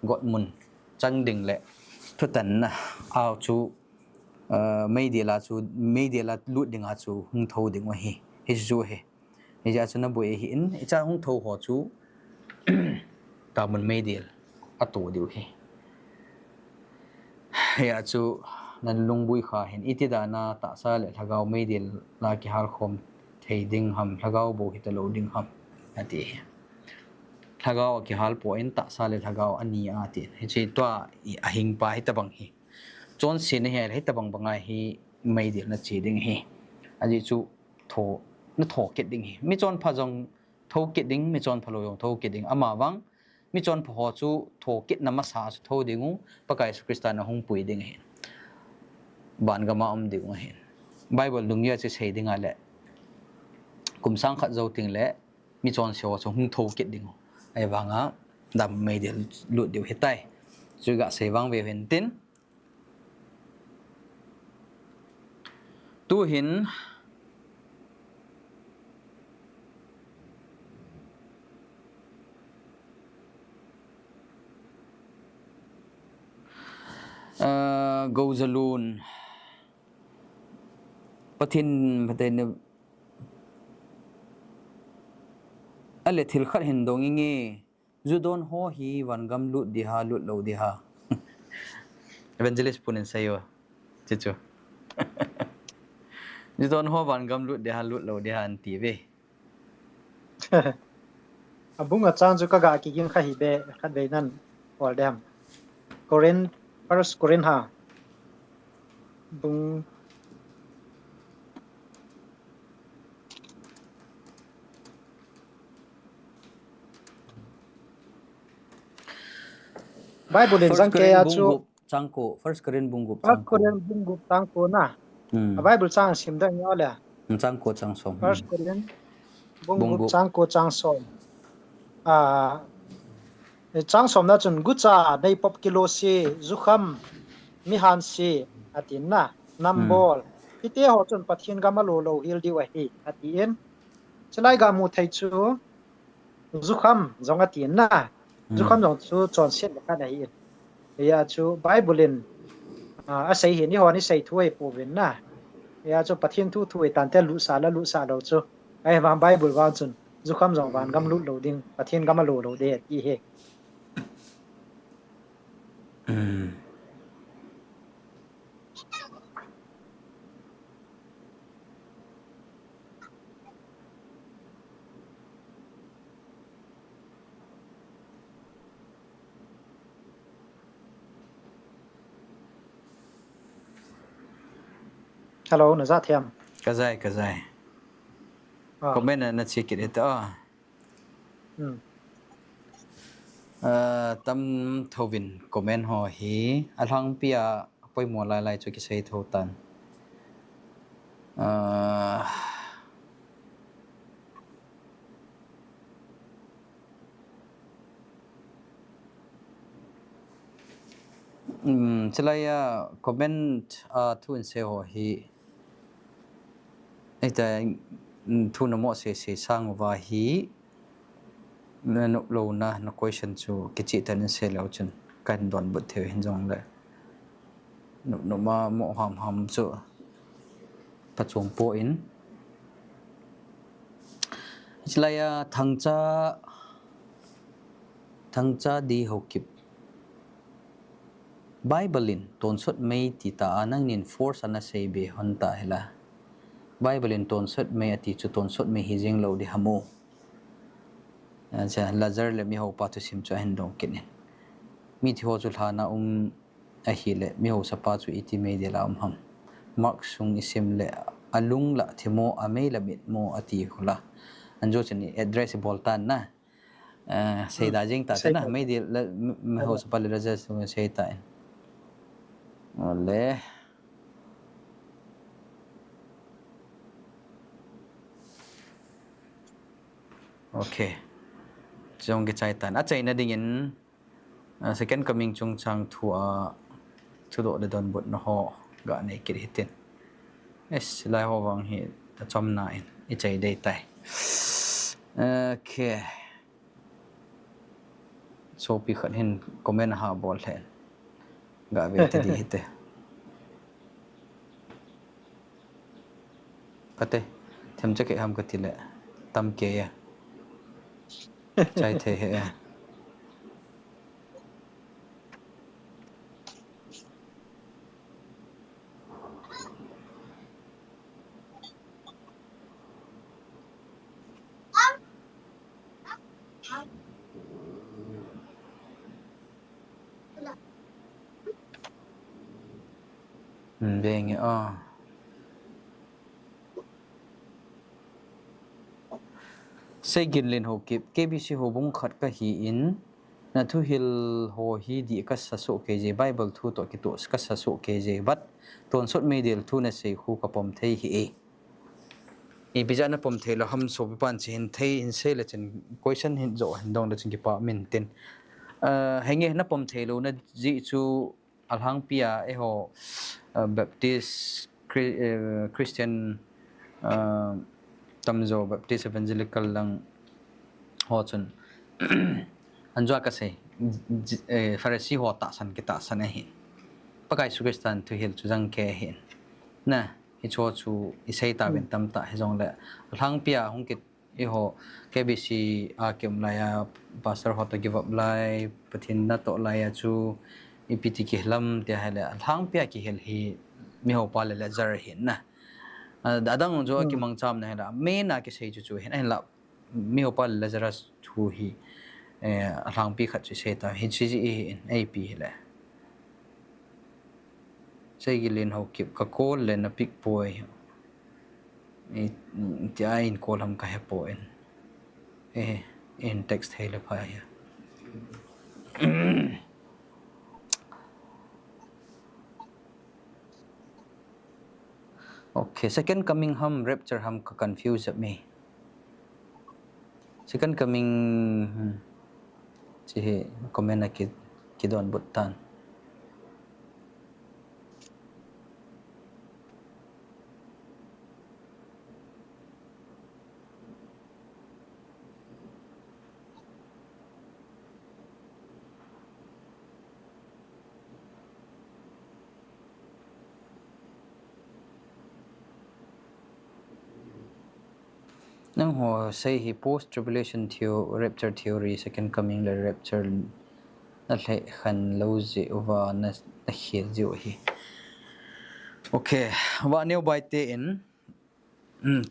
got mun chang ding le thu tan na ao chu media la lut ding a chu hung tho ding wa hi chu he ni ja chu na boi hi in cha hung tho ho chu ta mun media a to diu hi ya chu nan lungbui kha hin itidana ta sa le thagau media la ki har khom thei ding ham thagau bo hi ta lo ding ham ati thagau ki hal po in ta sa le thagau ani a ti he chi to a hing pa hi ta bang hi chon sin he he ta bang bangai hi media na chi ding hi aji chu tho na tho ke ding hi mi chon pha jong tho ke ding mi chon phalo yong tho ke ding ama wang mi chon pho chu tho ke na ma sa tho dingu pakai kristan na hung pui ding hi ban ga ma ding hi bible dung ya che sei ding ale kum sang khat zo ting le mi chon seo chu hung tho ke ding ai wanga dam media lut diu hetai chu ga sei wang ve ven tin tu hin Gozalun pathin pathen ale thil khat hin dong nge judon ho hi wangam lut diha lut lo diha evangelist punin sayo chichu judon ho wangam lut diha lut lo diha an ti ve abunga chan chu ka ga ki yin kha hi be khat be nan wal dam koren first koren ha bung Bible in jang ke a chu changko first korean bungup first koren bungup tangko na Bible chang sim da nya le changko changsom first koren bungup changko changsom a changsom na chun gucha nei pop kilo si zukham mi han si atin na nambol ite ho chun pathin ga ma lo hil di wa hi atin chlai ga mu thai chu zukham zonga tin na zukham zong chu chon set ka na hi ya chu bible in a sei hi ni ho ni sei thuai po ven na ya chu pathin thu thuai tan te lu sa lo chu ai wa bible wa chun zukham zong wan gam lu lo ding pathin ga ma lo de ti he hello na za thiam kazai comment na check it tam thovin comment ho hi alang pia poi mo lai chu ki sei tho tan chalaya comment thu in se ho hi eta thu na mo se sang wa hi no lo na question chu ki chi tan se lo chun kan don but the hin jong le no ma mo ham chu pachong po in chalaya thangcha di hokip Bible in ton sot mei ti ta anang nin force ana sei be hon ta hela Bible in ton sot mei ati chu ton sot mei hijing lo di hamo acha lazar le mi ho pa tu sim cha hen dong kin mi thi ho chu thana a hi le mi ho sa pa chu iti mei de la ham mark sung isim le alung la thimo a mei la mit mo ati khula anjo chani address boltan na sei da jing ta na mei de mi ho sa pa le raja sung sei ta ole okay jong ke chai tan a chai na ding in second coming chung chang thu do de don bot na ho ga nei kir hitin es lai ho wang hi ta chom na in i chai dei tai okay so pi khat hin comment ha bol thlen ga ve te di hite kate them che ke ham ka ti le tam ke ya chai the he ve nge Segin lin ho kip KBC ho bung khat ka hi in na thu hil ho hi di ka sa so ke je Bible thu to ki to ka sa so ke je but ton sot me del thu na se khu ka pom thei hi e bija na pom thei lo ham so bi pan chin thei in se le chen question hin zo han dong da chin ki pa min tin henge na pom thei lo na ji chu alhang pia e ho Baptist Christian tamzo Baptist Evangelical lang ho chun anjwa ka se Pharisee ho ta san ki ta san a hin pakai suggestion to hil chu jang ke hin na hi cho chu isei ta ben tam ta he jong le thang pia hong kit e ho KBC a kem la ya pastor ho to give up lai pathin na to la ya chu EPT ki hlam te ha le thang pia ki hel hi mi ho pa le la jar hin na adang jo ki mangcham na la me na ki sei chu chu hen la mi ho pa lazarus thu hi thang pi khat chi se ta hi chi in AP le sei gilin ho kip ka call le na pick boy ti ai in call ham ka he po in text hele pha ya okay second coming ham rapture ham ka confuse me second coming chi comment na ki don butan nang ho say hi post tribulation rapture theory second coming le rapture na le khan lo ji over na khil ji hi okay wa new by te in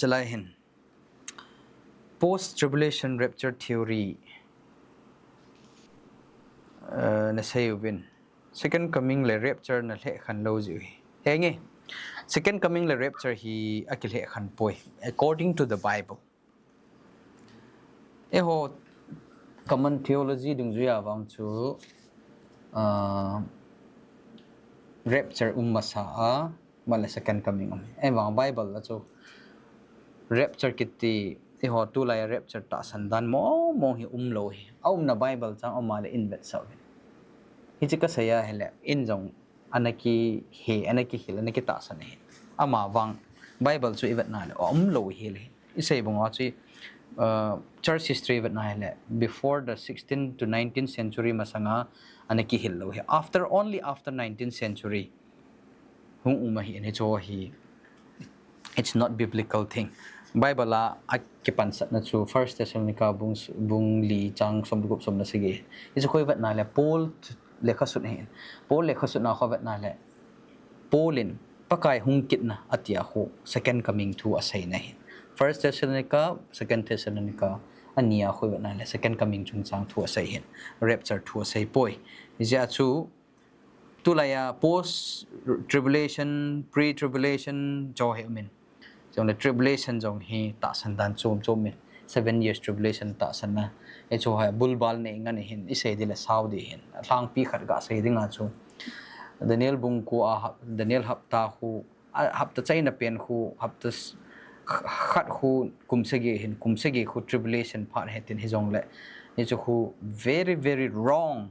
chalai hin post tribulation rapture theory na say win second coming le rapture na le khan lo ji he nge second coming le rapture hi akil he khan poi according to the Bible ho common theology dung juya wang chu rapture ummasa mala second coming wang Bible la chu rapture kitti ho tu la rapture ta sandan mo hi lo hi na Bible chang omale invent saw hi chi ka saya hele in jong anaki hil anaki ta san he ama wang Bible chu event na le lo hi le isei bongwa chi church history vat na hele before the 16th to 19th century masanga anaki hillo he after 19th century hung umahi ne cho hi it's not biblical thing Bible la akipan sat na chu first Thessalonica bung li chang som gup som na sige is khoi vat na le Paul lekha sut hin Paul lekha sut na kho vat na le Paulin pakai hung kit na atia ho second coming to asai na hin First Thessalonica, Second Thessalonica, ania khoi na le second coming chung chang thu asai hin rapture thu asai poi ja chu tulaya post tribulation pre tribulation jo he min jong le tribulation jong hi ta san dan chom min 7 years tribulation ta san na e cho ha bulbal ne ngan hin isei dile saudi hin thang pi khat ga sei dinga chu Daniel bung ku Daniel hapta khu hapta chaina pen khu hapta khat khu kumsegi khu tribulation part hetin hijong le ni chu khu very very wrong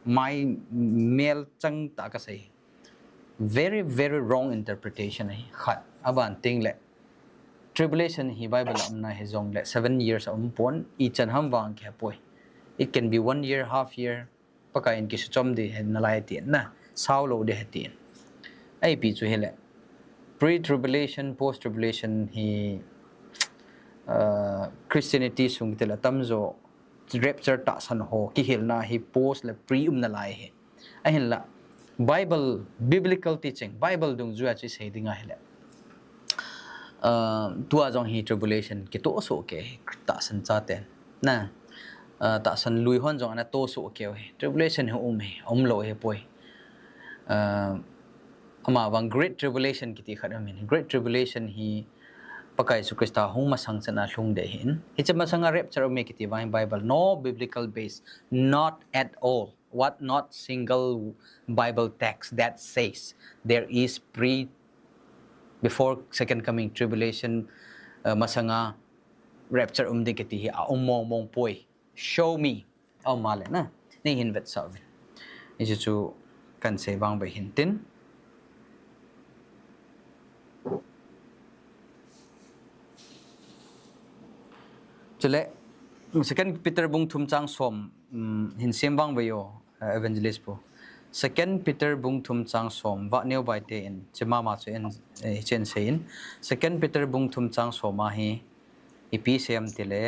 my mail chang ta ka sei very very wrong interpretation hi khat aban ting le tribulation hi Bible amna hijong le 7 years pon I chan ham wang khe poi it can be 1 year half year pakai in ki chom de na lai ti na sao lo de ti ai pi chu hele pre tribulation post tribulation hi Christianity sung tela tamzo rapture ta san ho ki hilna hi post le pre na lai he a hin la Bible biblical teaching Bible dung ju chi sei dinga hele tua jong hi tribulation ki to so ke ta san cha ten na ta san lui hon jong ana to so ke tribulation he lo he poi ama wang great tribulation ki ti khat amin great tribulation hi pakai su krista hung masang chana hlung de hin hi chama sanga rapture me ki ti wang Bible no biblical base not at all what not single Bible text that says there is before second coming tribulation masanga rapture de ki ti hi mong poi show me male na ni hin vet sa ni chu kan se wang ba hin tin chule second Peter bung thum chang som hin sem wang bayo evangelist po second Peter bung thum chang som wa neu bai te in chema ma chu en chen sein second Peter bung thum chang som ma hi ipi sem tile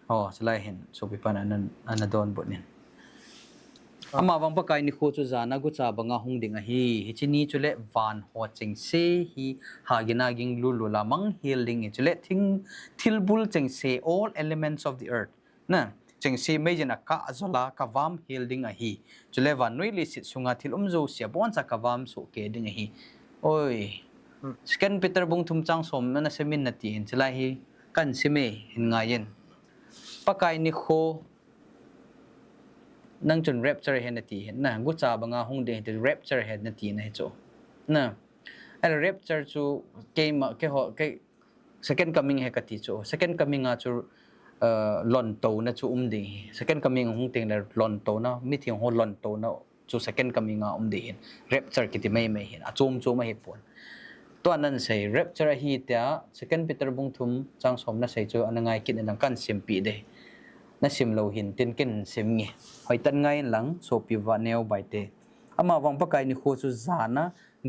chlai hin so pi pan an don bonin ama wang pa kai ni kho chu jana gu cha banga hung ding a hi chini chule van ho ching se hi hagina ging lu la mang healing chule thilbul ching se all elements of the earth na ching se me jana ka azola ka vam healing a hi chule van noi li sit sunga thilum zo sia bon cha ka vam so ke ding a hi oi second Peter bung thum chang som na semin na ti hin chila hi kan sime hin nga yen pakai ni kho nang chun rapture hen ti hen na gu cha banga hung de the rapture hen na ti na cho na al rapture chu ke second coming he ka ti cho second coming a chu lon to na chu de second coming hung teng la lon to na mi thing ho lon to na chu second coming a de hen rapture ki ti mai hen a chom ma he pon to nan sei rapture hi ta second Peter bung thum chang som na sei chu anangai kin nang kan sim pi de na sim lo hin tin ken sim nge hoi tan ngai lang so pi wa neo bai te ama wang pakai ni kho chu zana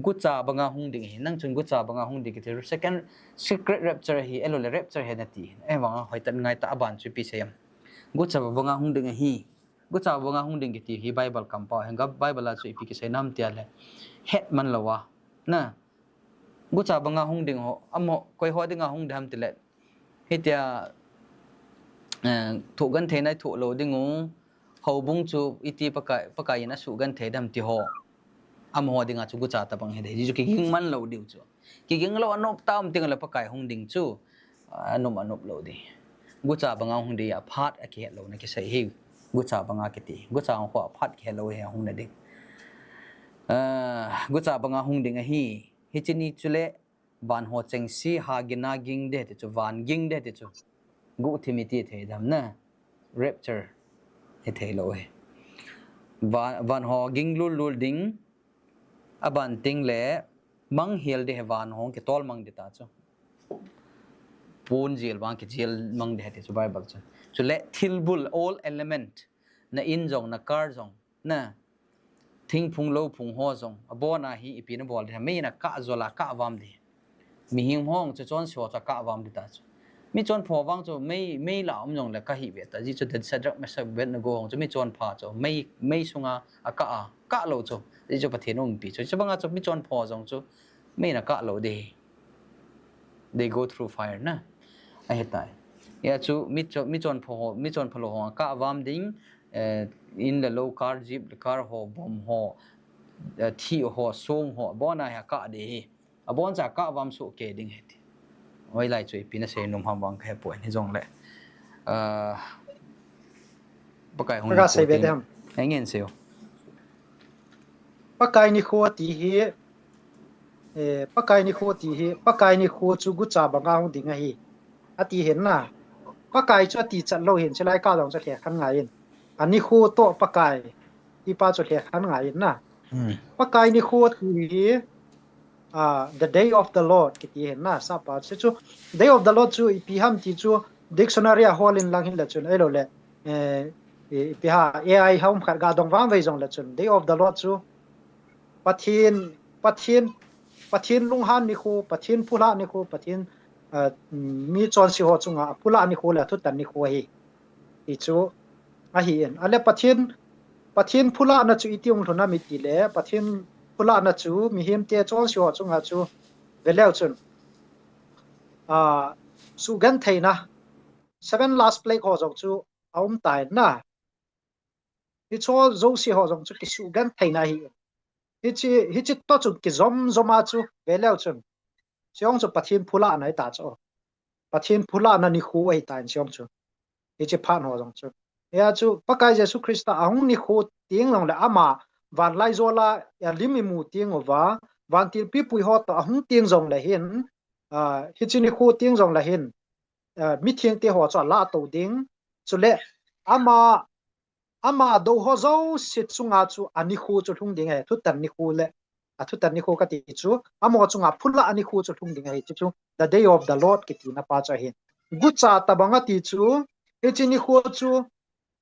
gu cha banga hung ding nang chung gu cha banga hung ding ki second secret rapture hi elo le rapture he na ti wang hoi tan ngai ta aban chu pi sayam gu cha banga hung ding hi gu cha banga hung ding ki ti hi Bible kam pa hang Bible la chu pi ki sai nam tia le het man lawa na gu cha banga hung ding ho amo koi ho ding hung dham ti le hi tia thu gan the nai thu lo dingu ho bung chu iti pakai na su gan the dam ti ho am ho dinga chu gu cha ta bang he de ju ki ging man lo diu chu ki ging lo anop tam ting la pakai hung ding chu anop lo di gu cha banga hung di a phat a ke lo na ki sai hi gu cha banga ki ti gu cha ho phat ke lo he hung na ding gu cha banga hung ding a hi chini chule ban ho cheng si ha gina ging de chu van ging de chu gu thimiti the dam na rapture he the lo he van ho ging lul ding aban ting le mang hiel de van ho ke tol mang de ta chu pun jil wang ke jil mang de te chu Bible chu le thilbul all element na in jong na kar jong na thing phung lo phung ho jong abona hi ipi na bol de me na ka zola ka wam de mi hing hong chu chon so cha ka wam de ta chu mi chon pho wang chu mei la om jong la ka hi ve ta ji chu de sadrak ma sa ben na go hong chu mi chon pha chu mei sunga ka lo chu ji chu pathen ong pi chu banga chu mi chon pho jong chu mei na ka lo de they go through fire na a hetai ya chu mi chon pho lo ho ka wam ding in the low car jeep the car ho bom ho thi ho song ho bona ha ka de abon cha ka wam su ke ding he oi lai chui pina se num ham wang khe po ni jong le pakai hong Ka sai be dem ngen seo pakai ni kho ti hi pakai ni kho chu gu cha banga hung ding a hi ati hen na pakai chu ti chat lo hin chlai ka dong cha the khan ngai in ani kho to pakai ti pa chu the khan ngai in na pakai ni kho ti hi the day of the Lord kiti hen na sa pa chu day of the Lord chu pi ham ti chu dictionary a hol in lang hin la chu elo le pi ha AI home khat ga dong wang ve jong la chun day of the Lord chu pathin pathin pathin lung han ni khu pathin phula ni khu pathin mi chon si ho chunga phula ni khu la thu tan ni khu hi ti chu a hi en ale pathin phula na chu itiung thona mi ti le pathin phula na chu mi him te chon si ho chunga chu veleu chun a su gan theina seven last play ko jong chu aum tai na hi cho zo si ho jong chu ki su gan theina hi chi to chu ki zom zoma chu veleu chun siong chu pathin phula nai ta cho pathin phula na ni khu ai tan siong chu hi chi phan ho jong chu ya chu pakai jesu krista ahung ni khu ting long la ama van lai zo la ya limi mu ting over van til pi pui hot to ahung ting jong la hin hi chi ni khu ting jong la hin mi thieng te ho cha la to ding chu le ama do ho zo sit chunga chu ani khu chu thung ding he thu tan ni khu le a thu tan ni khu ka ti chu amo chunga phula ani khu chu thung ding he chu the day of the Lord ki ti na pa cha hin gu cha tabanga ti chu he chi ni khu chu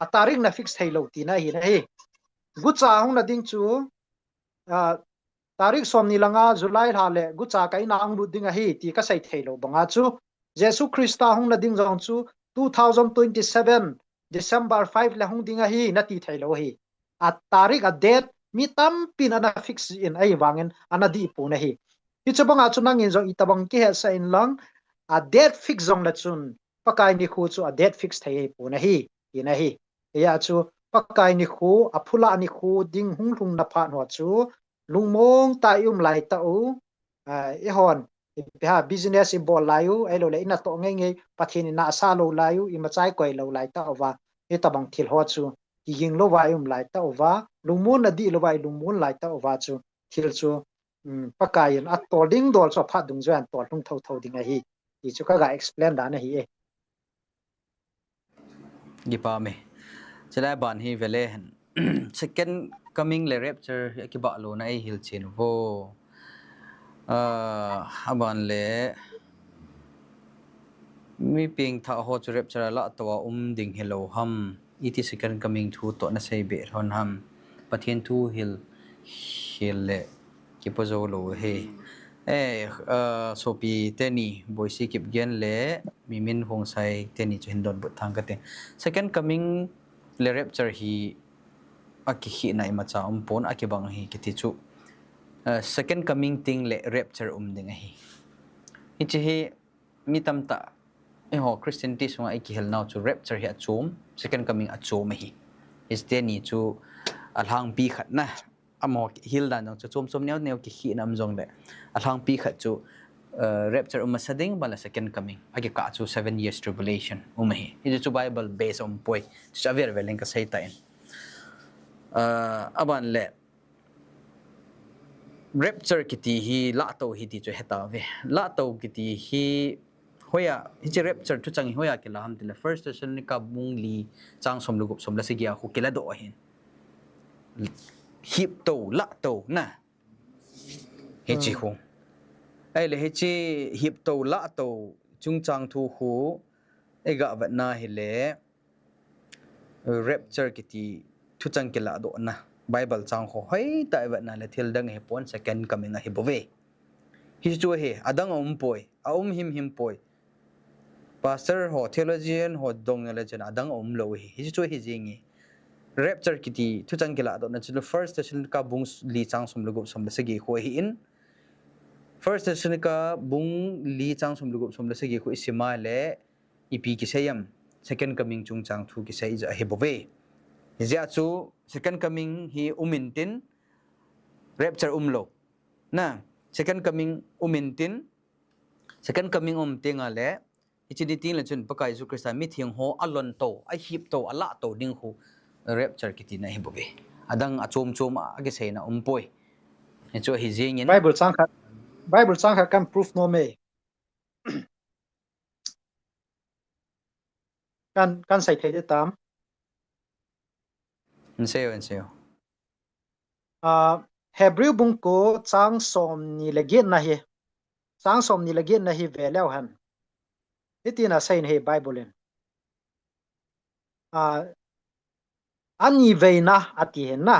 a tarik na fix thei lo ti na hi na he gu cha hung na ding chu tarik som ni langa July ha le gu cha kai na ang lu ding a hi ti ka sai thei lo banga chu Jesu Krista hung na ding jong chu 2027 December 5 la hung ding a hi na ti thei lo hi a tarik a date mi tam pin ana fix in ai wangin ana di pu na hi hi chabanga chu nangin zo itabang ki he sa in lang a date fix jong la chun pakai ni khu chu a date fix thei pu na hi ina hi ya chu pakai ni khu a phula ni khu ding hung lung na pha no chu lungmong ta lai ta u e hon ha business i bol layu ai lo le ina to ngai ngai pathin na sa lo layu i ma chai koi lo lai ta wa e tabang thil ho chu ki ging lo wa lai ta wa lungmon na di lo wa lungmon lai ta wa chu thil chu pakai an at to ding dol so pha dung jan to lung thau thau ding a hi ti chu ka ga explain da na hi e gi pa me chela ban hi vele han second coming le rapture ki ba lo na ai hil chin vo aban le mi ping tha ho chu rapture la to ding hello ham it is second coming thu to na sei be ron ham pathian thu hil le ki po zo lo he sopi teni boisi kip gen le mimin hong sai teni chu hindon but thang ka te second coming le rapture hi aki nai ma cha pon akibang hi kiti chu second coming thing le rapture ding hi ichi hi mi tam ta ho christianity sunga ai ki hel now chu rapture hi achum second coming achum hi is teni chu alhang pi khat na amo hil dan chu chom neu ki nam jong le alhang pi khat chu rapture sading bala second coming agi ka chu 7 years tribulation hi it chu bible based on poi cha ver veleng ka sai ta in aban le rapture kiti hi la to hi ti chu heta ve la to kiti hi hoya hi che rapture tu chang hoya ke la ham tile first Thessalonica bung li chang som lugup som la sigia khu kila do hin hip to la to na he chi hu ai le he chi hip to la to chung chang thu hu ega va na hi le rapture kiti thu chang ke la do na bible chang ho hoi ta va na le thil dang he pon second coming a hi bove hi chu he adang poi him poi pastor ho theologian ho dong na le chen adang lo hi chu hi jingi rapture kiti thu chang ke la do na chu first Thessalonica bung li chang som lugup som la segi ho hi in first Thessalonica bung li chang som lugup som la segi ko isima le ipi ki sayam second coming chung chang thu ki sai ja he bove hizia chu second coming hi umintin rapture lo na second coming umintin second coming tinga le ichidi tin la chun pakai su krista mi thiang ho alon to ai hip to ala to ding hu rapture kiti na hi bove adang achom age seina poi he chu hi jing in bible chang kha kan proof no me kan sai thei de tam Nseo. Hebrew bung ko chang som ni legit na hi chang som ni legit na hi veleu han itina sain he bible in ani veina ati hen na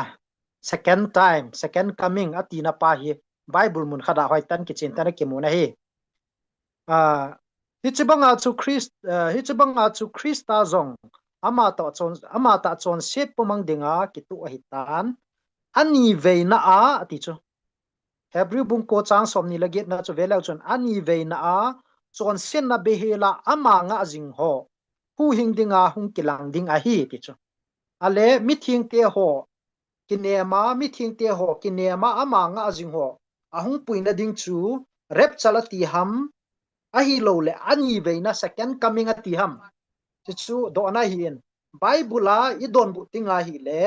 second time second coming ati na pa hi bible mun khada hoi tan ki chin tan ki mu na hi hi chibanga chu Christa zong ama ta chon sep pomang dinga ki tu hi tan ani veina a ati chu Hebrew bung ko chang som ni lagi na chu velaw chon ani veina a chon sen na behela ama nga jing ho hu hing dinga hung kilang ding a hi ti chu ale mithing te ho kinema mithing te ho kinema ama nga jing ho ahung puina ding chu rep chalati ham ahi lo le ani veina second coming ati ham chu do na hiin bible a I don bu tinga hi le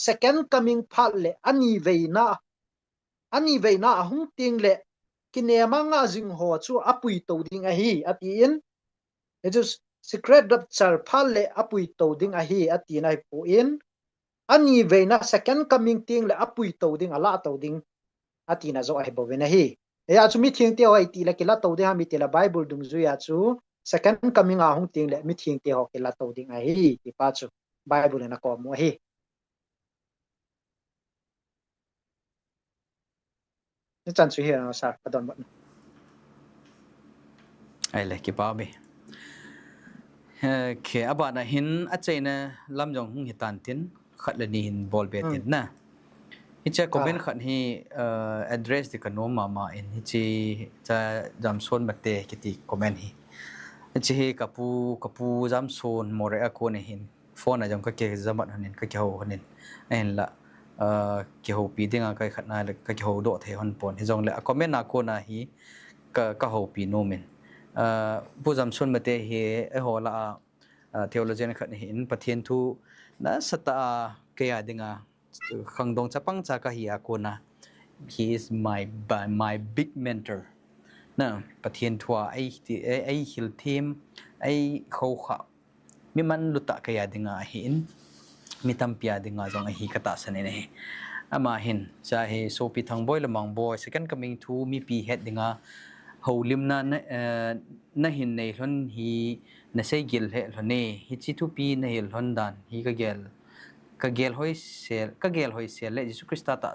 second coming phal le ani veina ahung ting le kinema nga jing ho chu apui to ding a hi ati in Jesus secret rapture phal le apui to ding a hi ati nai pu in ani veina second coming ting le apui to ding ala to ding ati na zo ai bo ve na hi ya chu mi thing te oi ti la kila to ding ha mi te la bible dung zu ya chu second coming a hung ting le mi thing te ho kila to ding a hi ti pa chu bible na ko mo hi ni chan chu hi na sa adon ba ai le ki pa be ke abana hin achaina lamjong hung hitan tin khat le ni hin bol be tin na hi cha comment khat hi address di kanom mama in hi chi cha jam son mate kiti comment hi chi kapu jam son more a ko ne hin phone a jam ka ke zamat hanin ka ke ho hanin en la ke ho pi dinga kai khat na ka ke ho do the hon pon hi jong le comment na ko na hi ka ho pi no men bu jam son mate hi e ho la theologian khat hin pathian thu na sata ke ya dinga khangdong chapang cha ka hi a ko na he is my big mentor na pathian thua ai hil thim ai kho kha mi man luta ka ya dinga hin mi tam pia dinga jong hi kata sane ne ama hin cha he so pi thang boy lamang boy second coming to mi pi het dinga holim na hin nei lon hi na sei gil he lone hi chi tu pi na hil hon dan hi ka gel hoi sel le Jesus Christa ta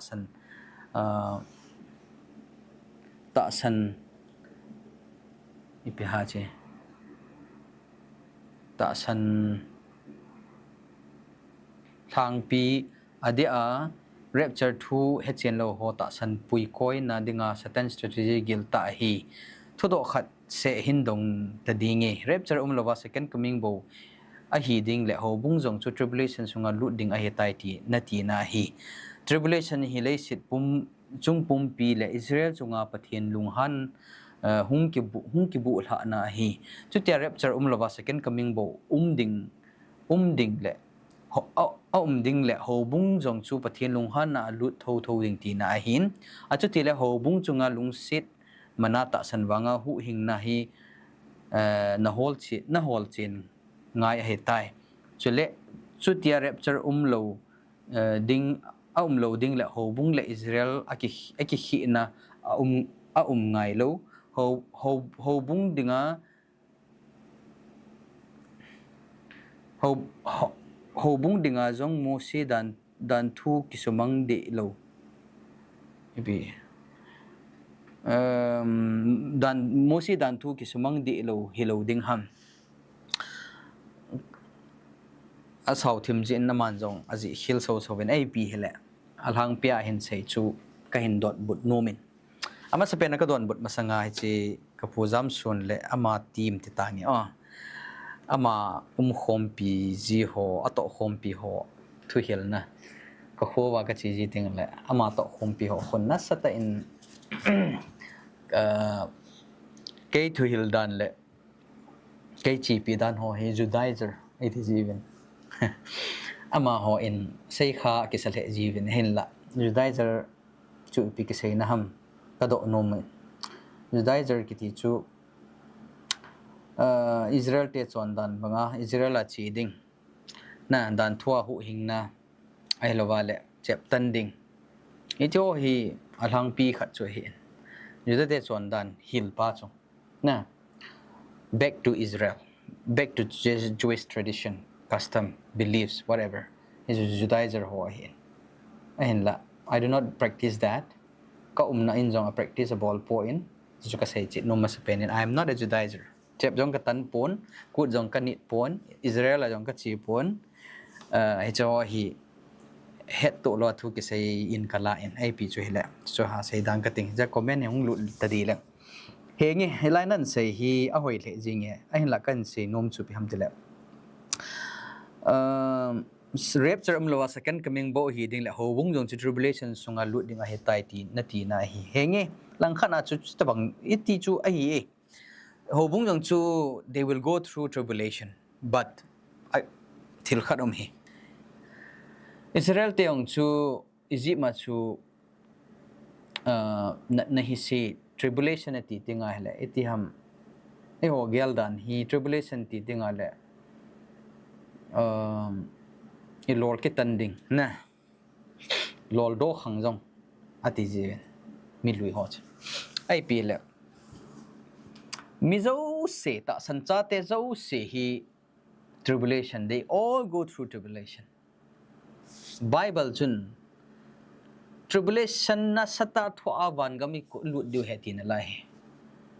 san ipi ha che ta san thang pi adia rapture thu he chen lo ho ta san pui koi na dinga satan strategy gil ta hi thodo khat se hindong ta dinge rapture lova second coming bo a hi ding le ho bung jong chu tribulation sunga lut ding a he tai ti na ti na hi tribulation hi le sit chung pum pi le Israel chunga pathian lunghan hung ki bu la na hi chu tia rapture lova second coming bo ding le ding le ho bung jong chu pathian lunghan na lut tho ding ti na hin a chu ti le ho bung chunga lung sit manata sanwanga hu hing na hi na hol chin ngai he tai chule chu tia rapture lo ding lo ding le ho bung le Israel aki hi na ngai lo ho bung dinga ho bung dinga jong mo si dan thu kisumang de lo ibi dan mo si dan thu kisumang de lo hilo ding ham asau thim jin naman jong aji hil so ben ai pi hele alhang pia hin sei chu ka hin dot but nomin ama sa pen ka don but masanga hi chi kapuzam sun le ama team ti tangi ama khom pi ji ho ato khom pi ho thu hil na ka khowa ka chi ji ting le ama to khom pi ho khon na sata in ke thu hil dan le ke chi pi dan ho he judaizer it is even ama ho in sei kha ki sale jivin hin la judaizer chu pi ki sei na ham ka do no me judaizer ki ti chu Israel te chon dan banga Israel a chi ding na dan thua hu hing na ai lowale chep tan ding i cho hi alhang pi khat chu hi juda te chon dan hil pa chu na back to Israel back to Jewish tradition custom beliefs whatever is Judaizer ho hin ahin la I do not practice that ka na in jong a practice a ball point chu ka sei chit no mas pen I am not a Judaizer chep jong ka tan pon kut jong ka nit pon Israel la jong ka chi pon he cho hi het to lo thu ki sei in kala in ai pi chu hila so ha sei dang ka ting ja comment hong lu ta di la he nge helai nan sei hi a hoi le jing e a hin la kan sei nom chu pi ham tile rapture lo second coming bo hi ding la ho bung jong chu tribulation sunga lu ding a he tai ti na hi he nge lang khana chu ta bang iti chu a hi ho bung jong chu they will go through tribulation but I thil khatom hi Israel te ong chu Egypt ma chu na hi si tribulation ati tinga hele iti ham e ho gyal dan hi tribulation ti tinga le i lol ke tanding na lol do khang jong ati je mi lui ho ai pi le mi zo se ta san cha te zo se hi tribulation they all go through tribulation Bible chun tribulation na sata tho awan gami ko lut diu heti na lai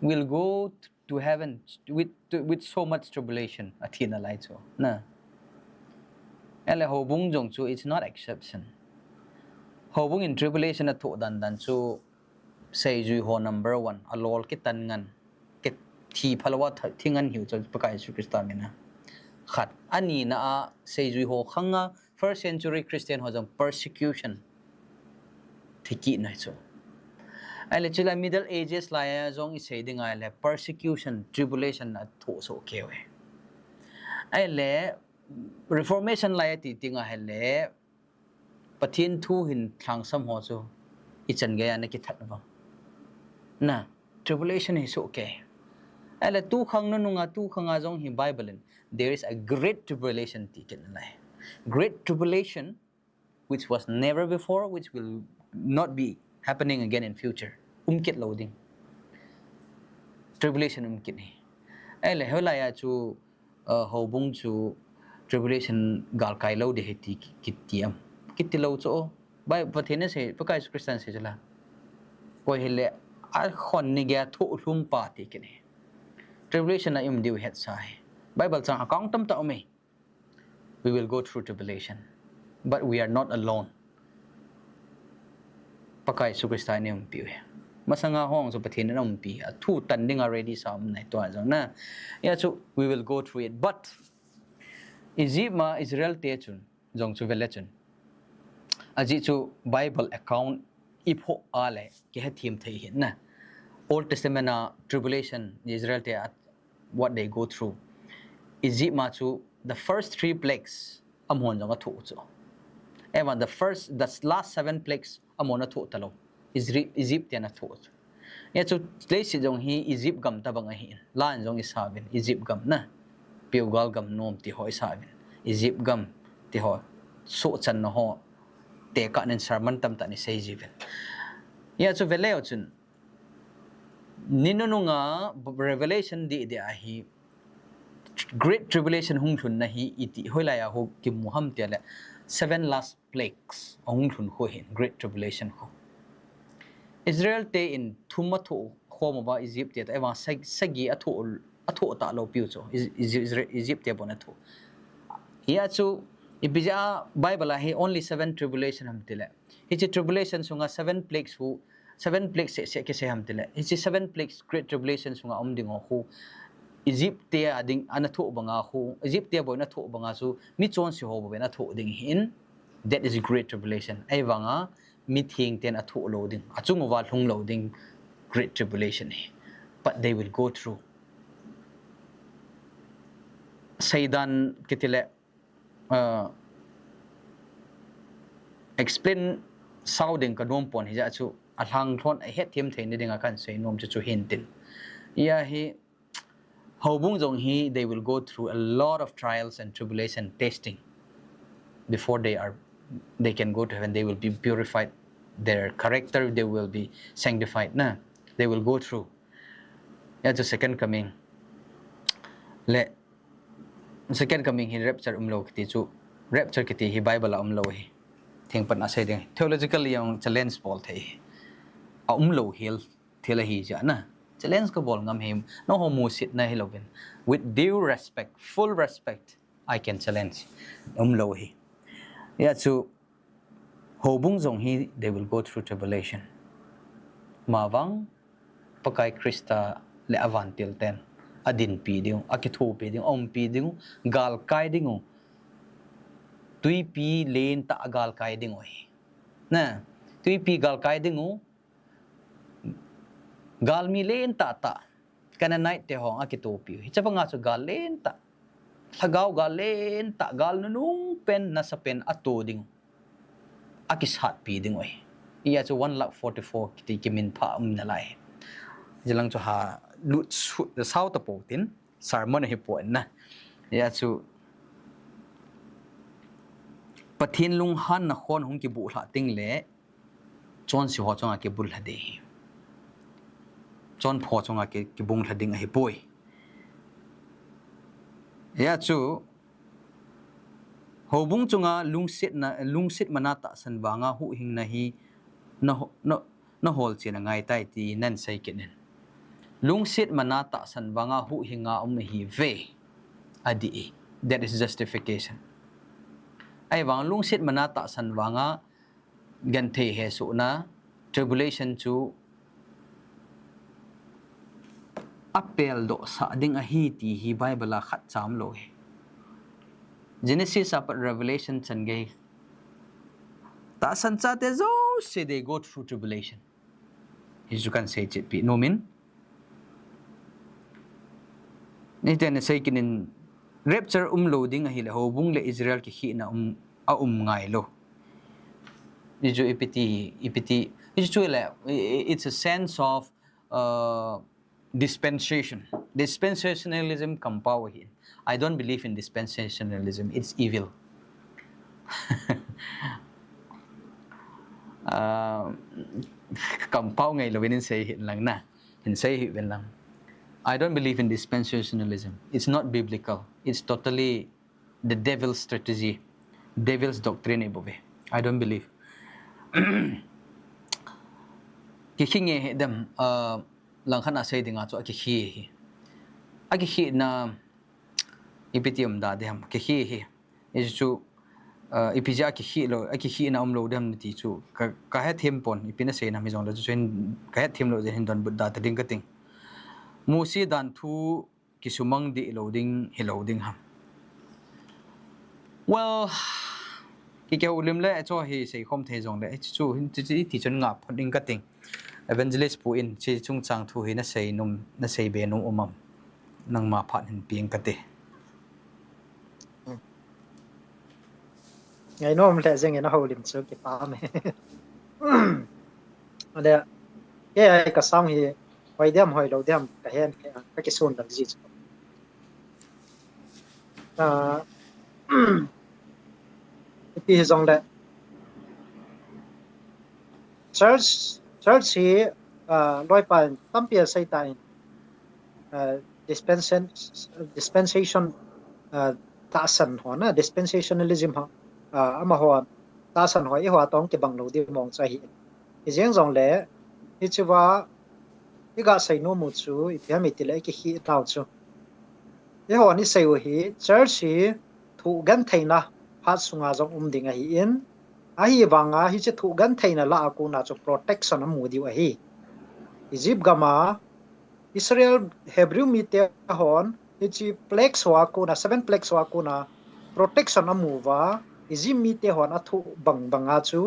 will go to heaven with so much tribulation athina lai cho na ele ho bung jong chu it's not exception ho bung in tribulation na tho dan chu sei ju ho number 1 alol ki tan ngan ke thi phalawa thingan hiu cho pakai su krista mena khat ani na a sei ju ho khanga first century Christian ho jong persecution thiki nai chu ai le chila middle ages la ya jong I sei ding ai le persecution tribulation na tho so kewe ai le reformation la ya ti tinga hele pathin thu hin thlang sam ho chu I chan ge ya na ki that ba na tribulation is okay ai le tu khang no nunga tu khanga jong hi Bible there is a great tribulation ti ken lai great tribulation which was never before which will not be happening again in future umkit loading tribulation umkit ni ai le hola ya chu ho bung chu tribulation gal kai lo de heti kitiam kitilo cho bai pathene se pakai Christian se jala koi hele a khon ni ga thu hlum pa ti kene tribulation na im diu het sai Bible chang account tam ta me we will go through tribulation but we are not alone pakai su Christian ni umpi masanga hong so pathina na umpi a thu tan ding already sam nai to jang na ya chu we will go through it but Egypt ma Israel te chun jong chu velechun aji chu Bible account ipho ale ke ha thim thei hin na Old Testament na tribulation Israel te what they go through Egypt ma chu the first 3 plagues amon jong a thu chu even the last 7 plagues amon a thu talo Egypt te na thu ya chu place jong hi Egypt gam ta bang a hin lan jong isabin Egypt gam na piugal gam nom ti hoi sabin Egypt gam ti ho so chan no ho te ka nen sermon tam ta ni sei jiven ya chu veleo chun ninununga revelation di a hi great tribulation hung thun na hi iti hoila ya ho ki muham te le 7 last plagues hung thun ho hin great tribulation ho Israel te in thumatho khoma ba Egypt te ta wa sagi atho ta lo piu cho Egypt te bona tho ya chu ibija Bible hi only 7 tribulation ham tile hi tribulation sunga 7 plagues hu 7 plagues se ke se ham tile hi 7 plagues great tribulation sunga ding hu Egypt te ading anatho banga hu Egypt te boina tho banga su mi chon si ho bo na tho ding hin that is a great tribulation ai wanga mi thing ten atho loading achung wa hlung loading great tribulation but they will go through Saidan kitile explain sounding ka nom pon hi ja chu alang thon a het them thein dinga kan sei nom chu hintin ya hi hobung jong hi they will go through a lot of trials and tribulation testing before they can go to heaven they will be purified their character they will be sanctified na they will go through ya the second coming le second coming hi rapture lo kiti chu rapture kiti hi bible lo hi thing pan ase ding theologically yung challenge bol thei lo hil thila hi ja na challenge ko bol ngam him no homo sit na hilovin with due respect full respect I can challenge lo hi ya chu hobung zong hi they will go through tribulation mawang pakai krista le avantil ten adin pi ding akitho pi ding om pi ding gal kai ding tui pi len ta gal kai ding oi na tui pi gal kai ding gal mi len ta kana night te hong akito pi chapanga chu gal len ta thagau gal len ta gal nung pen na sa pen ato ding akishat pi ding oi iya chu 144 kiti kimin pha na lai jilang chu ha lut su the south to potin sermon hi po na ya chu pathin lung han na khon hung ki bu hla ting le chon si ho chonga ke bul hla de chon pho chonga ke bung hla ding hi poi ya chu ho bung chunga lungsit manata san banga hu hing na hi no hol china ngai tai ti nan sai kenen lungsit manata san banga hu hinga hi ve adi that is justification ai wang lungsit manata san wanga gan the he su na tribulation chu apel do sa ding a hi ti hi bible a khat cham lo he genesis up revelation chan ge ta san cha te zo se they go through tribulation as you can say it be no mean ni ten say kinin rapture loading a hile ho bung le Israel ki hi na ngai lo ni jo ipiti it's a sense of dispensationalism kampaw hi I don't believe in dispensationalism it's evil kampaw ngai lo winin say hin lang na hin say hi wen lang I don't believe in dispensationalism. It's not biblical. It's totally the devil's strategy, devil's doctrine. I don't believe. Kihinge dem lang khana say dinga cho akihi na ipitium da dem kihi is chu ipija akihi lo akihi na lo dem ti chu ka he them pon ipina say na mi jong lo chu ka he them lo je hin don budda ta ding ka ting musi dan thu kisumang di loading ham well ki ulim le cho hi sei khom the jong le chu hin ti chon nga phoding ka ting evangelist pu in chi chung chang thu hi na sei be num umam nang ma phat hin pieng ka te ngai nom le zeng na holim chu ki pa me ale ye ai ka sang hi hoi dem hoi lo dem ka hen ka ki sun dal ji pi zong le church hi loi pan tam pia sai tai dispensation ta san ho na dispensationalism ha ama ho ta san ho i ho tong ke bang lo di mong cha hi jeng zong le hi chuwa iga sai no mu chu ipia mi ti le ki hi tau chu ye ho ni sai wo hi church hi thu gan theina pha sunga jong ding a hi in a hi wanga hi che thu gan theina la ku na chu protection amu di wa hi Egypt gama Israel Hebrew mi te hon hi chi plex wa ku na 7 plex wa ku na protection amu wa Egypt mi te hon a thu banga chu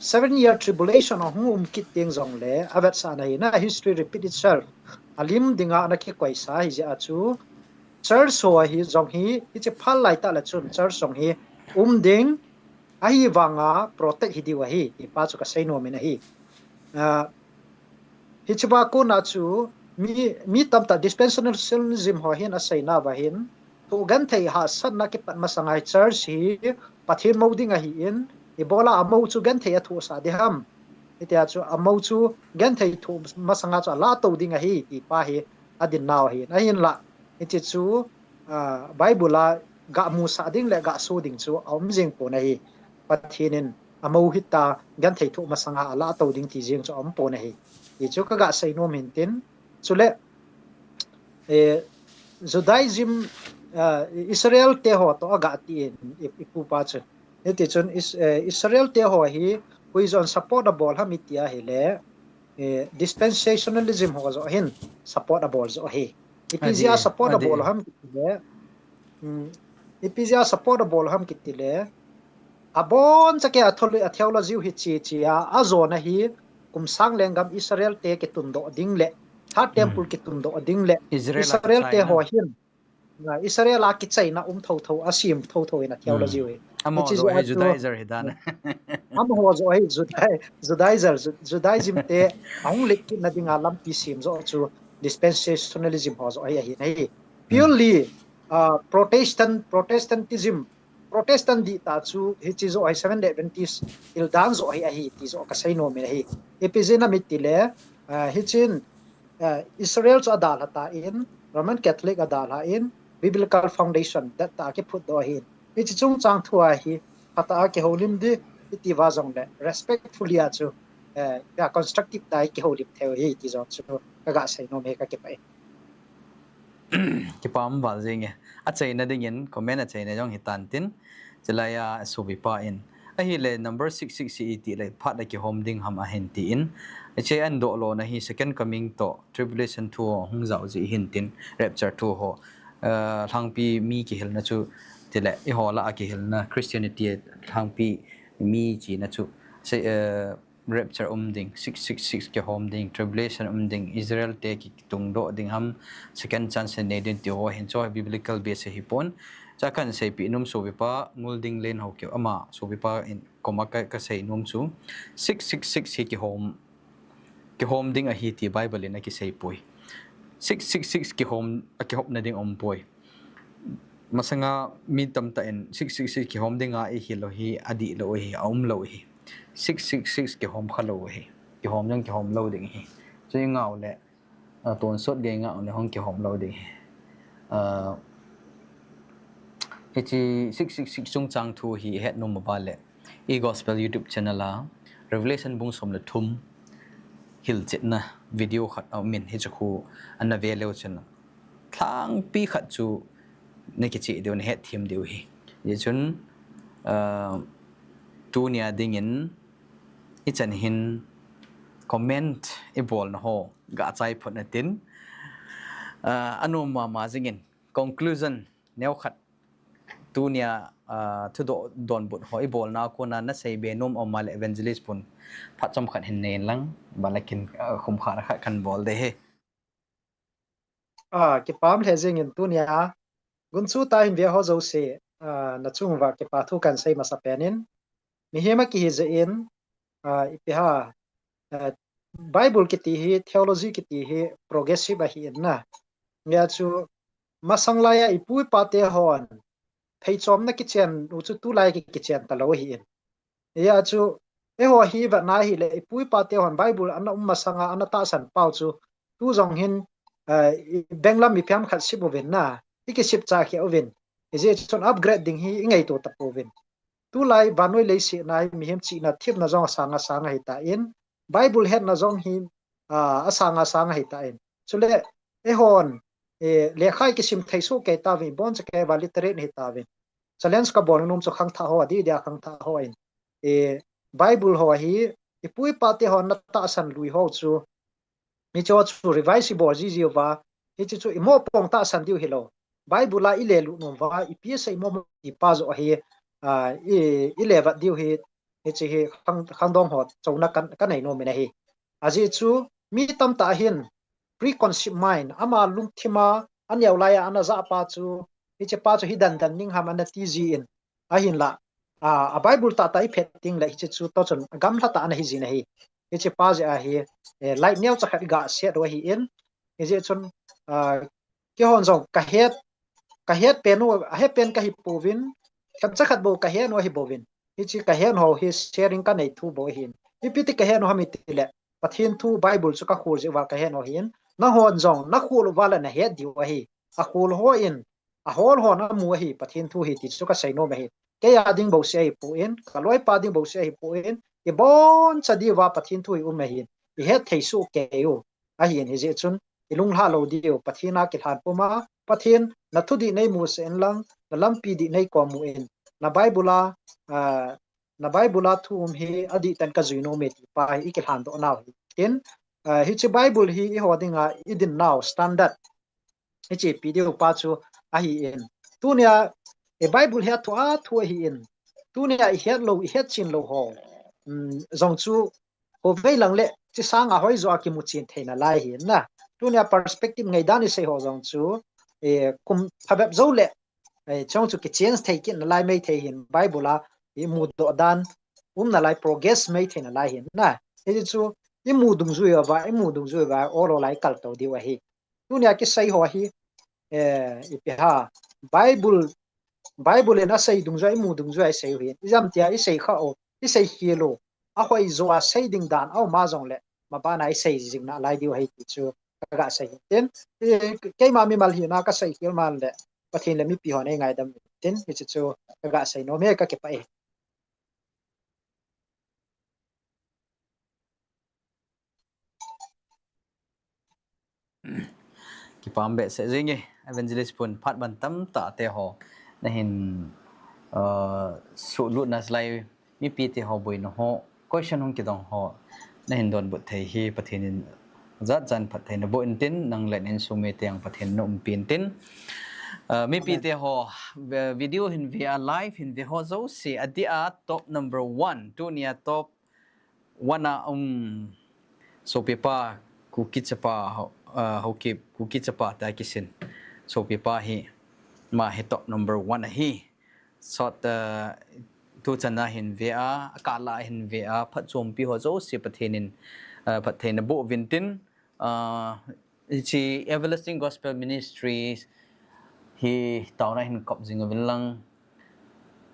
7-year tribulation of whom kitting zong le avat sa na history repeat itself alim dinga na ki kwaisa hi ja chu church so hi zong hi che phal lai ta la chun church zong hi ding a hi wanga protect hi di wa hi pa chu ka sei no me na hi hi chba ko na chu mi tam ta dispensationalism ho hin a sei na wa hin tu gan thei ha san na ki pat masangai church hi pathin moding a hi in Ebola amau chu gan thei thu sa de ham itia chu amau chu gan thei thu masanga chu la to ding a hi pa hi adin naw hi na hin la iti chu bible la ga mu sa ding le ga su ding chu om jing po nei pathinin amo hita gan thei thu masanga ala to ding ti jing chu om po nei ti chu ka ga sei no min tin chule e Judaism Israel te ho to aga ti ipu pa chu ti chun Israel te ho hi huizon supportable ha mitia hi le dispensationalism ho zo hin supportable zo hi ipizia supportable ham le ipizia supportable ham kitile abon chake theology hi chi a zona hi kum sang lengam Israel te ke tundo ding le ha temple ke tundo ding le Israel te ho hin Israel a ki chaina tho asim tho ina theology we amo zo he Judaizer he dan amo ho zo he Judaism te aung lik na dinga lam pi sim zo chu dispensationalism ho zo hi nei purely Protestantism Protestant di ta chu hi chi zo ai Seventh-day Adventist il dan zo hi ti zo ka sai no me hi epizena mitile hi chin Israel cho adal ta in Roman Catholic adal ha in biblical foundation that ta ke phut do hi hi chi chung chang thua hi ata ke holim di ti wa jong le respectfully a chu ya constructive dai ke holim theo hi ti zo chu ka ga sai no me ka ke pai ki pam wal jing a chaina ding in comment a chaina jong hitan tin chelaya subi pa in a hi le number 660 le phat la ki home ding ham a hen ti in che an do lo na hi second coming to tribulation to hung zau ji hin tin rapture to ho thang pi mi ki hel na chu tele I ho la ki hel na Christianity thang pi mi ji na chu se rapture ding 666 ke home ding tribulation ding Israel te ki tung do ding ham second chance ne den ti ho hen cho biblical base hi pon cha kan sei pi num so bi pa ngul ding len ho ke ama so bi pa in koma ka sei num chu 666 hi ki home ding a hi ti bible in a ki sei poi 666 ki home a ki hop na ding poi masanga mi tam ta in 666 ki home ding a hi lo hi adi lo hi lo hi 666 ki home khalo hi ki home jang ki home lo ding hi chui ngau le ton sot ge ngau le hong ki home lo ding hi 666 chung chang thu hi het no mobile le e gospel YouTube channel la revelation bung som le thum hil chet na video khat au min hi chu an ve leo chen thang pi khat chu ne ki chi deun het thim deu hi ye chun tu nia ding in I chan hin comment e bol na ho ga chai phot na tin anu ma jingin conclusion neu khat tu nia thu do don but hoi bol na ko na sei be nom omal evangelist pun phat chom khat hin nen lang balakin khum kha ra khan bol de he ki pam le jing in tu nia gun chu ta in ve ho zo se na chung wa ke pa thu kan sei ma sa penin mi hema ki ze in ipiha Bible ki ti hi theology ki ti hi progressive hi na mia chu masanglaya ipui pa te hon thei chom na ki chen u chu tu lai ki chen ta lo hi in ya chu e ho hi va na hi le ipui pa te hon Bible an masanga an ta san pau chu tu jong hin benglam mi pyam khat sibu ven na ki sip cha ki oven is it chon upgrading hi ngai to ta povin tu lai banoi le si nai mi hem chi na thip na jong sanga hi ta in Bible het na jong hi asanga hi ta in chule e hon le khai ki sim thai su ke ta vi bon che ke va literate hi ta vi challenge ka bon num chu khang tha ho di dia khang tha ho in Bible ho hi pui pa te hon na ta san lui ho chu mi cho chu revise bo ji ji wa hi chu mo pong ta san diu hi lo Bible la ile lu nom wa pi sai mo i pa zo hi ile va diu hi chi hi khang dong ho chona kan nei no me na hi aji chu mi tam ta hin preconceived mind ama lung thima an yaw la ya ana za pa chu hi che pa chu hi dan ning ham an ti ji in a hin la a Bible ta tai phet ting la hi chu to chon gam la ta an hi ji na hi hi che pa ja hi light neu cha khat ga se do hi in hi je chon ke hon zong ka het pen a he pen ka hi povin kam cha khat bo ka he no hi bovin hi chi ka he no hi sharing ka nei thu bo hin hi piti ka he no hami tile pathin thu Bible chu ka khur je wa ka he no hin na hon zong na khul wala na he di wa hi a khul ho in a hol hon a mu hi pathin thu hi ti chu ka sei no me hi ke ya ding bo se hi pu in ka loi pa ding bo se hi pu in ke bon chadi wa pathin thu hi me hi i het thei su ke yo a hi ni je chun ilung ha lo di yo pathina ke han puma pathin na thu di nei mu se en lang na lam pi di nei ko mu in na bible na bible thu hi adi tan ka zuino me ti pa hi ke han do na hi tin hi chi bible hi i hodinga idin now standard hi chi pdf pa chu a hi in tunia e bible he thu hi in tunia i het lo i het chin lo ho zong chu ho vei lang le chi sang a hoi zo ki mu chin theina lai hi na tunia perspective ngai dani sei ho zong chu e kum phabep zo le e chong chu ki change thei kin lai mai thei hin bible a i mu do dan na lai progress mai theina lai hin na e chu i mu dung zu ya ba i mu dung zu ba olo lai kal to di wa hi tunia ki sei ho hi ipiha bible na sei dung zai mu dung zai sei hi jam tia i sei kha o i sei hielo a hoi zo a sei ding dan au ma jong le ma ba na i sei jing na lai di wa hi ti chu ga sei ten ke ma mi mal hi na ka sei hil mal le pathin le mi pi ho nei ngai dam ten hi chu ga sei no me ka ke pai ki pambe se zingi evangelist pun phat ban tam ta te ho na hin su lu na slai mi pi te ho boi no ho question hong ki dong ho na hin don but thei hi pathin in zat jan phat thei na bo in tin nang len in su me teng pathin no pin tin mi pi te ho video hin via live hin ve ho zo si adia top number 1 tu nia top 1 so pepa ku kichapa hokip ku kichapa ta kisin so pepa hi ma he top number 1 hi sot tu chana hin via akala hin via phat chom pi ho zo si pathenin pathen bo vintin chi everlasting gospel ministries hi tawna hin kop jinga vilang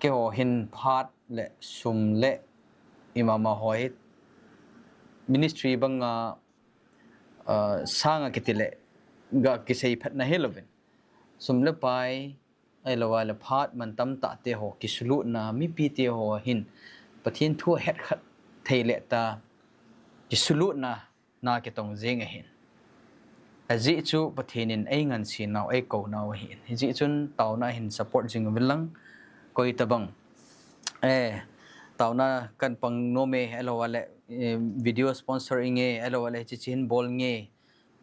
ke ho hin phat le sum le imama hoi ministry banga sanga kitile ga kisei phat na helovin sumle pai ai lawa la phat man tam ta te ho kisulu na mi pi te ho hin pathin thu het khat theile ta kisulu na ke tong jeng a hin aji chu pathinin ai ngan si naw ai ko naw hin ji chun tawna hin support jing vilang koi tabang tawna kan pang no me alo wale video sponsoring e alo wale chi chin bol nge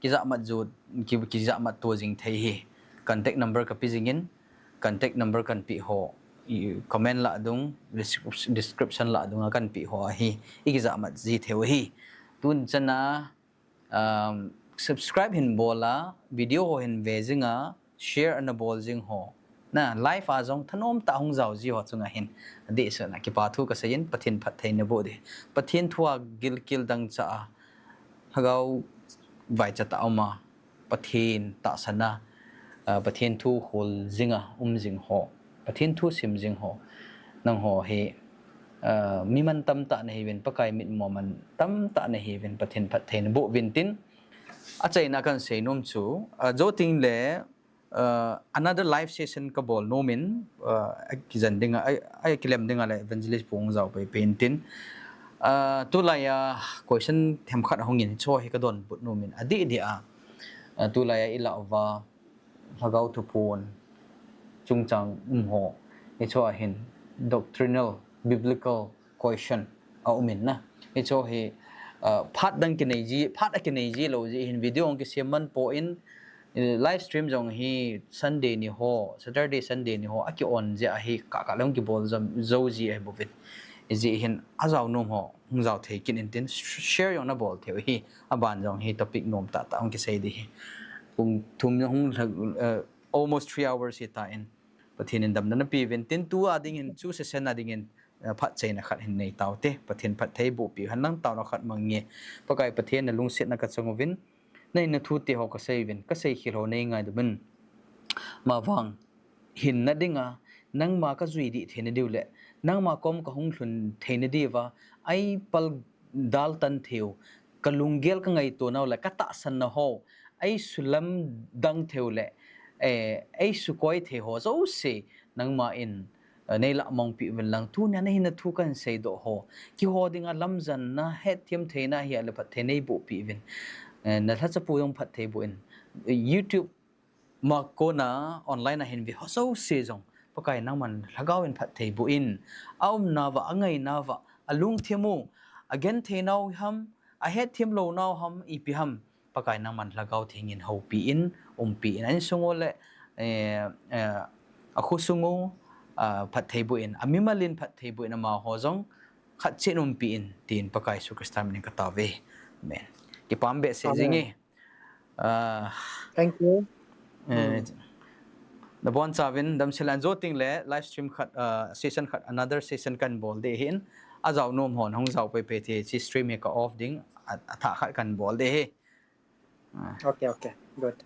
kiza mat ju kiza mat to jing thei hi contact number ka pi jingin contact number kan pi ho comment la dung description la dung kan pi ho hi ikiza mat ji theu hi tun chana subscribe hin bola video ho hin vejinga share an bol jing ho na live a jong thanom ta hong jaw ji ho chunga hin de sa na ki pa thu ka sayin pathin phat thein bo de pathin thuwa gil kil dang cha hagau vai cha ta ma pathin ta sana pathin thu hol jinga jing ho pathin thu sim jing ho nang ho he mi man tam ta nei ven pakai mit mo man tam ta nei he ven pathin phat thein bo vin tin a chaina kan sei nom chu jo ting le another live session ka bol nomin kizan dinga ai kilem dinga le evangelist pong jaw pe paintin tu la ya question them khat hongin cho he ka don but nomin adi di a tu la ya ila wa hagau tu pon chungchang ho e cho hin doctrinal biblical question a umin na e cho he phat dang ki nei ji phat a ki nei ji lo ji hin video ong ki seman po in live stream jong hi sunday ni ho saturday sunday ni ho aki on je a hi ka long ki bol jam zo ji ai bovit ji hin azaw nom ho hungzaw thei kin in tin share yong na bol theu hi aban jong hi topic nom ta ong ki sei di kung thum hung almost 3 hours hi ta in pathin in dam na pi ventin tu ading in chu session ading in phat chaina khat hin nei tawte pathin phat thei bu pi hanang taw na khat mangi pakai pathin na lung set na ka chongovin nei na thu te ho ka sei vin ka sei khilo nei ngai dubin ma wang hin na dinga nang ma ka zui di thene diule nang ma kom ka hung thun thene diwa ai pal dal tan theu kalunggel ka ngai to naw la ka ta san na ho ai sulam dang theu le ไอ้สุกอยเทหัวเจ้าเสนังมาอินในละมองปีเวลังทุนยันให้นัทุกันเสดโหกี่หัวดิ่งลำจันนะเฮ็ดเทียมเทนะเฮียเลยพัดเทในบุปีเวนนั่นถ้าจะพูดถึงพัดเทบุอิน YouTube มาโกนะออนไลน์นะเห็นวิหัวเจ้าเสจงปะไก่นั่งมันละก้าวอินพัดเทบุอินเอาหน้าวะอังไงหน้าวะอลุงเทียมู again เทนาวฮัมอาเฮ็ดเทียมโลนาวฮัมอีพีฮัมปะไก่นั่งมันละก้าวเทียงินเฮาปีอินปีอินอันสงole aku sungu phat thei buin amimalin phat thei buin ama hojong khat chenum pi in tin pakai su kristam ni kata ve men ki pambe se jingi thank you the bon savin dam selan zoting le live stream khat session khat another session kan bol de hin azaw nom hon hong zaw pe pe thi chi stream ka off ding atha khat kan bol de he okay good